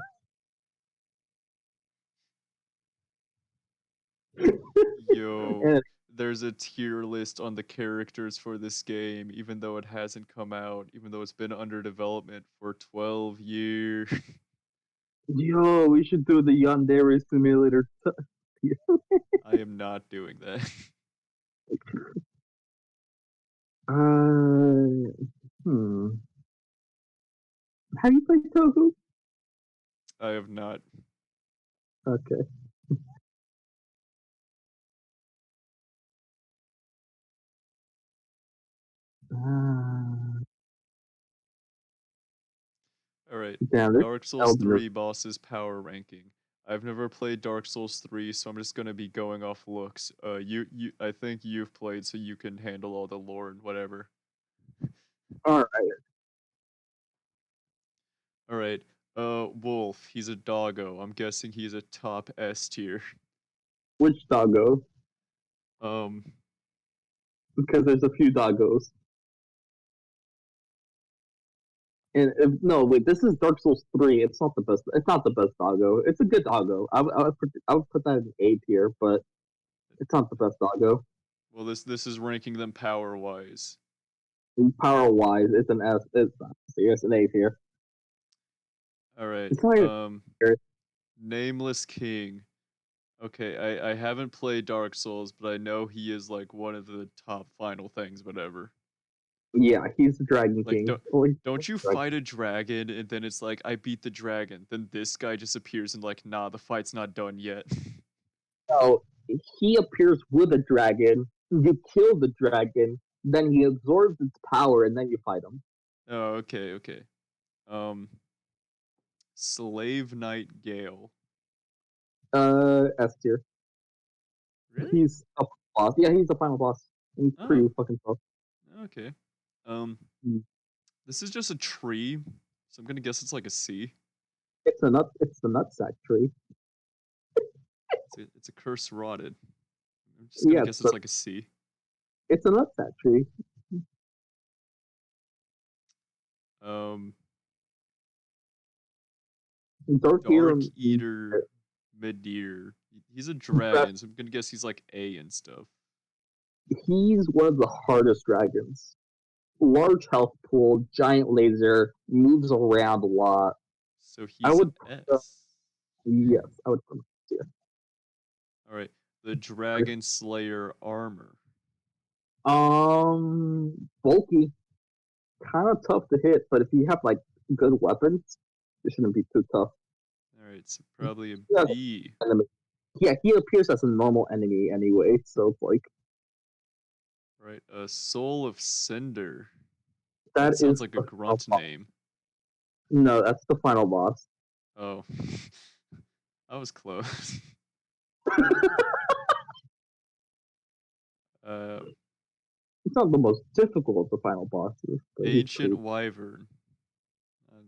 Yo, And there's a tier list on the characters for this game, even though it hasn't come out, even though it's been under development for 12 years. yo, we should do the Yandere simulator. I am not doing that. uh, hmm. Have you played Tohu? I have not. Okay. Uh, All right. damn, this Dark Souls Elden Ring. 3 bosses power ranking. I've never played Dark Souls 3, so I'm just gonna be going off looks. I think you've played, so you can handle all the lore and whatever. All right. All right. Wolf. He's a doggo. I'm guessing he's a top S tier. Which doggo? Um, Because there's a few doggos. And no, wait, this is Dark Souls 3. It's not the best. It's not the best doggo. It's a good doggo. I would put that in A tier, but it's not the best doggo. well, this is ranking them power wise. Power wise, it's an S. It's not C. It's an A tier. All right. It's not even tier. Nameless King. Okay, I haven't played Dark Souls, but I know he is like one of the top final things, whatever. Yeah, he's the Dragon Like, King. Well, don't you fight a dragon and then it's like I beat the dragon, then this guy just appears and like, nah, the fight's not done yet. no, he appears with a dragon. You kill the dragon, then he absorbs its power, and then you fight him. Oh, okay, okay. Um, Slave Knight Gale. S tier. Really? He's a boss. Yeah, he's the final boss. He's Oh, pretty fucking tough. okay. Um, Mm. this is just a tree, so I'm gonna guess it's like a C. It's a nut. It's the nutsack tree. It's a curse rotted. I'm just gonna Yeah, guess it's like a C. it's a nutsack tree. Um, Dark Dark Hero. Eater Midir. He's a dragon, so I'm gonna guess he's like A and stuff. He's one of the hardest dragons. Large health pool, giant laser, moves around a lot. So I he's an would. S. Yes, I would put him here. All right, the Dragon Slayer armor. Bulky, kind of tough to hit, but if you have like good weapons, it shouldn't be too tough. All right, so probably a Yeah, B. yeah, he appears as a normal enemy anyway, so it's like All right, a Soul of Cinder. that That sounds is like a the final grunt boss. name. No, that's the final boss. Oh, I was close. uh, It's not the most difficult of the final bosses, but he's Ancient pretty. Wyvern.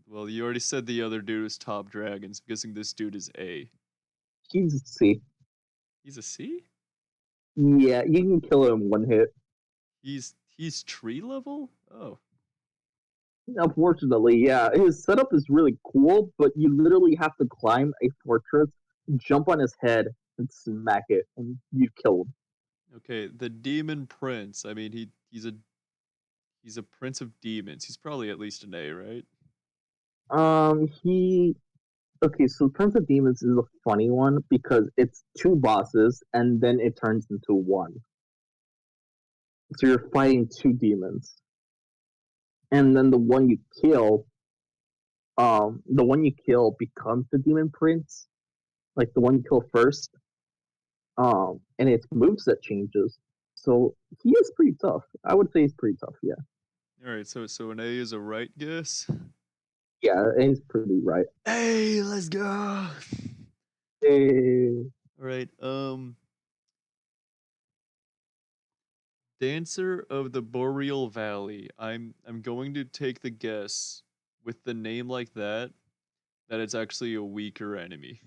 Well, you already said the other dude is top dragons. I'm guessing this dude is A. He's C. He's a C? Yeah, you can kill him one hit. He's tree level? Oh. Unfortunately, yeah, his setup is really cool, but you literally have to climb a fortress, jump on his head, and smack it, and you kill him. Okay, the Demon Prince. I mean, he's a prince of demons. He's probably at least an A, right? He okay. So Prince of Demons is a funny one because it's two bosses, and then it turns into one. So you're fighting two demons, and then the one you kill becomes the Demon Prince, like the one you kill first. And its moveset changes. So he is pretty tough. I would say he's pretty tough. Yeah, All right, so an A is a right guess. yeah, and he's pretty right. Hey, let's go. Eh, All right. Dancer of the Boreal Valley. I'm going to take the guess with the name like that it's actually a weaker enemy.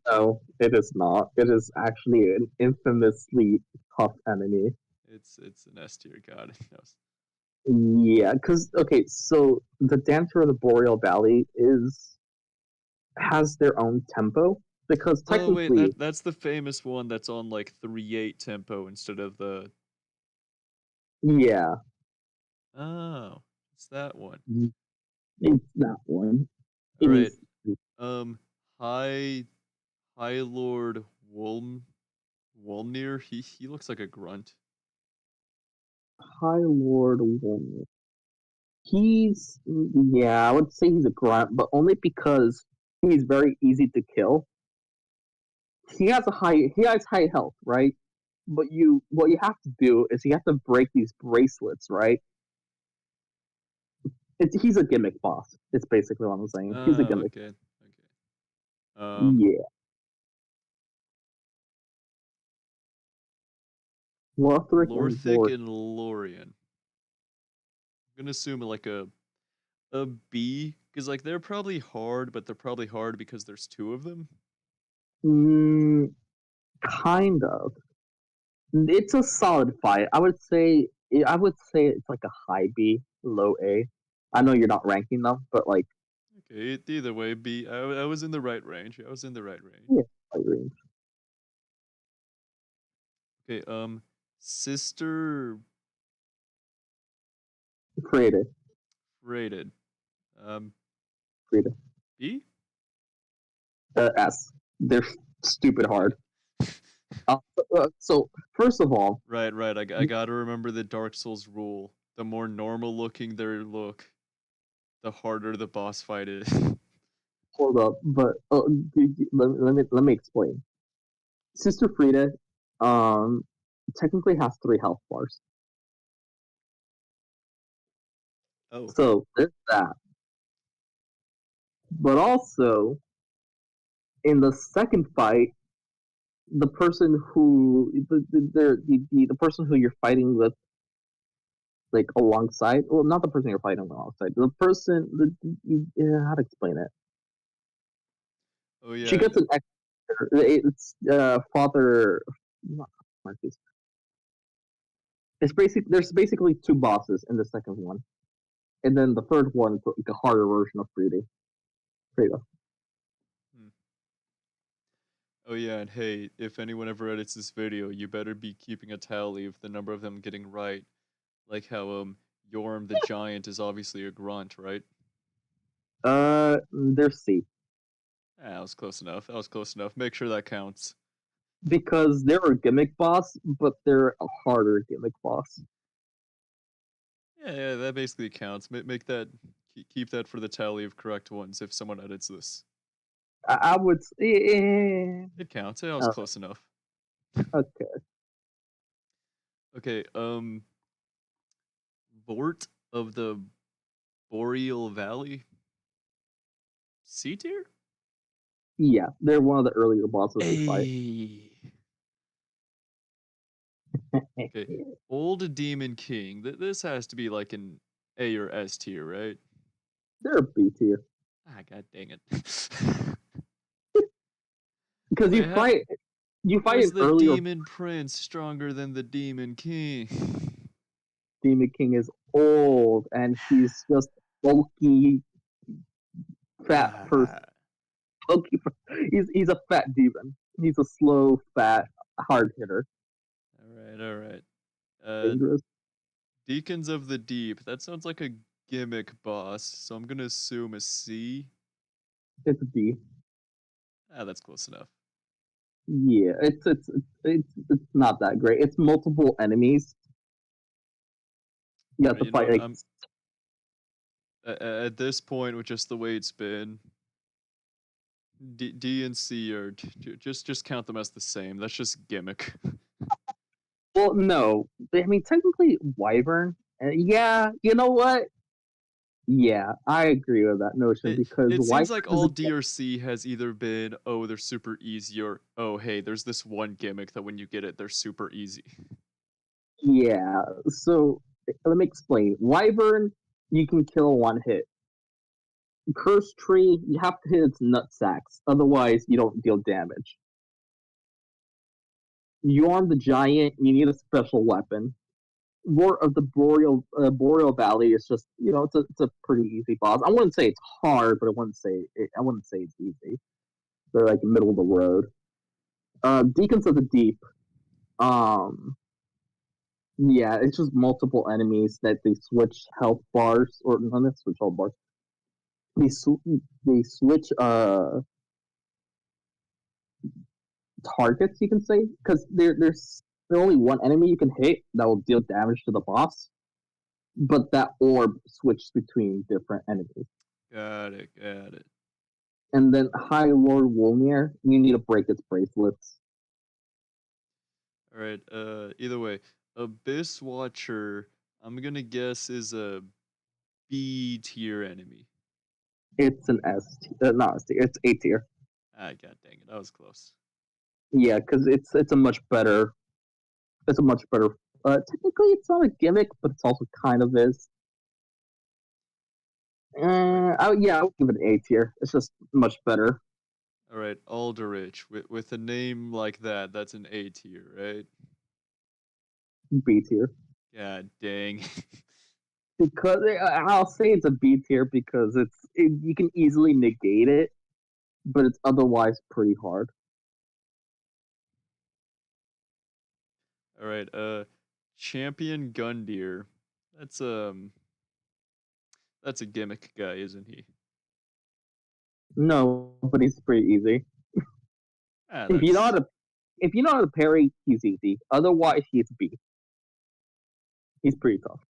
no, it is not. It is actually an infamously tough enemy. It's an S tier. God, it knows. Yeah, because okay, so the Dancer of the Boreal Valley is has their own tempo. because Oh wait, technically, that's the famous one that's on like 3/8 tempo instead of the. yeah, Oh, it's that one. it's that one. All It right. is Um, High High Lord Wolnir. He looks like a grunt. High Lord Wolmer. He's yeah, I would say he's a grunt, but only because he's very easy to kill. He has high health, right? But what you have to do is you have to break these bracelets, right? He's a gimmick boss. It's basically what I'm saying. He's a Oh, gimmick. okay. Okay. Yeah. Lothric and Lorthic Vort. and Lorien. I'm gonna assume like a B, because like they're probably hard, but they're probably hard because there's two of them. Mm, kind of. It's a solid fight. I would say it's like a high B, low A. I know you're not ranking them, but like Okay, either way, B. I was in the right range. I was in the right range. yeah, high range. Okay, Sister Created. rated. Um, Created. B. S. They're stupid hard. So first of all, Right, right. I gotta remember the Dark Souls rule. The more normal looking they look, the harder the boss fight is. hold up, but let me explain. Sister Frida, um, technically has 3 health bars. Oh, So there's that. But also in the second fight, the person who the person who you're fighting with, like alongside, well, not the person you're fighting alongside, the person, yeah, how to explain it? oh She yeah. gets an extra. It's Father. Not Marcus. It's there's basically 2 bosses in the second one, and then the third one is like a harder version of Frida. Frida. Hmm. Oh yeah, and hey, if anyone ever edits this video, you better be keeping a tally of the number of them getting right. Like how Yorm the giant is obviously a grunt, right? There's C Ah, that was close enough. That was close enough. Make sure that counts. because they're a gimmick boss, but they're a harder gimmick boss. Yeah, yeah, that basically counts. Make that keep that for the tally of correct ones if someone edits this. I would say, It counts. That was close enough. okay. Okay, Vort of the Boreal Valley. C tier? Yeah, they're one of the earlier bosses you fight. Hey. Okay. Old Demon King. This has to be like an A or S tier, right? They're a B tier Ah, god dang it. because Wait, you how fight is an the earlier Demon Prince stronger than the Demon King? Demon King is old and he's just bulky, fat person. Ah, Bulky, he's a fat demon. He's a slow, fat, hard hitter. all right, all right. Dangerous. Deacons of the Deep. That sounds like a gimmick boss, so I'm gonna assume a C. It's a D. Ah, that's close enough. Yeah, it's not that great. It's multiple enemies. You have Right, to fight like I'm at this point with just the way it's been. D and C are just count them as the same. That's just gimmick. well, no. I mean, technically, Wyvern. Yeah, you know what? Yeah, I agree with that notion because It seems Wyvern like is all D or C has either been, oh, they're super easy, or oh, hey, there's this one gimmick that when you get it, they're super easy. yeah. So let me explain. Wyvern, you can kill one hit. Curse Tree, you have to hit its nut sacks, otherwise you don't deal damage. Yorm the Giant, you need a special weapon. War of the Boreal Valley is just it's a pretty easy boss. I wouldn't say it's hard, but I wouldn't say it's easy. They're like middle of the road. Deacons of the Deep. Um, yeah, it's just multiple enemies that they switch health bars, or not they switch health bars. They they switch targets, you can say, because there's only one enemy you can hit that will deal damage to the boss, but that orb switches between different enemies. Got it. Got it. And then High Lord Wolnir, you need to break its bracelets. All right. Either way, Abyss Watcher, I'm gonna guess is a B tier enemy. It's an not S tier, it's A tier. Ah, god dang it, that was close. Yeah, because it's a much better. It's a much better. Technically, it's not a gimmick, but it's also kind of is. Right. Yeah, I would give it an A tier. It's just much better. All right, Alderich. With a name like that, that's an A tier, right? B tier. God dang. Because I'll say it's a B tier because you can easily negate it, but it's otherwise pretty hard. All right, Champion Gundyr. That's um that's a gimmick guy, isn't he? No, but he's pretty easy. Ah, If you know how that's to if you know how to parry, he's easy. Otherwise, he's B. He's pretty tough.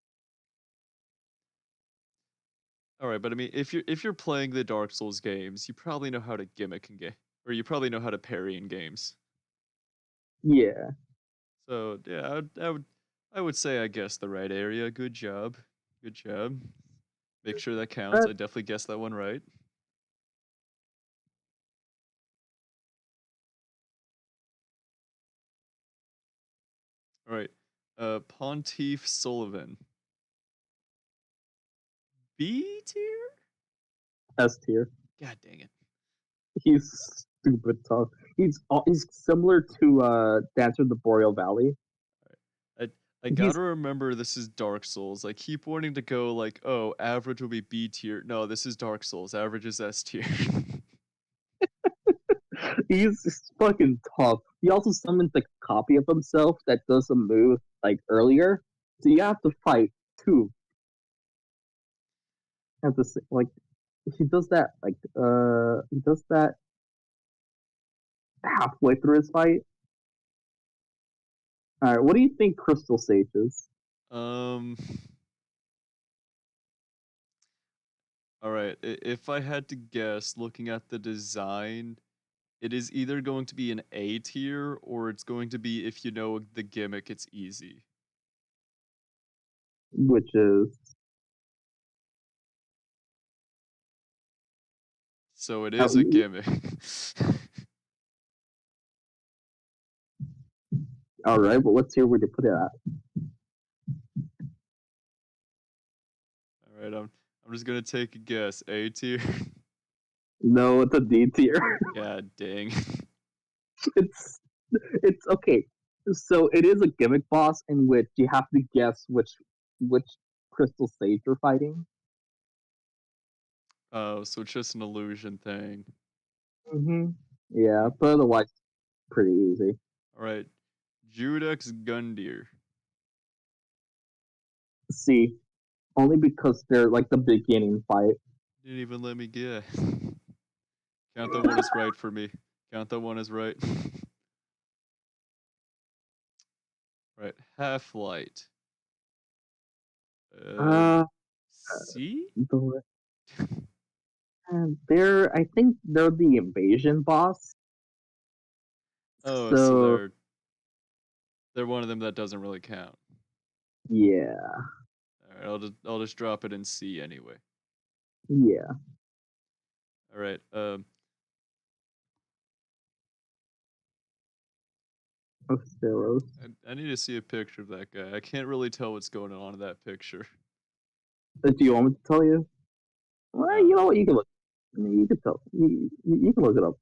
all right, but I mean, if you're playing the Dark Souls games, you probably know how to gimmick in game, or you probably know how to parry in games. Yeah. So yeah, I would say I guessed the right area. Good job, good job. Make sure that counts. Uh, I definitely guessed that one right. All right, Pontiff Sullivan, B tier. S tier. God dang it. He's stupid tough. He's similar to Dancer of the Boreal Valley. I I He's gotta remember this is Dark Souls. I keep wanting to go like, oh, average will be B tier. No, this is Dark Souls. Average is S tier. he's just fucking tough. He also summons like a copy of himself that does a move like earlier, so you have to fight two at the like. He does that he does that halfway through his fight. All right, what do you think Crystal Sage is? um. All right. If I had to guess, looking at the design, it is either going to be an A tier or it's going to be if you know the gimmick, it's easy. Which is So it uh, is a gimmick. all right, but what tier would you put it at? All right, I'm just gonna take a guess. A tier. No, it's a D tier. God dang. it's it's okay. So it is a gimmick boss in which you have to guess which Crystal Sage you're fighting. Oh, so it's just an illusion thing. Mm-hmm. Yeah, but otherwise pretty easy. All right, Judex Gundyr. See, only because they're like the beginning fight. Didn't even let me guess. Count that one as right for me. Count that one as right. Right, Half Light. Uh, Uh, C. the, they're I think they're the invasion boss. Oh, so So they're one of them that doesn't really count. yeah, All right, I'll just drop it in C anyway. yeah, All right. Asteros. I need to see a picture of that guy. I can't really tell what's going on in that picture. Do you want me to tell you? Well, No. you know what? You can look. You can tell. You can look it up.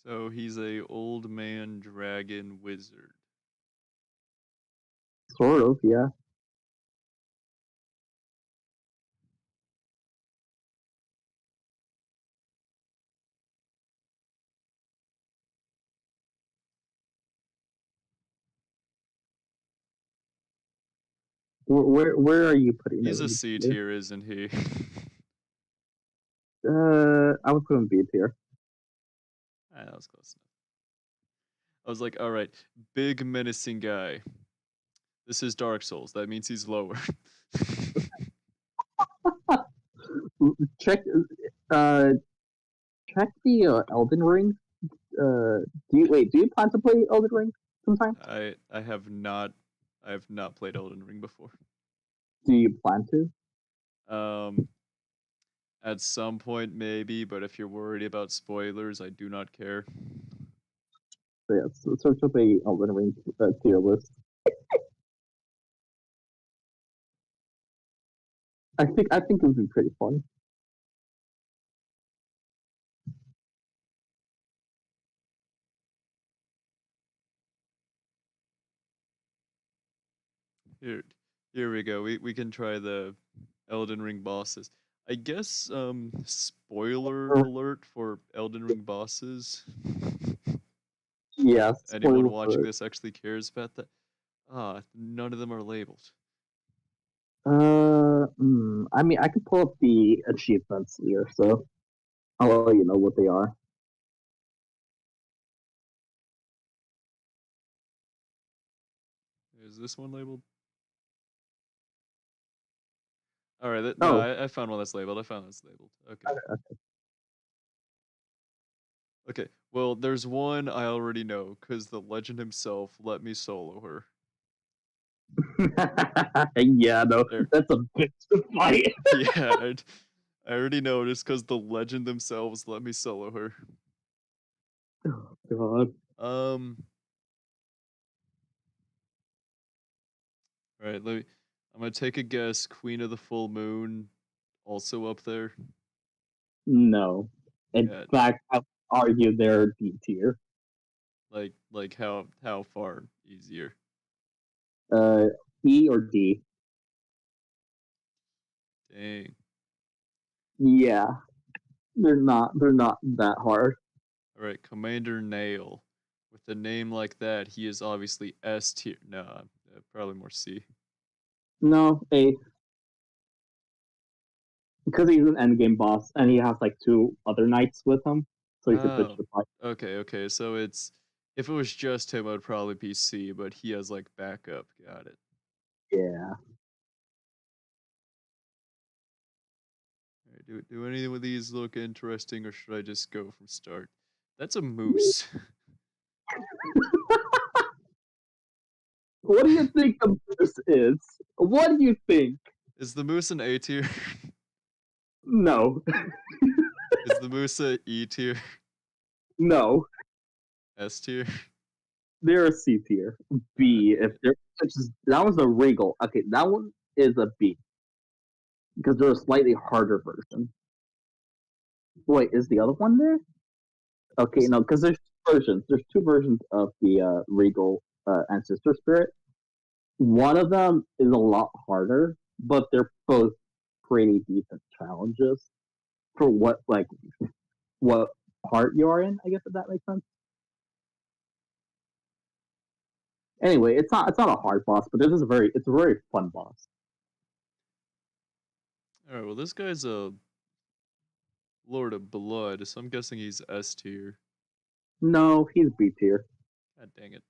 So he's a old man dragon wizard. Sort of, yeah. Where are you putting it? He's a C tier, isn't he? I would put him B tier. That was close enough. I was like, all right, big menacing guy. This is Dark Souls. That means he's lower. Check, uh, check the Elden Ring. Do you plan to play Elden Ring sometime? I have not played Elden Ring before. Do you plan to? Um, at some point maybe, but if you're worried about spoilers, I do not care. So yeah, search up a Elden Ring tier list. I think it would be pretty fun. Here, here we go. We can try the Elden Ring bosses. I guess spoiler alert for Elden Ring bosses. Yeah, Anyone spoiler watching alert. this actually cares about that? Ah, none of them are labeled. I mean, I could pull up the achievements here, so I'll let you know what they are. Is this one labeled? All right, no, Oh, I found one that's labeled. I found one that's labeled. Okay. Okay. Well, there's one I already know because the legend himself let me solo her. yeah, no, There. that's a bitch to fight. Yeah, I already noticed because the legend themselves let me solo her. Oh god. Um. All right. I'm gonna take a guess. Queen of the Full Moon, also up there. No. In Yeah. fact, I would argue they're D tier. Like how far easier? Uh, E or D? Dang. Yeah, they're not that hard. All right, Commander Nail. With a name like that, he is obviously S tier. No, probably more C. No, A, because he's an endgame boss and he has like two other knights with him, so he could bitch Oh, the fight. okay. So it's if it was just him, I'd probably be C, but he has like backup. Got it. Yeah. All right, do any of these look interesting, or should I just go from start? That's a moose. What do you think the moose is? What do you think? Is the moose an A tier? No, Is the moose a E tier? no, S tier? they're a C tier. B, if they're that was a regal. Okay, that one is a B because they're a slightly harder version. Wait, is the other one there? Okay, Is no, because there's two versions. There's two versions of the regal ancestor spirit. One of them is a lot harder, but they're both pretty decent challenges for what part you are in. I guess if that makes sense. Anyway, it's not a hard boss, but it's a very fun boss. All right. Well, this guy's a Lord of Blood, so I'm guessing he's S tier. No, he's B tier. God dang it.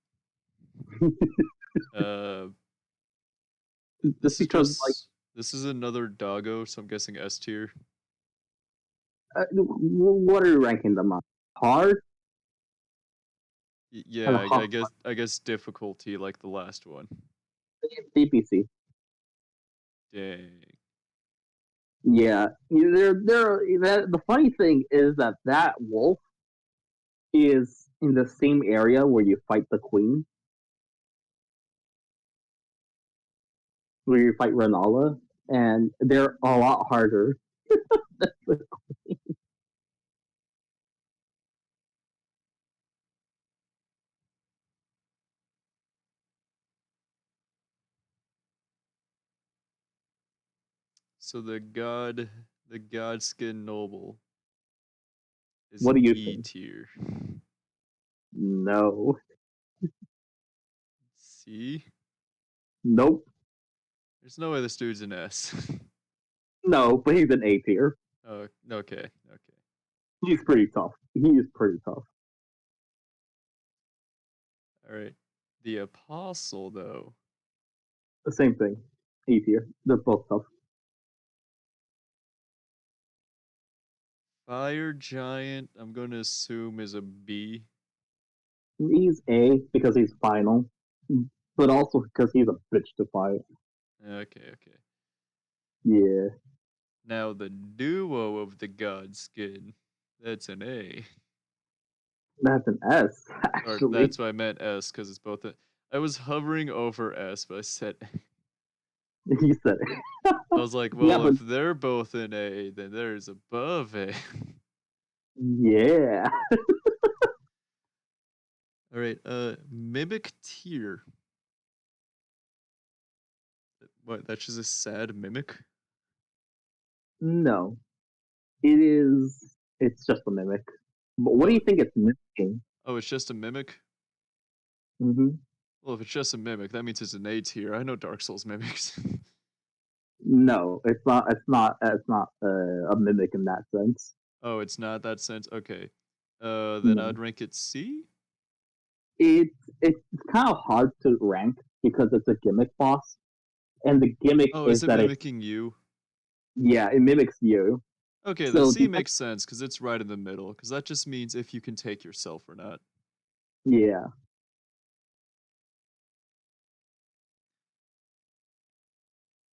Uh, Just this is because like just this is another doggo, so I'm guessing S tier. what are you ranking them on? Hard and Yeah, hard. I guess difficulty like the last one. DPC. Dang. Yeah, the funny thing is that wolf is in the same area where you fight the queen, where you fight Renala, and they're a lot harder. So the Godskin Noble is What an do you E think? tier. No. See? Nope. There's no way this dude's an S. No, but he's an A tier. Oh, okay, okay. He's pretty tough. He is pretty tough. All right. The Apostle, though. The same thing. A tier. They're both tough. Fire Giant, I'm going to assume is a B. He's A because he's final, but also because he's a bitch to fight. Okay, okay. Yeah, Now the duo of the Godskin, that's an A. that's an S Or actually. that's why I meant S because it's both. I was hovering over S, but I said He said it. I was like, Yeah, well, but if they're both in A, then there's above A. yeah, All right, Mimic Tier. What? That's just a sad mimic. no, it is. It's just a mimic. But what do Oh, you think it's mimicking? oh, it's just a mimic. Hmm. Well, if it's just a mimic, that means it's an A tier. I know Dark Souls mimics. No, it's not. It's not. It's not a mimic in that sense. Oh, it's not that sense. Okay. Then No, I'd rank it C. it's kind of hard to rank because it's a gimmick boss, and the gimmick Oh, is is it that it mimicking you? yeah it mimics you. Okay, then So C the makes sense because it's right in the middle. Because that just means if you can take yourself or not. yeah,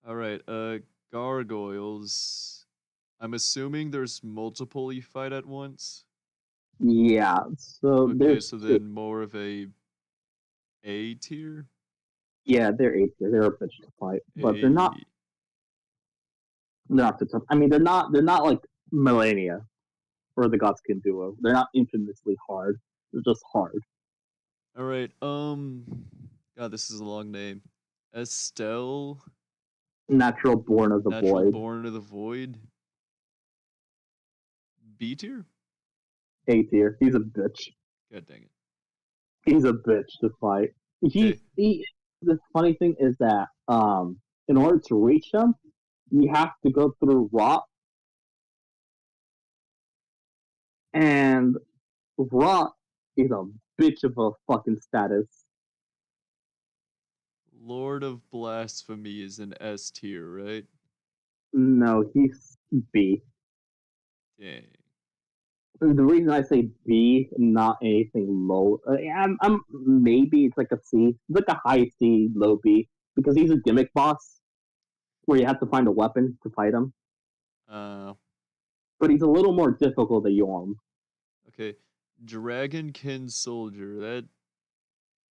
All right. Gargoyles. I'm assuming there's multiple you fight at once. yeah. So Okay, there's so two. then more of A tier. Yeah, they're A tier. They're a bitch to fight, but they're not. A. They're not too tough. I mean, they're not. They're not like Millennia or the Godskin duo. They're not infamously hard. They're just hard. All right. God, this is a long name. Estelle, Natural born of the Natural void. Born of the Void. B tier. A tier. He's a bitch. God dang it. He's a bitch to fight. Okay. He. The funny thing is that in order to reach him, you have to go through Rot, and Rot is a bitch of a fucking status. Lord of Blasphemy is an S tier, right? No, he's B. Dang. The reason I say B, not anything low, I'm maybe it's like a C, it's like a high C, low B, because he's a gimmick boss where you have to find a weapon to fight him. Uh, But he's a little more difficult than Yorm. okay. Dragonkin Soldier.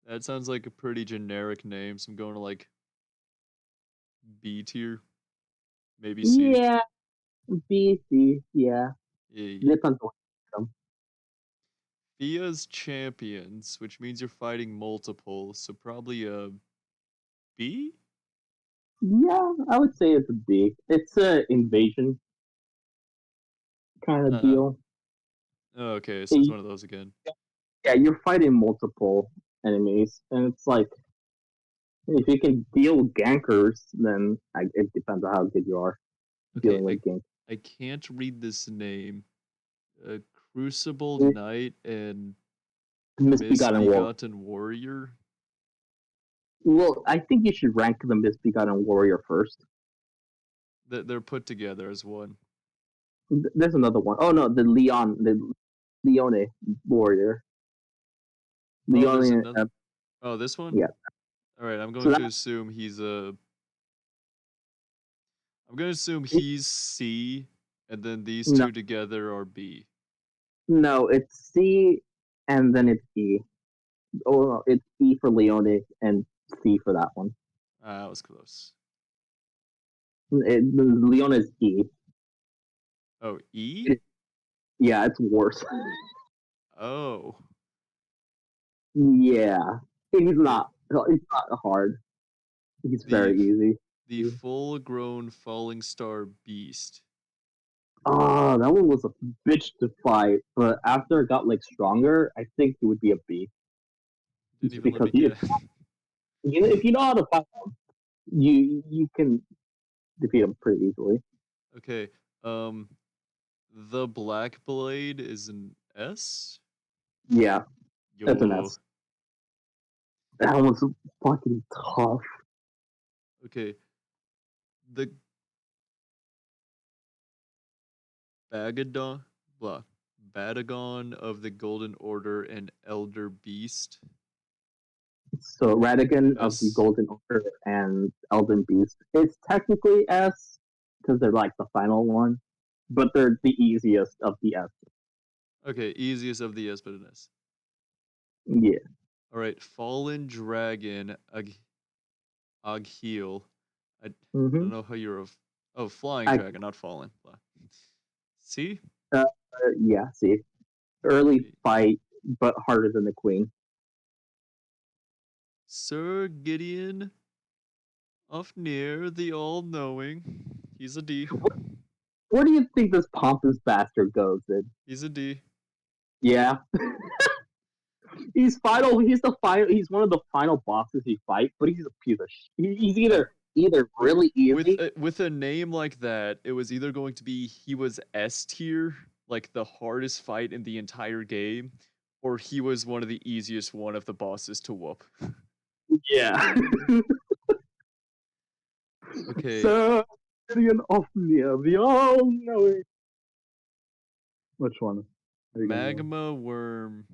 That sounds like a pretty generic name, so I'm going to like B tier, maybe C. Yeah, B, C, yeah. Yeah. Depends on him. Fia's Champions, which means you're fighting multiple, so probably a B? Yeah, I would say it's a B. It's a invasion kind of Uh, deal. okay, so it's Y- one of those again. Yeah, you're fighting multiple enemies, and it's like if you can deal gankers, then it depends on how good you are Okay, dealing with gank. I can't read this name. Crucible It's Knight and Misbegotten War. Misbegotten Warrior. Well, I think you should rank the Misbegotten Warrior first. They're put together as one. There's another one. Oh no, the Leone Warrior. Oh, there's Leone, another. Oh, this one. yeah. All right, I'm So going that to assume he's a. I'm going to assume he's C, and then these no, two together are B. no, it's C, and then it's E. Oh, no, it's E for Leone and C for that one. Ah, that was close. Leone is E. Oh, E? It, yeah, it's worse. Oh, Yeah, he's okay. not. He's not hard. He's The very easy. The full-grown falling star beast. Ah, that one was a bitch to fight, but after it got like stronger, I think it would be a B. Didn't Just even let because me get. if you know how to fight them, you can defeat them pretty easily. Okay. Um, the Black Blade is an S. Yeah, that's an Yo. S. That was fucking tough. Okay. The Bagadon, blah, Badagon of the Golden Order and Elder Beast. So Radigan of the S. Golden Order and Elden Beast. It's technically S because they're like the final one, but they're the easiest of the S. Okay, easiest of the S, but an S. Yeah. All right, Fallen Dragon Agheel. I Mm-hmm. don't know how you're of. Oh, Flying I Dragon, not Fallen. See? yeah. See, early Okay. fight, but harder than the Queen. Sir Gideon Ofnir, the All-Knowing. He's a D. Where do you think this pompous bastard goes in? He's a D. Yeah, he's final. He's the final. He's one of the final bosses you fight, but he's a piece of. He's Like either really easy. with a name like that, it was either going to be he was S tier, like the hardest fight in the entire game, or he was one of the easiest one of the bosses to whoop. Yeah. Okay, So Gideon Ofnir, the all-knowing. Which one? Are you gonna go? Magma Worm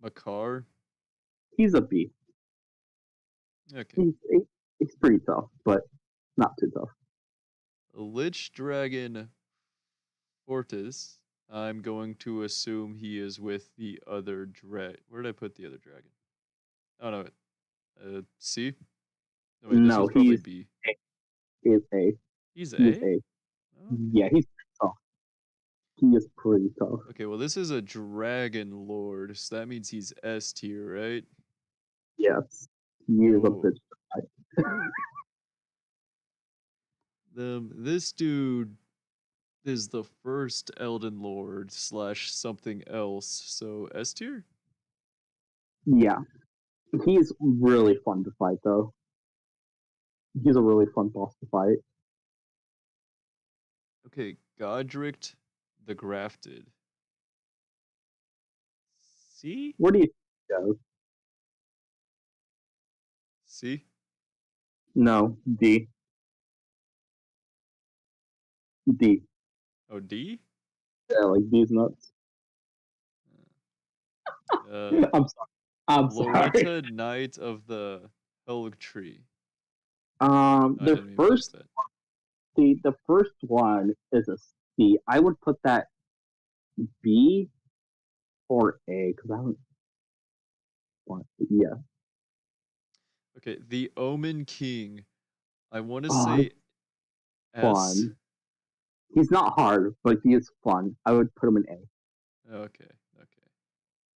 Makar. He's a B. Okay. He's pretty tough, but not too tough. Lich Dragon Fortis. I'm going to assume he is with the other drag. Where did I put the other dragon? Oh no, C. No wait, this No, one's probably B. is A. He's He is A. A. Okay. Yeah, he's tough. He is pretty tough. Okay, well this is a dragon lord, so that means he's S tier, right? Yes, he is a Yo, bitch. this dude is the first Elden Lord slash something else, so S tier. Yeah, he's really fun to fight though. He's a really fun boss to fight. Okay, Godric the Grafted. C. Where do you go? C. No, D. D. Oh, D. Yeah, like D's nuts. Uh, I'm sorry. I'm sorry. Loretta Knight of the Helg Tree. I The didn't even first post that. the first one is a C. I would put that B or A because I don't want. Yeah. Okay, the Omen King. I want to Oh, say it's S. fun. He's not hard, but he is fun. I would put him in A. Okay, okay.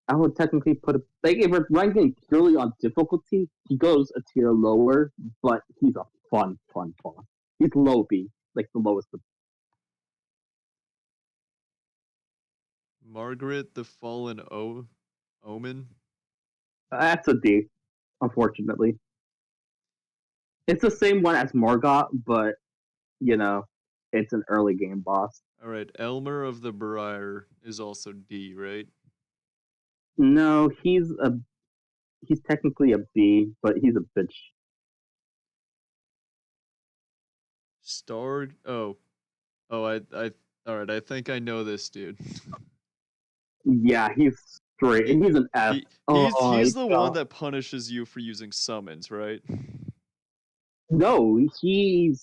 I would technically put him like if we're ranking purely on difficulty, he goes a tier lower, but he's a fun boss. He's low B, like the lowest. Margaret the Fallen Omen. That's a D, unfortunately. It's the same one as Morgoth, but you know, it's an early game boss. All right, Elmer of the Briar is also D, right? No, he's technically a B, but he's a bitch. Star. Oh, I. All right, I think I know this dude. Yeah, he's straight. he, He's an F. Oh he's the one god. that punishes you for using summons, right? No, he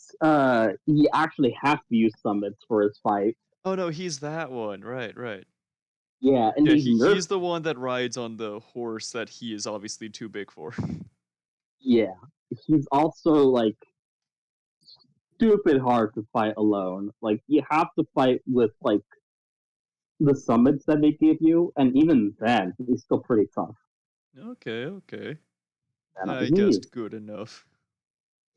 actually has to use summons for his fight. Oh no, he's that one. Right, right. Yeah, and Yeah, they nerfed. he's the one that rides on the horse that he is obviously too big for. Yeah, he's also like stupid hard to fight alone. Like you have to fight with like the summons that they give you, and even then, he's still pretty tough. Okay, okay. And I he guessed is good enough.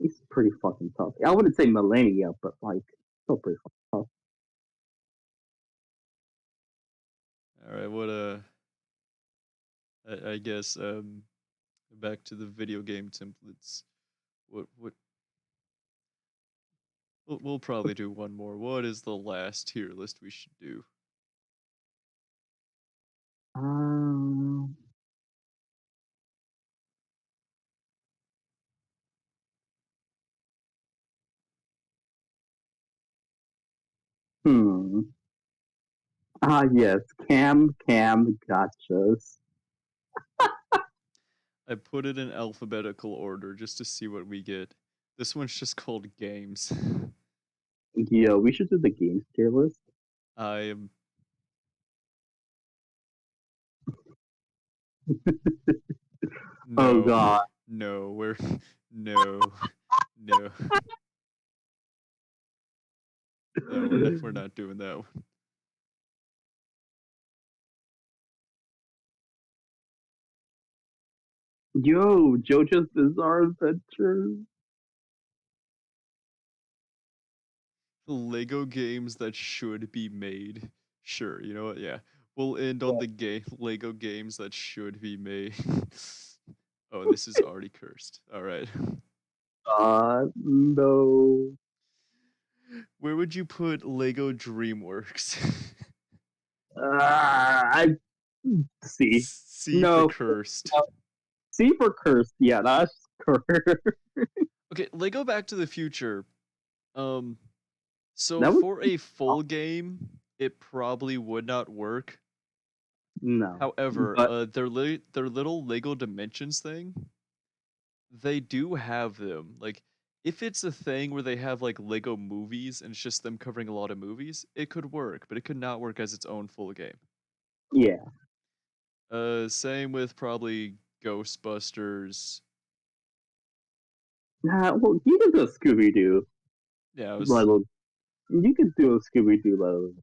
It's pretty fucking tough. I wouldn't say millennia, but like still pretty fucking tough. All right, what I guess back to the video game templates. What we'll probably do one more. What is the last tier list we should do? Um, hmm. Ah, yes, Cam gotchas. I put it in alphabetical order just to see what we get. This one's just called games. Yo, we should do the games tier list. I am Oh no, god. no, we're no, no, no. We're not doing that one. Yo, JoJo's Bizarre Adventures. Lego games that should be made. Sure, you know what? Yeah, we'll end on the game Lego games that should be made. Oh, this is already cursed. All right. No. Where would you put Lego DreamWorks? I see. C for No, cursed. no. C for cursed. Yeah, that's correct. Okay, Lego Back to the Future. Um, so That would for a full game, it probably would not work. no, However, but their little Lego Dimensions thing, they do have them. Like, if it's a thing where they have like Lego movies and it's just them covering a lot of movies, it could work, but it could not work as its own full game. yeah. Same with probably Ghostbusters. Nah, well, you can do a Scooby Doo Yeah, I was. level. You could do a Scooby Doo level.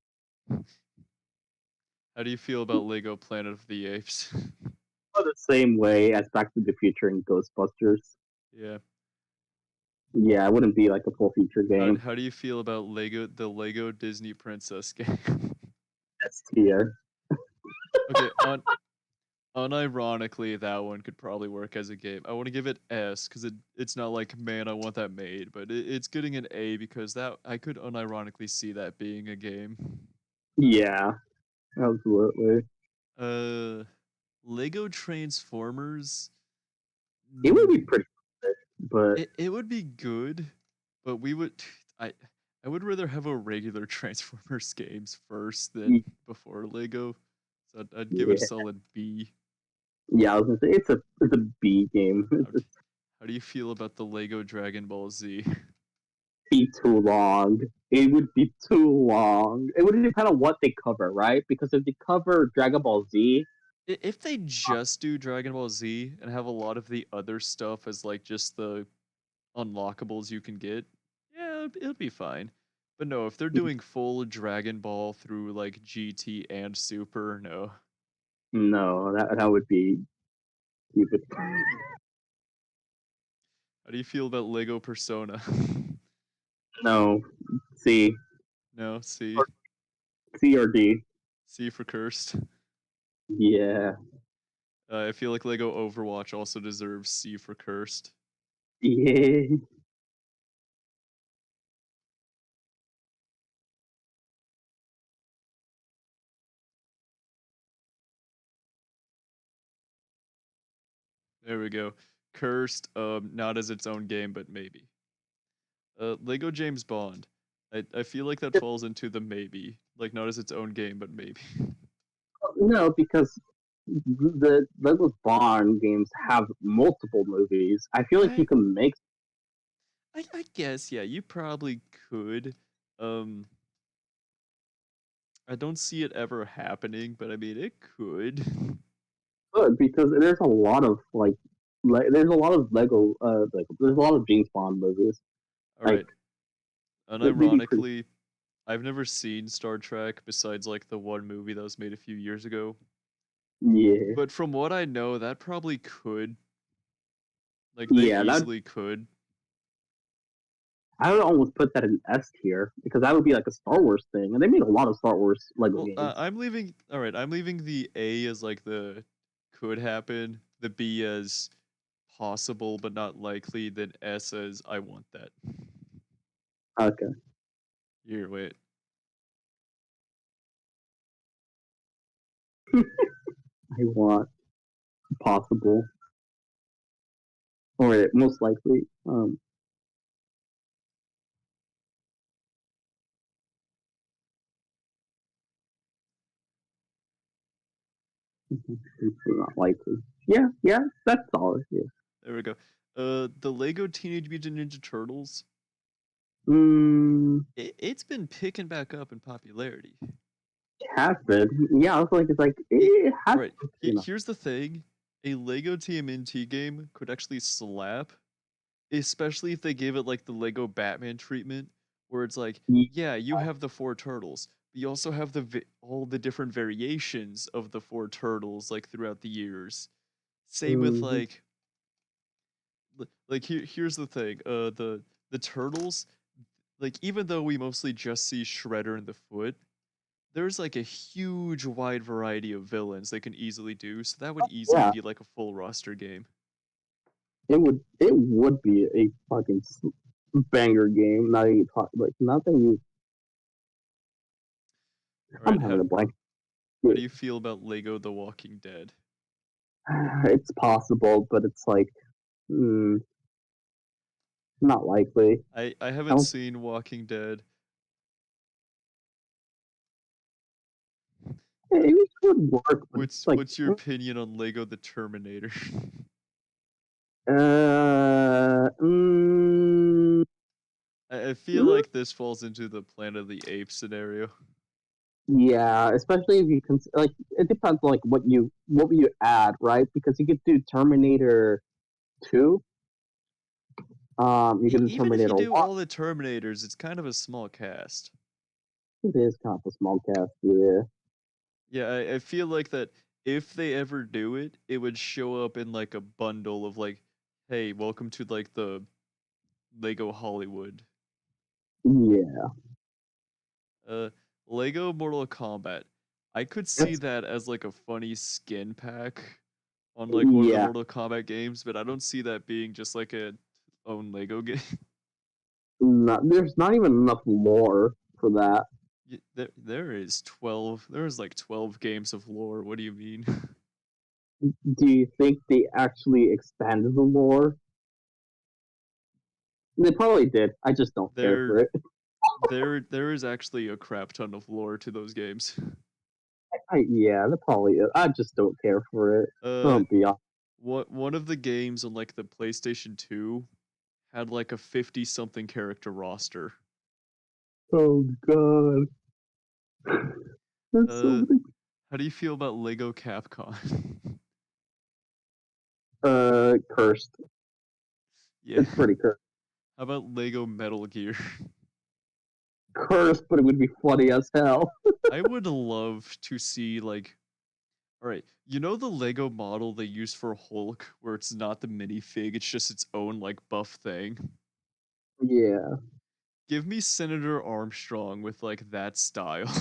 How do you feel about Lego Planet of the Apes? The same way as Back to the Future and Ghostbusters. Yeah. Yeah, it wouldn't be like a full feature game. How do you feel about the Lego Disney Princess game? S tier. Okay, unironically, that one could probably work as a game. I want to give it S because it's not like man, I want that made, but it's getting an A because that I could unironically see that being a game. Yeah, absolutely. Uh, Lego Transformers. It would mm, be pretty good, but it would be good, but we would I I would rather have a regular Transformers games first than before Lego. So I'd give it a yeah, solid B. yeah. I was gonna say it's a B game. How, how do you feel about the Lego Dragon Ball Z? Be too long. It would be too long. It would depend on what they cover, right? Because if they cover Dragon Ball Z, If they just do Dragon Ball Z and have a lot of the other stuff as like just the unlockables you can get, yeah, it'll be fine. But no, if they're doing full Dragon Ball through like GT and Super, no. no, that would be stupid. How do you feel about Lego Persona? No, C, No, C. or C or D. C for cursed. Yeah, I feel like Lego Overwatch also deserves C for cursed. yeah. There we go. Cursed, not as its own game, but maybe. Lego James Bond. I feel like that falls into the maybe. Like not as its own game, but maybe. No, because the Lego Bond games have multiple movies. I feel like you I can make. I guess, yeah, you probably could. Um I don't see it ever happening, but I mean it could. Good because there's a lot of there's a lot of Lego there's a lot of James Bond movies. Like Alright. they'd be pretty. Unironically, I've never seen Star Trek besides like the one movie that was made a few years ago. Yeah, But from what I know, that probably could. Like they yeah, that easily could. I would almost put that in S tier because that would be like a Star Wars thing, and they made a lot of Star Wars Lego Well, games. I'm leaving. All right, I'm leaving the A as like the could happen, the B as possible but not likely, then S as I want that. Okay. Here, wait. I want possible or most likely. Not likely. Yeah, yeah, that's solid. Yeah. There we go. The Lego Teenage Mutant Ninja Turtles. Mm, It's been picking back up in popularity. has been. Yeah, I was like, it's like It, it has. right. You know. Here's the thing: a Lego TMNT game could actually slap, especially if they gave it like the Lego Batman treatment, where it's like, yeah, you have the four turtles, but you also have all the different variations of the four turtles like throughout the years. Same with Mm-hmm. like here's the thing. The turtles, like even though we mostly just see Shredder and the Foot, there's like a huge wide variety of villains they can easily do, so that would easily Yeah, be like a full roster game. it would. It would be a fucking banger game. Not even talk like nothing. All I'm right, having a blank. how Yeah. do you feel about Lego The Walking Dead? It's possible, but it's like, mm, not likely. I I haven't don't. seen Walking Dead. It would work, but it's like, What's your opinion on Lego The Terminator? mm, I feel mm, like this falls into the Planet of the Apes scenario. yeah, especially if you can like it depends on like what you add, right? Because you could do Terminator 2, you could do Even if you Terminator do 1. all the Terminators, it's kind of a small cast. It is kind of a small cast, yeah. Yeah, I feel like that if they ever do it, it would show up in like a bundle of like, hey, welcome to like the Lego Hollywood. Yeah. Uh, Lego Mortal Kombat. I could see That's that as like a funny skin pack on like one of the yeah. Mortal Kombat games, but I don't see that being just like a own Lego game. There's not even enough lore for that. There is 12. There's like 12 games of lore. What do you mean? Do you think they actually expanded the lore? They probably did. I just don't care there for it. there is actually a crap ton of lore to those games. Yeah, they probably is. I just don't care for it. Uh I'll be honest. one of the games on like the PlayStation 2 had like a 50 something character roster. Oh god, that's so Uh many. how do you feel about Lego Capcom? Cursed. Yeah. It's pretty cursed. How about Lego Metal Gear? Cursed, but it would be funny as hell. I would love to see like, all right, you know the Lego model they use for Hulk where it's not the minifig, it's just its own like buff thing. Yeah. Give me Senator Armstrong with like that style.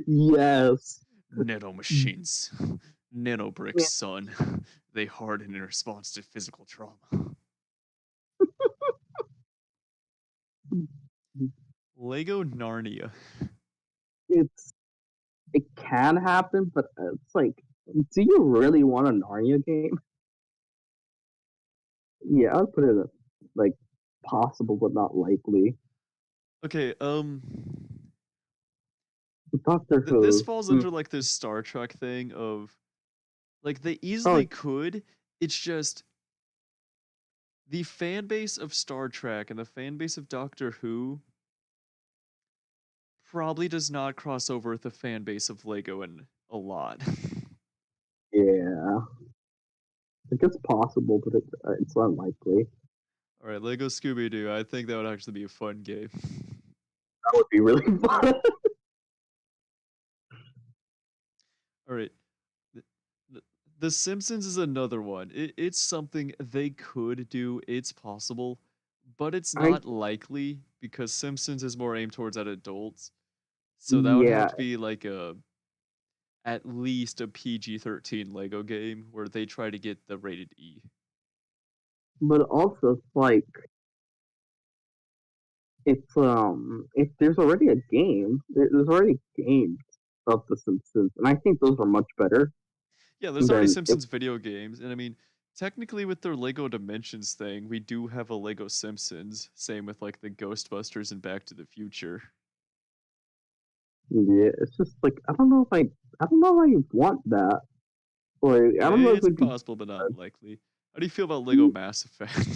Yes. Nano machines. Nanobricks, son. They harden in response to physical trauma. Lego Narnia. It's it can happen, but it's like, do you really want a Narnia game? Yeah, I'd put it at, like possible but not likely. Okay, Doctor this Who. falls under like this Star Trek thing of like they Oh easily could. It's just the fan base of Star Trek and the fan base of Doctor Who probably does not cross over with the fan base of Lego in a lot. yeah, I guess possible, but it's unlikely. All right, Lego Scooby Doo. I think that would actually be a fun game. That would be really fun. All right, the, the Simpsons is another one. It's something they could do. It's possible, but it's I not likely because Simpsons is more aimed towards at adults. So that would have yeah, to be like a at least a PG-13 Lego game where they try to get the rated E. but also it's like if there's already a game, there's already games of The Simpsons, and I think those are much better Yeah, there's already than if Simpsons video games, and I mean, technically with their Lego Dimensions thing, we do have a Lego Simpsons. Same with like the Ghostbusters and Back to the Future. yeah. It's just like I don't know if I want that. Like I Yeah, don't know if it's it'd be possible, but not likely. How do you feel about Lego good. Mass Effect?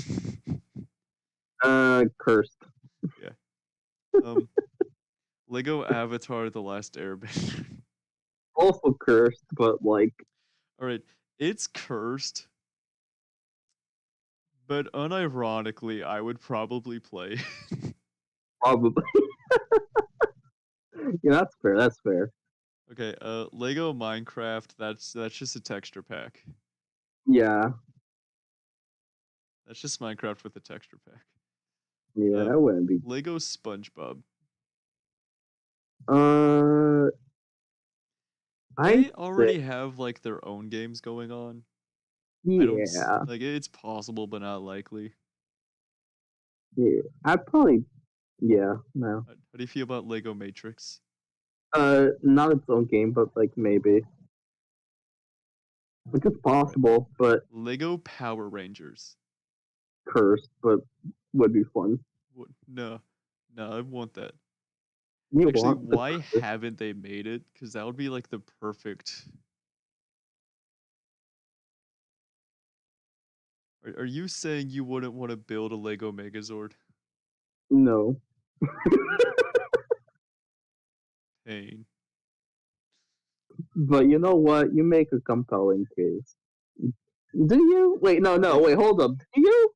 Cursed. Yeah. Um, Lego Avatar: The Last Airbender. Also cursed, but like All right, it's cursed, but unironically, I would probably play. probably. Yeah, that's fair. That's fair. Okay, Lego Minecraft. That's just a texture pack. Yeah, That's just Minecraft with a texture pack. yeah, Uh, that wouldn't be. Lego SpongeBob. Uh, I They say already have like their own games going on. I don't yeah, like it's possible, but not likely. yeah. I'd probably yeah, no. How do you feel about Lego Matrix? Not its own game, but like maybe. Like it's All right, possible, but Lego Power Rangers. cursed, but would be fun. What? No, no, I want that. You Actually, want the why curse? haven't they made it? Because that would be like the perfect. Are you saying you wouldn't want to build a Lego Megazord? No. Pain. But you know what? You make a compelling case. Do you? Wait, no, Like, wait, hold up. Do you?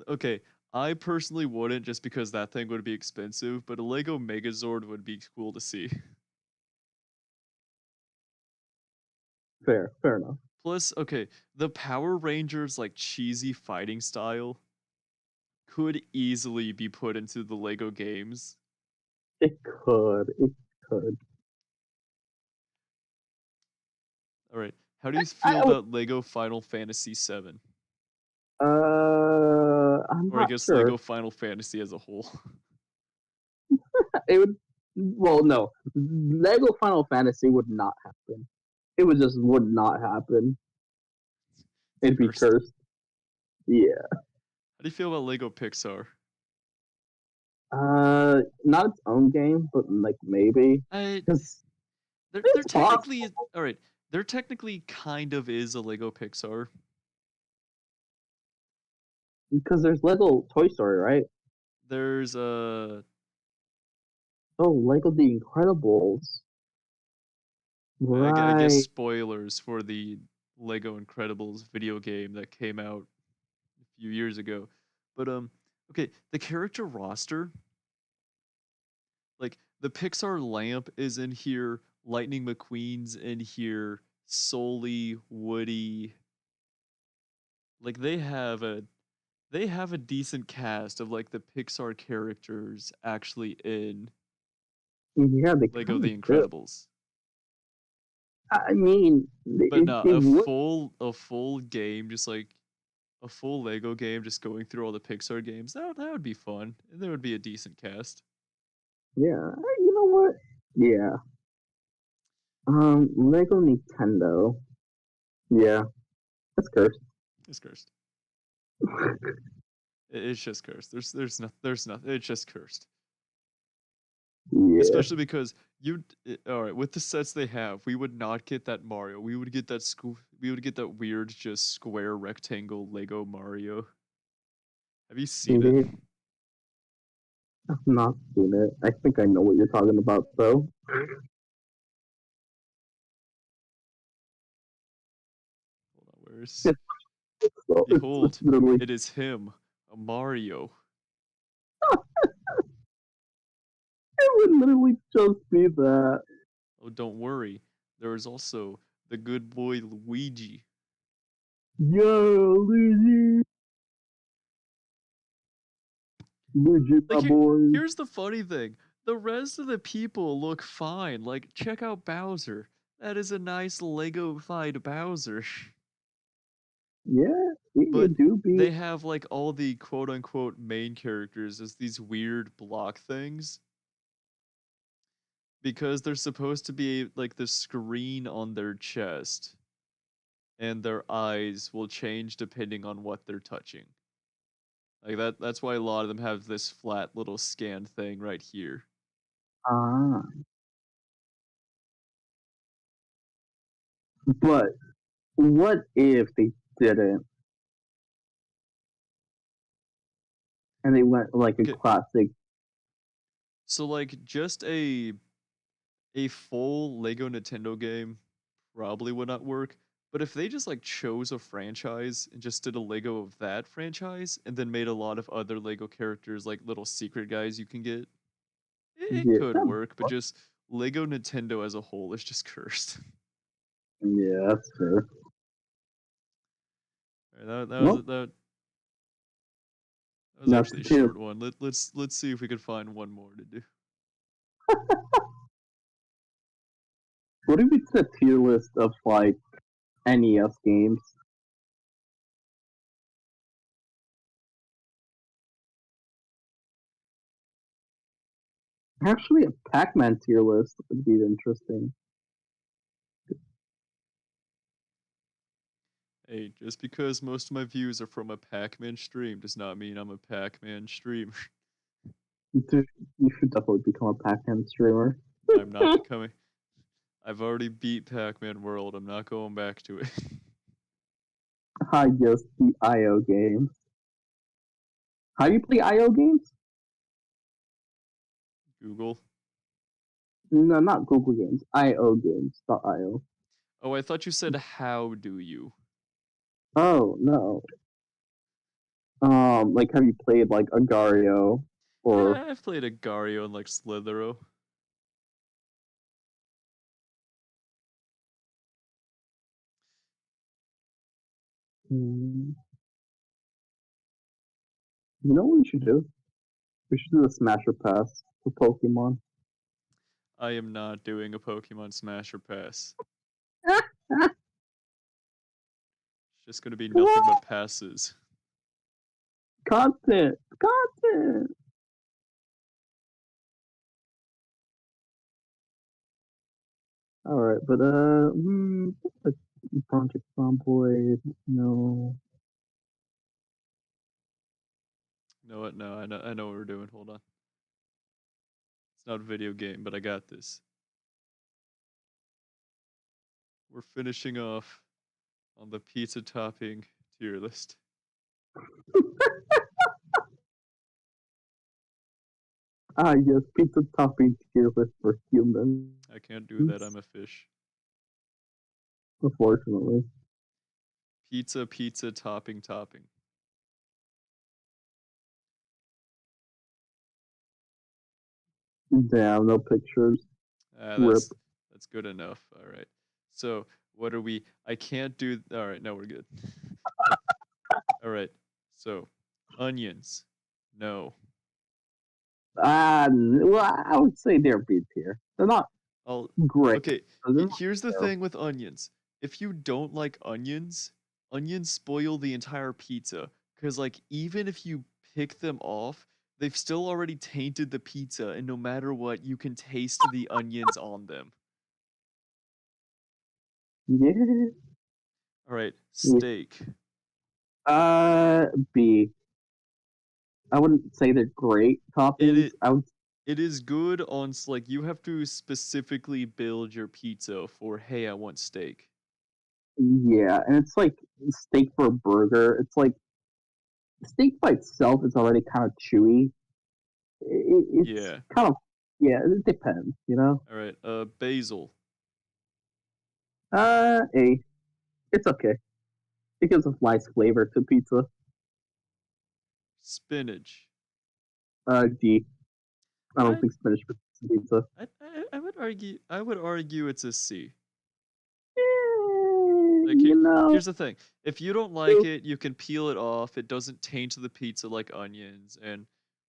okay, I personally wouldn't just because that thing would be expensive, but a Lego Megazord would be cool to see. Fair enough. Plus, okay, the Power Rangers like cheesy fighting style could easily be put into the Lego games. It could. It could. All right, how do you I, feel about Lego Final Fantasy VII? I'm Or I not guess sure. Lego Final Fantasy as a whole. It would. Well, no. Lego Final Fantasy would not happen. It would just would not happen. It's It'd be cursed. cursed. Yeah. How do you feel about Lego Pixar? Not its own game, but like maybe I because they're it's technically possible all right. They're technically kind of is a Lego Pixar. because there's Lego Toy Story, right? There's Oh, Lego The Incredibles, I guess right? spoilers for the Lego Incredibles video game that came out a few years ago. But okay, the character roster, like the Pixar lamp is in here, Lightning McQueen's in here, Sully, Woody, like they have a decent cast of like the Pixar characters actually in Yeah, they Lego kind of The do. Incredibles. I mean, But no, it would. a full game, just like a full Lego game, just going through all the Pixar games. That would be fun, and there would be a decent cast. Yeah, you know what? Yeah. Lego Nintendo. Yeah, that's cursed. It's cursed. It's just cursed. There's nothing. It's just cursed. Yeah. Especially because all right, with the sets they have, we would not get that Mario. We would get that we would get that weird just square rectangle Lego Mario. Have you seen it? Yeah, I've not seen it. I think I know what you're talking about, though. Hold on, where's It's, it's behold, literally. it is him, a Mario. It would literally just be that. Oh, don't worry. There is also the good boy Luigi. Yo, Luigi. Luigi, my Like boy. here's the funny thing. The rest of the people look fine. Like check out Bowser. That is a nice Lego-fied Bowser. Yeah, you But do be. they have like all the quote unquote main characters as these weird block things because they're supposed to be like the screen on their chest and their eyes will change depending on what they're touching. Like that's why a lot of them have this flat little scan thing right here. Ah. But what if they didn't and they went like a Okay. classic? So like just a full Lego Nintendo game probably would not work. But if they just like chose a franchise and just did a Lego of that franchise and then made a lot of other Lego characters like little secret guys you can get, it Yeah, could work. But just Lego Nintendo as a whole is just cursed. yeah, that's fair. Alright, Well, that was that's actually a too. short one. Let's see if we could find one more to do. What if it's a tier list of like NES games? Actually, a Pac-Man tier list would be interesting. Hey, just because most of my views are from a Pac-Man stream does not mean I'm a Pac-Man streamer. Dude, you should definitely become a Pac-Man streamer. I'm not becoming. I've already beat Pac-Man World. I'm not going back to it. I guess the IO games. How do you play IO games? Google. No, not Google games. IO games. Not IO. Oh, I thought you said how do you? Oh no. Like have you played like Agario or Yeah, I've played Agario and like Slithero. you know what we should do? We should do a Smasher Pass for Pokemon. I am not doing a Pokemon Smash or Pass. It's just gonna be nothing but passes. Content! Content! Alright, but Project Zomboid, no. You know what? No, I know what we're doing. Hold on. It's not a video game, but I got this. We're finishing off on the pizza topping tier list. Ah yes, pizza topping tier list for humans. I can't do that. I'm a fish. Unfortunately. Pizza topping. Damn, no pictures. Ah, Rip. that's good enough. All right. So what are we? I can't do. All right, no, we're good. All right. So onions, no. Well, I would say they're B tier. They're not I'll. great. Okay. but they're not Here's the terrible. thing with onions. If you don't like onions, onions spoil the entire pizza. Cause like even if you pick them off, they've still already tainted the pizza, and no matter what, you can taste the onions on them. Yeah. All right, Yeah. steak. B. I wouldn't say they're great toppings. It I would. it is good on like you have to specifically build your pizza for hey, I want steak. Yeah, and it's like steak for a burger. It's like steak by itself is already kind of chewy. It's Yeah. kind of yeah. It depends, you know. All right. Basil. A. It's okay. It gives a nice flavor to pizza. Spinach. D. I don't I think spinach fits pizza. I would argue it's a C. Like You know. here's the thing. If you don't like it, you can peel it off. It doesn't taint the pizza like onions, and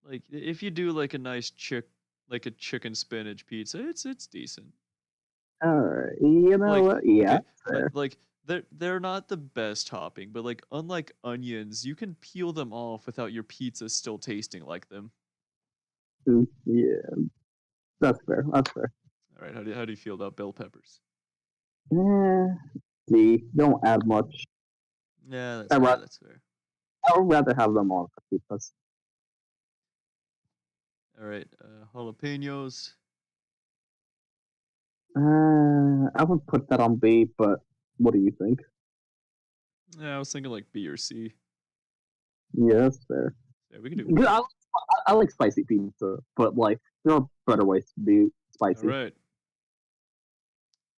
Like if you do like a nice like a chicken spinach pizza, it's decent. Alright, you know Like what? Yeah, okay, fair. like they're not the best topping, but like unlike onions, you can peel them off without your pizza still tasting like them. Yeah, that's fair. That's fair. All right, how do you feel about bell peppers? Eh, see, don't add much. Yeah, that's I'd fair. rather, That's fair. I would rather have them on pizzas. All right, jalapenos. I would put that on B, but what do you think? Yeah, I was thinking like B or C. Yeah, that's fair. Yeah, we can do 'Cause B. I like spicy pizza, but like there are better ways to be All spicy. right,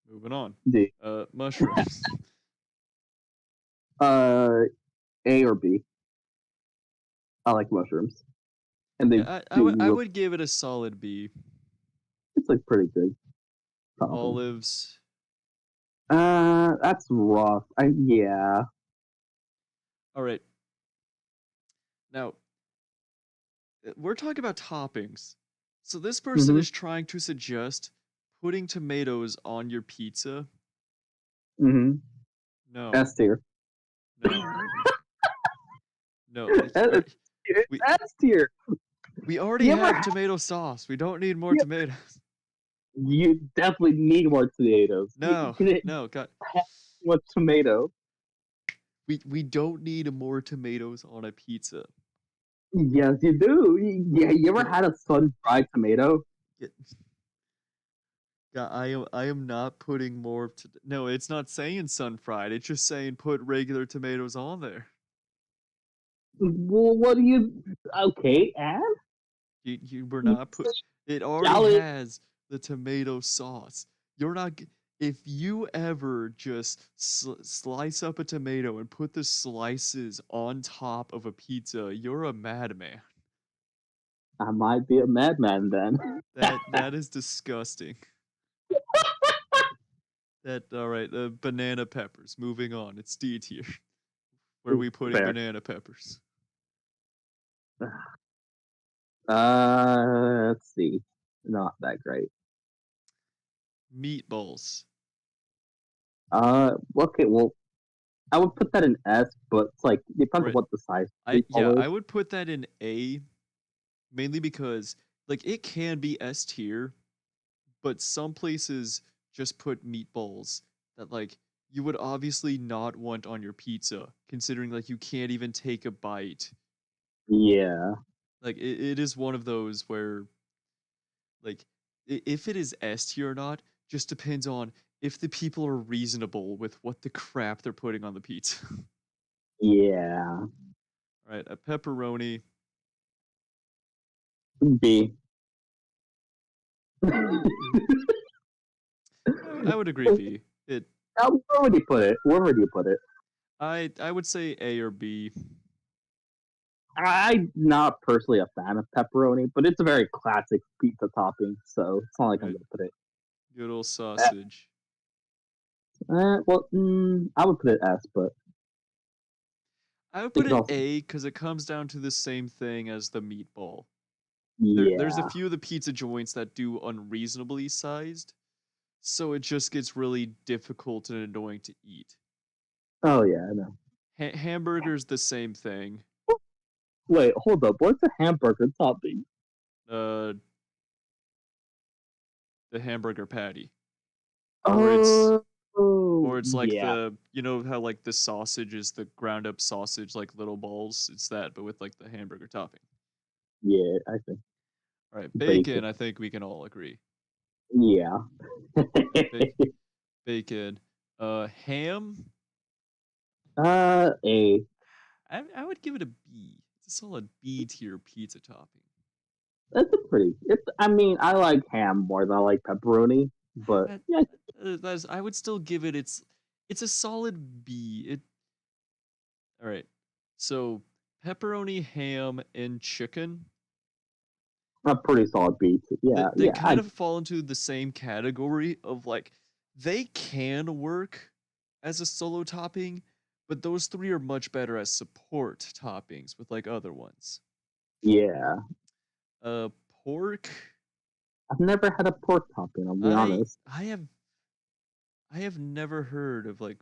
moving on. D. Mushrooms. A or B. I like mushrooms, and they Yeah, do. I would give it a solid B. It's like pretty good. Topping. Olives. That's rough. Yeah. All right. Now, we're talking about toppings. So this person Mhm. is trying to suggest putting tomatoes on your pizza. Mhm. No, S tier. no, no. It's, we S tier. we already You ever have had- tomato sauce. We don't need more you, tomatoes. you definitely need more tomatoes. No, You no, God. have too much tomato. We don't need more tomatoes on a pizza. Yes, you do. Yeah, you ever Get, had a sun-fried tomato? get, God, I am not putting more. No, it's not saying sun fried. It's just saying put regular tomatoes on there. Well, what do you? Okay, and You were not put. It already salad. has the tomato sauce. You're not. If you ever just slice up a tomato and put the slices on top of a pizza, you're a madman. I might be a madman then. That is disgusting. That all right. Banana peppers. Moving on. It's D tier. Where are we putting Fair. banana peppers? Let's see. Not that great. Meatballs. Okay. Well, I would put that in S, but it's like depends on Right. what the size meatball is. I would put that in A, mainly because like it can be S tier, but some places just put meatballs that like you would obviously not want on your pizza, considering like you can't even take a bite. Yeah. Like it is one of those where like if it is S tier or not just depends on if the people are reasonable with what the crap they're putting on the pizza. Yeah. Right, a pepperoni. B. I would agree B. It Where would you put it? Where would you put it? I would say A or B. I'm not personally a fan of pepperoni, but it's a very classic pizza topping, so it's not like I'm Right. gonna put it. Good old sausage. Well, I would put it S, but I would put it's it also A because it comes down to the same thing as the meatball. There's a yeah. few of the pizza joints that do unreasonably sized, so it just gets really difficult and annoying to eat. Oh yeah, I know. Hamburger's the same thing. Wait, hold up. What's a hamburger topping? Uh, the hamburger patty, or Oh, it's like yeah, the you know how like the sausage is the ground up sausage like little balls. It's that, but with like the hamburger topping. yeah. I think All right, bacon. bacon. I think we can all agree. Yeah. Ba- bacon. Ham. A. I would give it a B. It's a solid B tier pizza topping. That's a pretty. It's. I mean, I like ham more than I like pepperoni, but That, yeah. that's I would still give it it's a solid B. It all right. So pepperoni, ham, and chicken. A pretty solid beat. Yeah, They yeah. kind of fall into the same category of like they can work as a solo topping, but those three are much better as support toppings with like other ones. Yeah. Uh, pork. I've never had a pork topping. I'll be I honest. I have never heard of like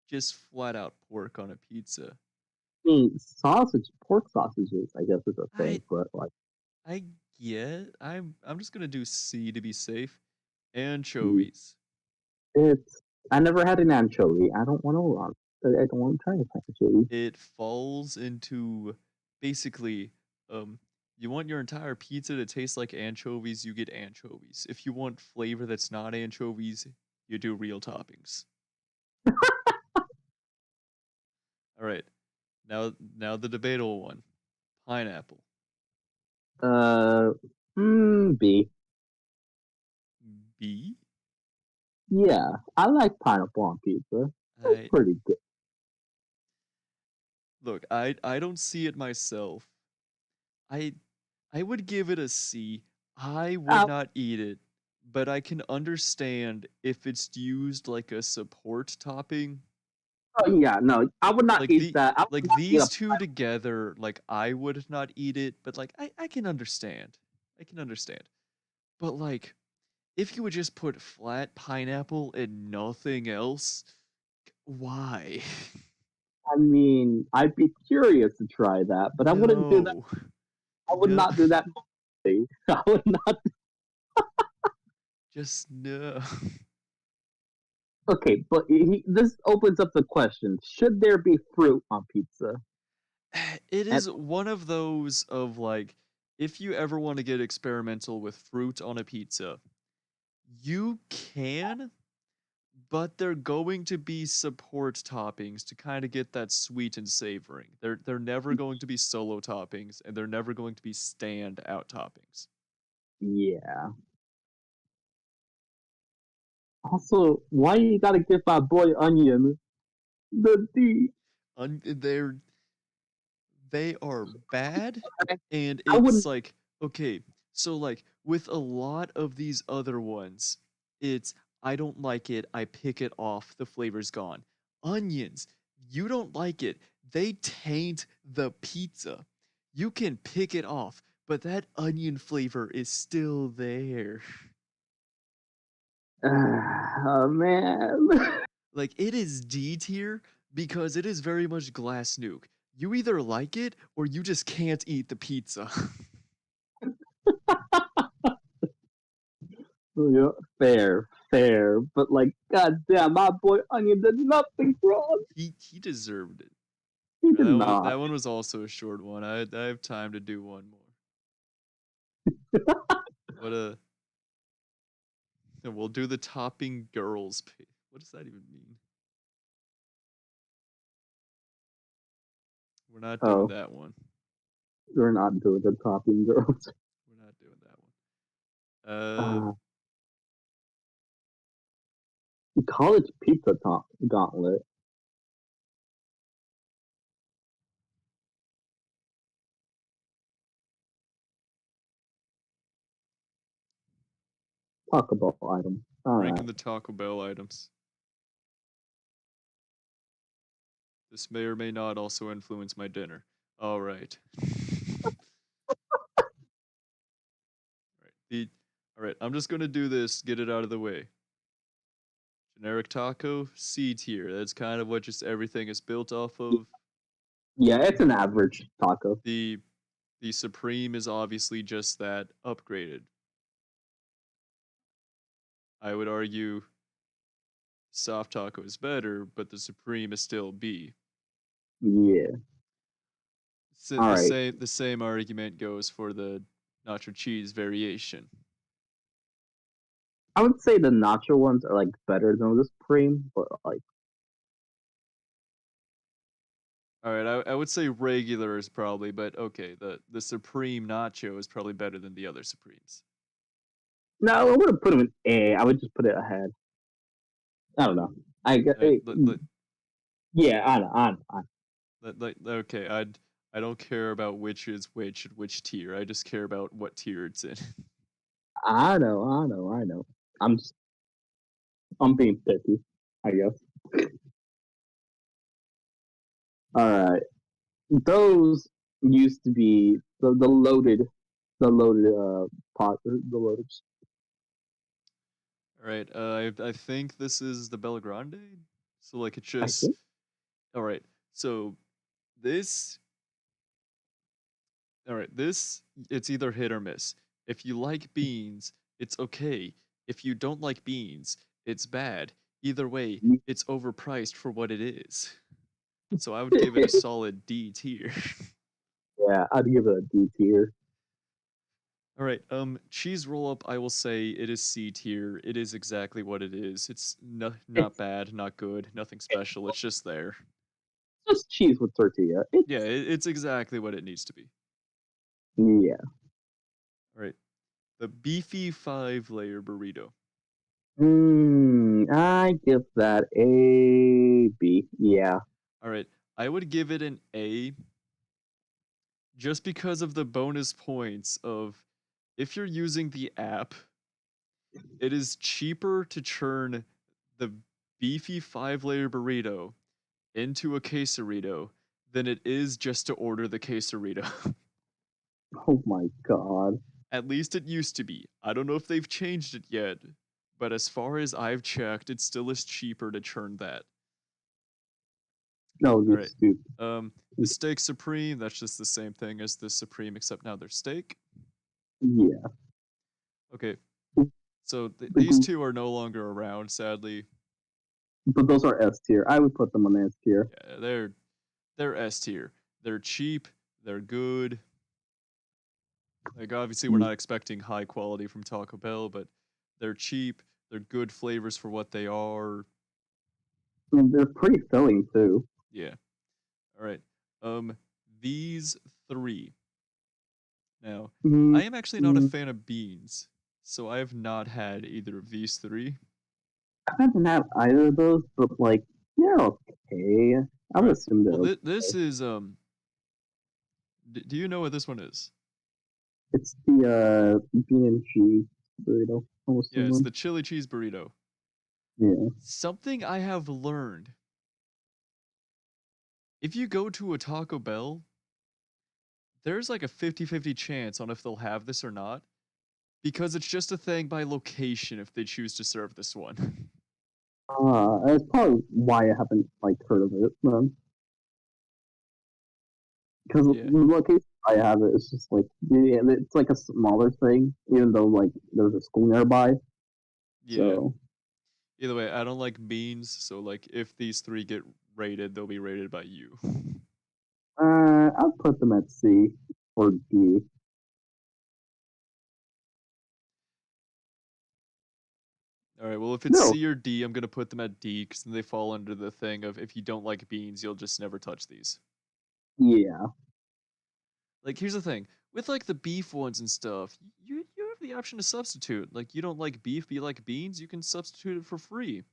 just flat out pork on a pizza. I mean, pork sausages, I guess is a I thing, but like, I get. I'm just gonna do C to be safe. mm, Anchovies. it's. I never had an anchovy. I don't want to. I don't want to try an anchovy. It falls into basically you want your entire pizza to taste like anchovies, you get anchovies. If you want flavor that's not anchovies, you do real toppings. All right. Now the debatable one. Pineapple. Uh, B. B? Yeah, I like pineapple on pizza. It's I pretty good. look, I don't see it myself. I I would give it a C. I would Uh, not eat it, but I can understand if it's used like a support topping. oh yeah, no, I would not Like eat that. I would like not eat these two together, like I would not eat it, but like I can understand. I can understand. But like if you would just put flat pineapple and nothing else, why? I mean, I'd be curious to try that, but I wouldn't do that. No. I would No. not do that. I would not. Just no. Okay, but this opens up the question: should there be fruit on pizza? It And is one of those of like, if you ever want to get experimental with fruit on a pizza, you can, but they're going to be support toppings to kind of get that sweet and savoring. They're never going to be solo toppings, and they're never going to be stand-out toppings. yeah. Also, why you gotta give my boy Onion the D? They're they are bad, and I it's wouldn't. like, okay, so like with a lot of these other ones, it's I don't like it, I pick it off, the flavor's gone. Onions, you don't like it, they taint the pizza. You can pick it off, but that onion flavor is still there. Oh man. Like it is D tier because it is very much glass nuke. You either like it or you just can't eat the pizza. Yeah, fair. But like, goddamn, my boy Onion did nothing wrong. He deserved it. He That did one not. that one was also a short one. I have time to do one more. What a we'll do the topping girls. What does that even mean? We're not doing Oh, that one. we're not doing the topping girls. We're not doing that one. Uh, college pizza gauntlet. Taco Bell item. All right. Ranking the Taco Bell items. This may or may not also influence my dinner. All right. All right. I'm just gonna do this. Get it out of the way. Generic taco, C tier. That's kind of what just everything is built off of. Yeah, it's an average taco. The Supreme is obviously just that upgraded. I would argue soft taco is better, but the Supreme is still B. Yeah. So All right. the same argument goes for the nacho cheese variation. I would say the nacho ones are like better than the Supreme, but like, All right, I would say regular is probably, but okay, the Supreme nacho is probably better than the other Supremes. no, I wouldn't put them in A. I would just put it ahead. I don't know. Right, Yeah, I know. okay, I don't care about which is which and which tier. I just care about what tier it's in. I know. I'm just, I'm being picky, I guess. All right. Those used to be the loaded pot, the loaded. All right. I think this is the Bella Grande. So like it's I just think. all right. So this all right. This it's either hit or miss. If you like beans, it's okay. If you don't like beans, it's bad. Either way, it's overpriced for what it is. So I would give it a solid D tier. Yeah, I'd give it a D tier. All right. Cheese roll up. I will say it is C tier. It is exactly what it is. It's not It's bad, not good, nothing special. It's just there. just cheese with tortilla. Yeah, it's exactly what it needs to be. Yeah. All right. The beefy 5-layer burrito. I give that a B. Yeah. All right. I would give it an A just because of the bonus points of if you're using the app, it is cheaper to churn the beefy 5-layer burrito into a quesarito than it is just to order the quesarito. Oh my god. At least it used to be. I don't know if they've changed it yet, but as far as I've checked, it still is cheaper to churn that. No, All you're right. stupid. The steak supreme, that's just the same thing as the supreme, except now they're steak. Yeah. Okay. So The these gl- two are no longer around, sadly. But those are S tier. I would put them on S tier. Yeah, they're S tier. They're cheap, they're good. Like obviously we're not expecting high quality from Taco Bell, but they're cheap, they're good flavors for what they are. They're pretty filling too. Yeah. All right. These three. Now, Mm, I am actually not a fan of beans, so I have not had either of these three. I haven't had either of those, but like they're okay. I would Right. assume they're Well, okay. this is do you know what this one is? It's the bean and cheese burrito. I'm Yeah, it's assuming. the chili cheese burrito. Yeah. Something I have learned. If you go to a Taco Bell, there's like a 50-50 chance on if they'll have this or not, because it's just a thing by location if they choose to serve this one. That's probably why I haven't like heard of it. Because Yeah. the location I have it is just like it's like a smaller thing, even though like there's a school nearby. Yeah. So Either way, I don't like beans, so like if these three get rated, they'll be rated by you. I'll put them at C or D. All right, well if it's No. C or D, I'm gonna put them at D because then they fall under the thing of if you don't like beans, you'll just never touch these. Yeah. Like here's the thing with like the beef ones and stuff, you have the option to substitute. Like you don't like beef, but you like beans, you can substitute it for free.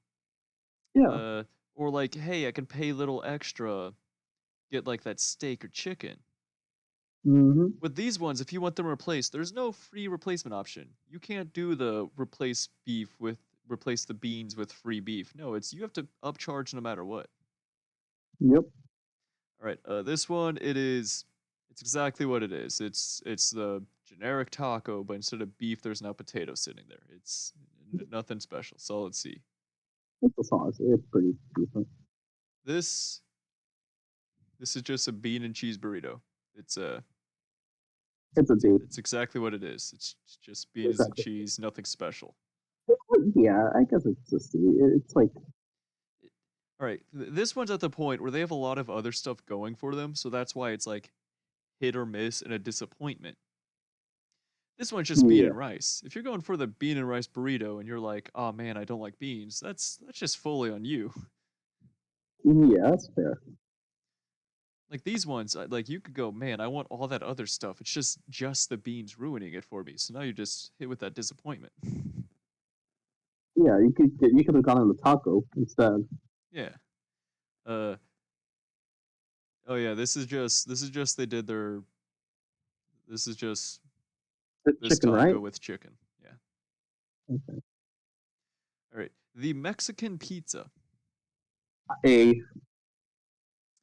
Yeah. Or like, hey, I can pay a little extra, get like that steak or chicken. Mm-hmm. With these ones, if you want them replaced, there's no free replacement option. You can't do the replace the beans with free beef. No, it's you have to upcharge no matter what. Yep. All right, this one it's exactly what it is. It's the generic taco, but instead of beef, there's now potato sitting there. It's nothing special. Solid C. It's a sauce. It's pretty decent. This is just a bean and cheese burrito. It's a It's a D. It's exactly what it is. It's just beans Exactly. and cheese, nothing special. Yeah, I guess it's a C. It's like All right, this one's at the point where they have a lot of other stuff going for them, so that's why it's like hit or miss and a disappointment. This one's just bean yeah. and rice. If you're going for the bean and rice burrito and you're like, "Oh man, I don't like beans," that's just fully on you. Yeah, that's fair. Like these ones, like you could go, "Man, I want all that other stuff. It's just the beans ruining it for me." So now you're just hit with that disappointment. Yeah, you could have gone on the taco instead. Yeah. Uh oh yeah, this is just they did their this is just The this chicken, taco right? with chicken. Yeah. Okay. All right. The Mexican pizza. A.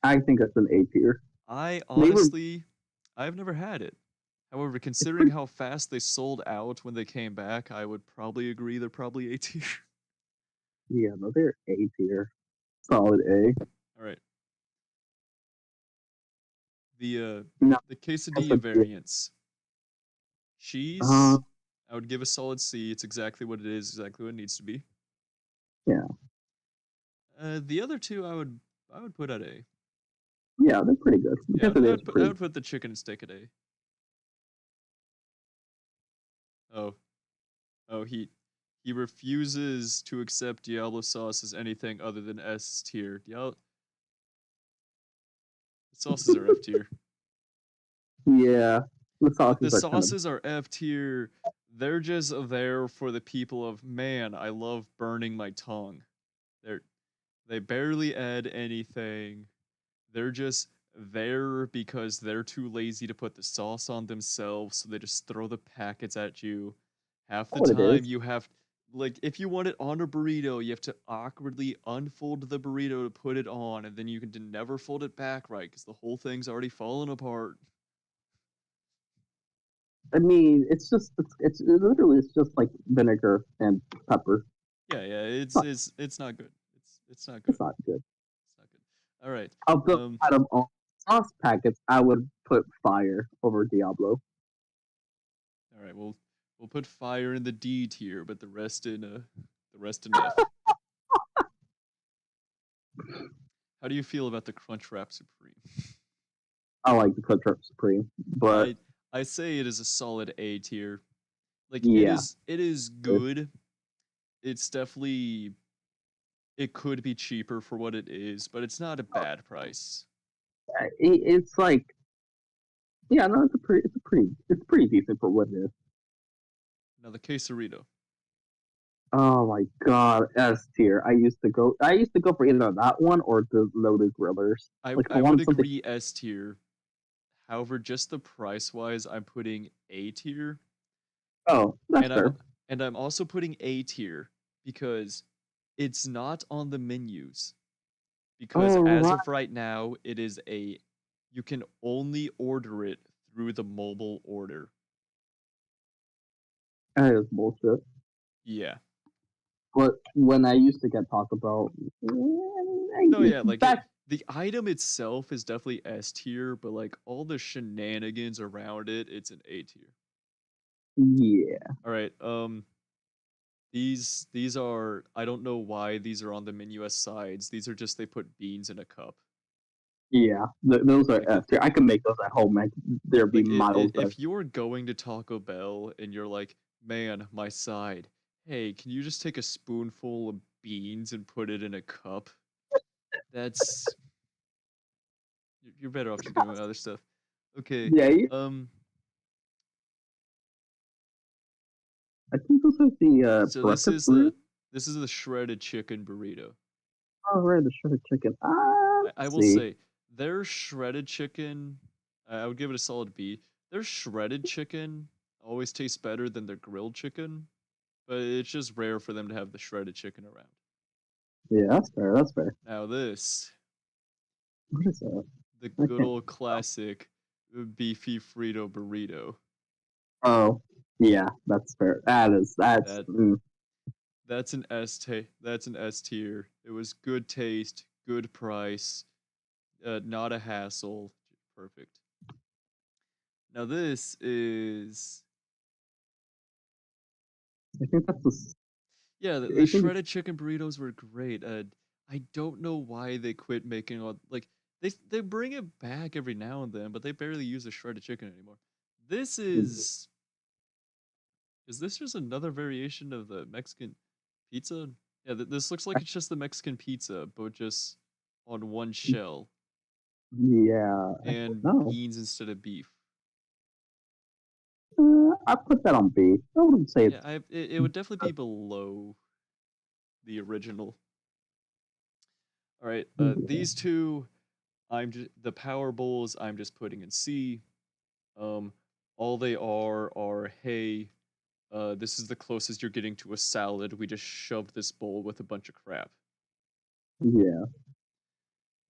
I think that's an A tier. I They were honestly I've never had it. However, considering how fast they sold out when they came back, I would probably agree they're probably A tier. Yeah, no, they're A tier. Solid A. All right. The No, the that's quesadilla like yeah. variants. Cheese, Uh, I would give a solid C. It's exactly what it is, exactly what it needs to be. yeah, The other two, I would put at A. yeah, they're pretty good. Yeah, Because it is I pretty. would put the chicken and steak at A. Oh, oh, he refuses to accept Diablo sauce as anything other than S tier. Diablo sauces are F tier. Yeah, the The sauces are kind of. sauces are F tier. They're just there for the people of man. I love burning my tongue. They're they barely add anything. They're just there because they're too lazy to put the sauce on themselves, so they just throw the packets at you. Half the What it time is. you have like if you want it on a burrito, you have to awkwardly unfold the burrito to put it on, and then you can never fold it back right because the whole thing's already fallen apart. I mean, it's literally it's just like vinegar and pepper. Yeah, yeah, It's not, it's not good. It's not good. it's not good. It's not good. All right. Of the Um out of all sauce packets, I would put fire over Diablo. all right, we'll put fire in the D tier, but the rest in F. How do you feel about the Crunchwrap Supreme? I like the Crunchwrap Supreme, but I I say it is a solid A tier. Like yeah, it is it, good. It's definitely it could be cheaper for what it is, but it's not a bad price. it's like yeah, no, it's pretty decent for what it is. Now the quesarito. Oh my god, S tier. I used to go for either that one or the loaded grillers. Like if I I would wanted something. agree S tier. However, just the price wise, I'm putting A tier. Oh, that's And fair. I'm also putting A tier because it's not on the menus. Because Oh as right, of right now, it is a you can only order it through the mobile order. that is bullshit. Yeah. But when I used to get Taco Bell, No, yeah, like back the item itself is definitely S tier, but like all the shenanigans around it, it's an A tier. yeah, All right. These are I don't know why these are on the menu as sides. These are just they put beans in a cup. yeah, those are Like S tier. I can make those at home, man. There'd be like miles better. if you're going to Taco Bell and you're like, man, my side, hey, can you just take a spoonful of beans and put it in a cup? That's you're better off just doing other stuff. Okay. Yeah, Um. I think this is the So breakfast burrito. this is the shredded chicken burrito. Oh, right, the shredded chicken. I Let's will see. say their shredded chicken. I would give it a solid B. Their shredded chicken always tastes better than their grilled chicken, but it's just rare for them to have the shredded chicken around. Yeah, that's fair. That's fair. Now this, What is that? the I good can't. old classic beefy Frito burrito. Oh, yeah, that's fair. That's. That that's an S tier. It was good taste, good price, not a hassle. Perfect. Now this is I think that's yeah, I the think shredded chicken burritos were great. I don't know why they quit making all like they bring it back every now and then, but they barely use the shredded chicken anymore. This is this just another variation of the Mexican pizza? Yeah, this looks like it's just the Mexican pizza, but just on one shell yeah. I don't and know. beans instead of beef. I put that on B. I wouldn't say Yeah, it's. it would definitely be below the original. All right, Yeah. these two, I'm just the Power Bowls. I'm just putting in C. Um, all they are hey, this is the closest you're getting to a salad. We just shoved this bowl with a bunch of crap. Yeah.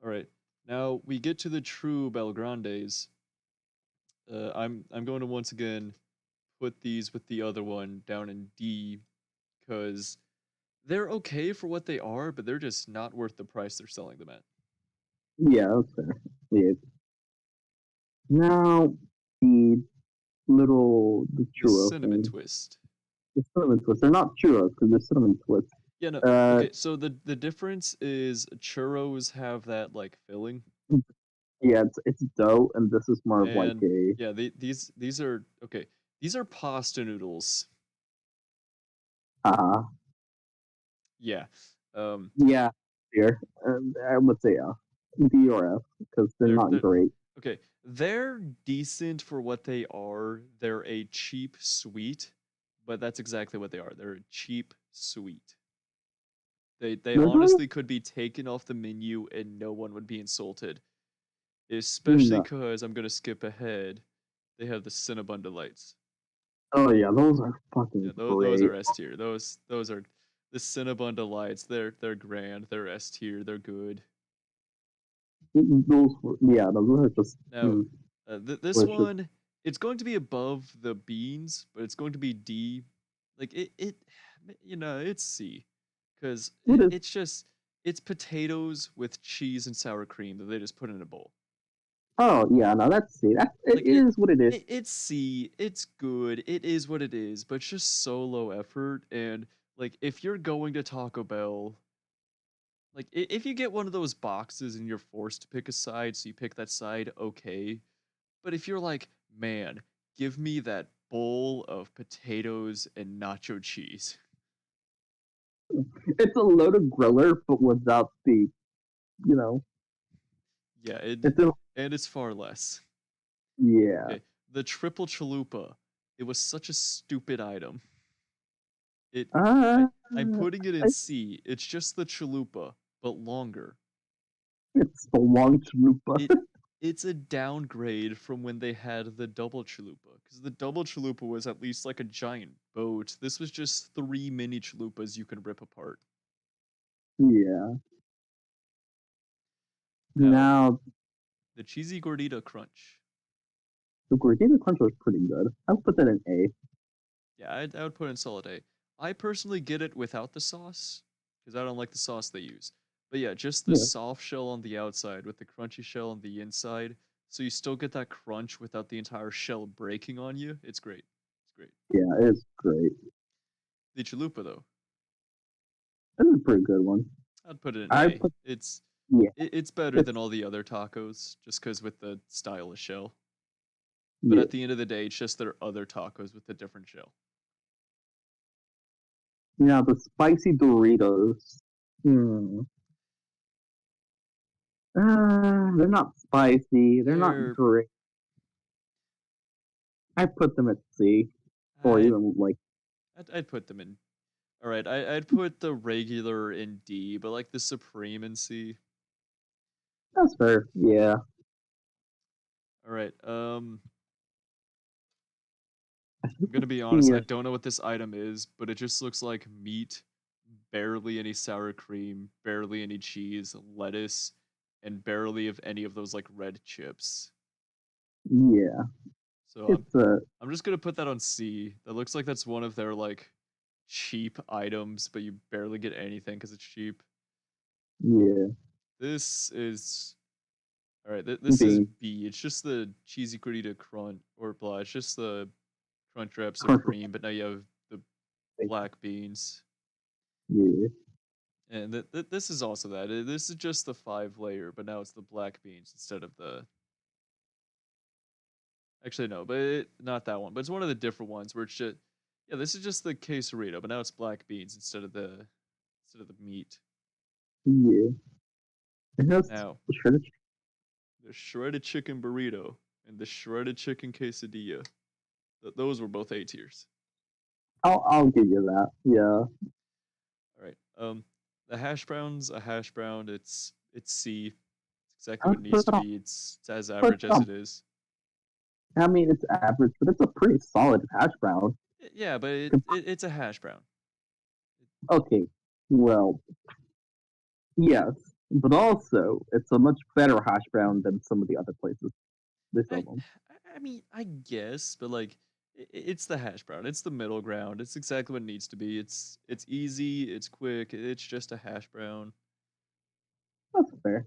All right, now we get to the true Belgrandes. I'm going to once again put these with the other one down in D because they're okay for what they are, but they're just not worth the price they're selling them at. Yeah, that's fair. Yeah. Now the the The churro cinnamon thing. twist. The cinnamon twists. They're not churros because they're cinnamon twists. Yeah, no. Uh, Okay, so the difference is churros have that like filling, yeah, it's dough, and this is more of like and a yeah, these are okay. These are pasta noodles. uh Yeah. yeah here. I would say D or F because they're not They're great. okay. They're decent for what they are. They're a cheap sweet, but that's exactly what they are. They're a cheap sweet. They They're really honestly could be taken off the menu and no one would be insulted. Especially no. because I'm gonna skip ahead. They have the Cinnabon Delights. Oh yeah, those are fucking Yeah, those great. are S tier. Those are the Cinnabon Delights. They're grand. They're S tier. They're good. Those are just Now, this delicious. one, it's going to be above the beans, but it's going to be D. Like it's C, because It is. it's just it's potatoes with cheese and sour cream that they just put in a bowl. Oh yeah, no, that's see, it Like is what it is. it's C. It's good. It is what it is, but it's just so low effort. And like, if you're going to Taco Bell, like if you get one of those boxes and you're forced to pick a side, so you pick that side, okay. But if you're like, man, give me that bowl of potatoes and nacho cheese. It's a loaded griller, but without the you know, Yeah, it's a, and it's far less. yeah. Okay, the triple chalupa. It was such a stupid item. It Uh, I'm putting it in I- C. It's just the chalupa, but longer. it's the long chalupa. It it's a downgrade from when they had the double chalupa, because the double chalupa was at least like a giant boat. This was just 3 mini chalupas you can rip apart. Yeah. Now, Now the cheesy gordita crunch. the gordita crunch was pretty good. I'll put that in A. Yeah, I would put in solid A. I personally get it without the sauce because I don't like the sauce they use. But yeah, just the Yeah, soft shell on the outside with the crunchy shell on the inside. So you still get that crunch without the entire shell breaking on you. It's great. It's great. yeah, it's great. The chalupa though, This is a pretty good one. I'd put it in I A. put It's yeah, it's better it's than all the other tacos just because with the stylish shell. But yeah. at the end of the day, it's just their other tacos with a different shell. Now the spicy Doritos. Hmm. They're not spicy. They're not They're great. I put them at C, or I'd even like I'd put them in. All right, I'd put the regular in D, but like the supreme in C. that's fair. Yeah. All right, I'm gonna be honest. I Yeah. don't know what this item is, but it just looks like meat, barely any sour cream, barely any cheese, lettuce, and barely of any of those like red chips. Yeah. So It's a I'm just gonna put that on C. That looks like that's one of their like cheap items, but you barely get anything because it's cheap. yeah. This is all right. This is Bean. B. It's just the cheesy gordita crunch or blah. It's just the Crunchwrap Crunch. Supreme, but now you have the black beans. Yeah. And this is also that. This is just the 5 layer, but now it's the black beans instead of the. Actually, no, but not that one. But it's one of the different ones where it's just. Yeah, this is just the quesarito, but now it's black beans instead of the meat. Yeah. It has Now shredded. the shredded chicken burrito and the shredded chicken quesadilla. Those were both A tiers. I'll give you that. Yeah. All right. The hash brown's a hash brown. It's C. It's exactly I what it would needs put to it on. be. It's as Put average it as on. it is. I mean, it's average, but it's a pretty solid hash brown. Yeah, but it's a hash brown. Okay. Well, yes, but also it's a much better hash brown than some of the other places they sell I them. I mean, I guess, but like, it's the hash brown. It's the middle ground. It's exactly what it needs to be. It's easy. It's quick. It's just a hash brown. That's fair.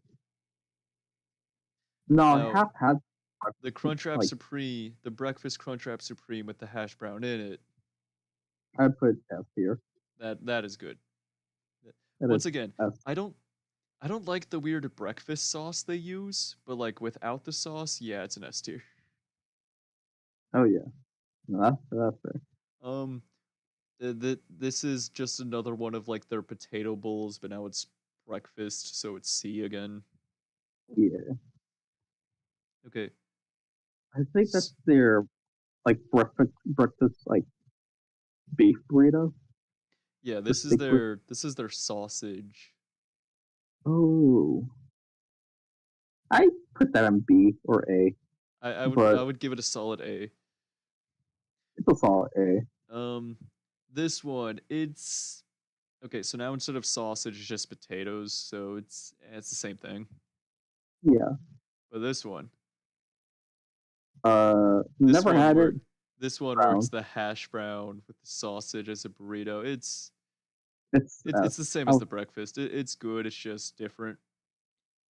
No, I Now, have had the Crunchwrap like Supreme, the breakfast Crunchwrap Supreme with the hash brown in it, I'd put S here. that is good. That Once is again, S. I don't like the weird breakfast sauce they use, but like without the sauce, yeah, it's an S tier. Oh yeah, no, that's fair. This is just another one of like their potato bowls, but now it's breakfast, so it's C again. Yeah, Okay. I think that's their like breakfast like beef burrito. Yeah, The steak burrito. this is their sausage. Oh, I put that on B or A, I but would give it a solid A. it's a solid A. This one, it's okay, so now instead of sausage, it's just potatoes, so it's the same thing. Yeah. But this one, Never had it. This one Brown. works the hash brown with the sausage as a burrito. It's It's the same as the breakfast. It's good. It's just different.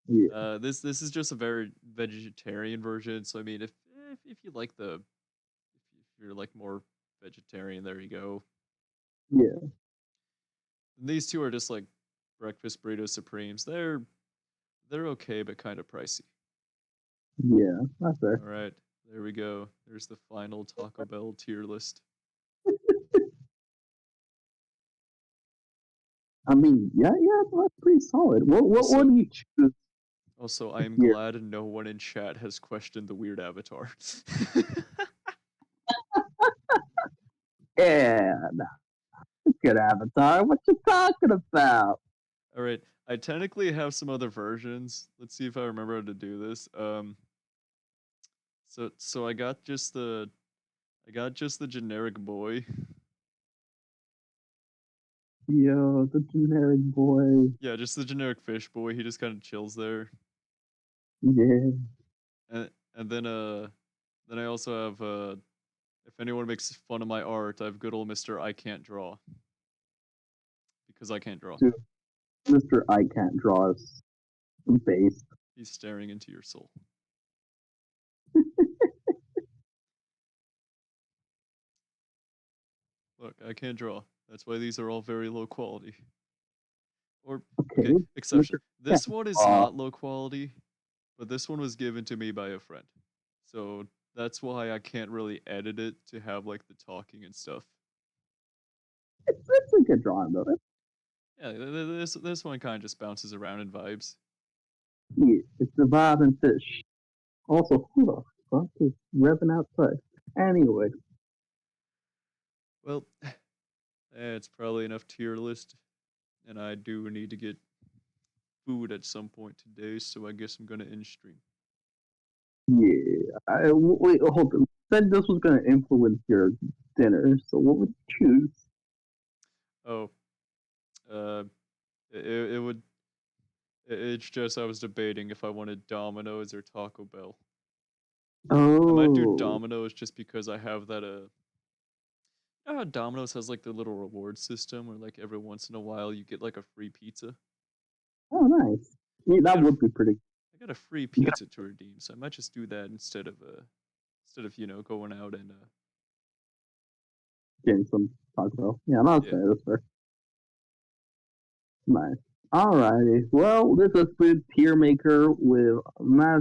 Yeah. This is just a very vegetarian version. So I mean, if you like if you're like more vegetarian, there you go. Yeah. And these two are just like breakfast burrito supremes. They're okay, but kind of pricey. Yeah, that's fair. All right, there we go. There's the final Taco Bell tier list. I mean, yeah, that's pretty solid. What do you choose? Also, I am Here. glad no one in chat has questioned the weird avatar. Yeah, nah. Good avatar. What you talking about? All right, I technically have some other versions. Let's see if I remember how to do this. So I got just the generic boy. Yo, the generic boy. Yeah, just the generic fish boy. He just kind of chills there. Yeah. And then I also have if anyone makes fun of my art, I have good old Mr. I Can't Draw. Because I can't draw. Dude, Mr. I Can't Draw is based. He's staring into your soul. Look, I can't draw. That's why these are all very low quality. Or okay, exception. This one is not low quality, but this one was given to me by a friend. So that's why I can't really edit it to have like the talking and stuff. It's a good drawing though. Yeah, this one kind of just bounces around in vibes. Yeah, it's the vibe and fish. Also, who the fuck is revving outside? Anyway. Well, it's probably enough tier list, and I do need to get food at some point today, so I guess I'm gonna end stream. Yeah. Wait, hold on. Said this was gonna influence your dinner, so what would you choose? Oh, it would. It's just I was debating if I wanted Domino's or Taco Bell. Oh. I might do Domino's just because I have that. You know how Domino's has like the little reward system where like every once in a while you get like a free pizza. Oh, nice. Yeah, that would be pretty. I got a free pizza to redeem, so I might just do that instead of going out and getting some Taco Bell. Yeah, that's fair. That's fair. Nice. Alrighty. Well, this has been Tier Maker with Matt.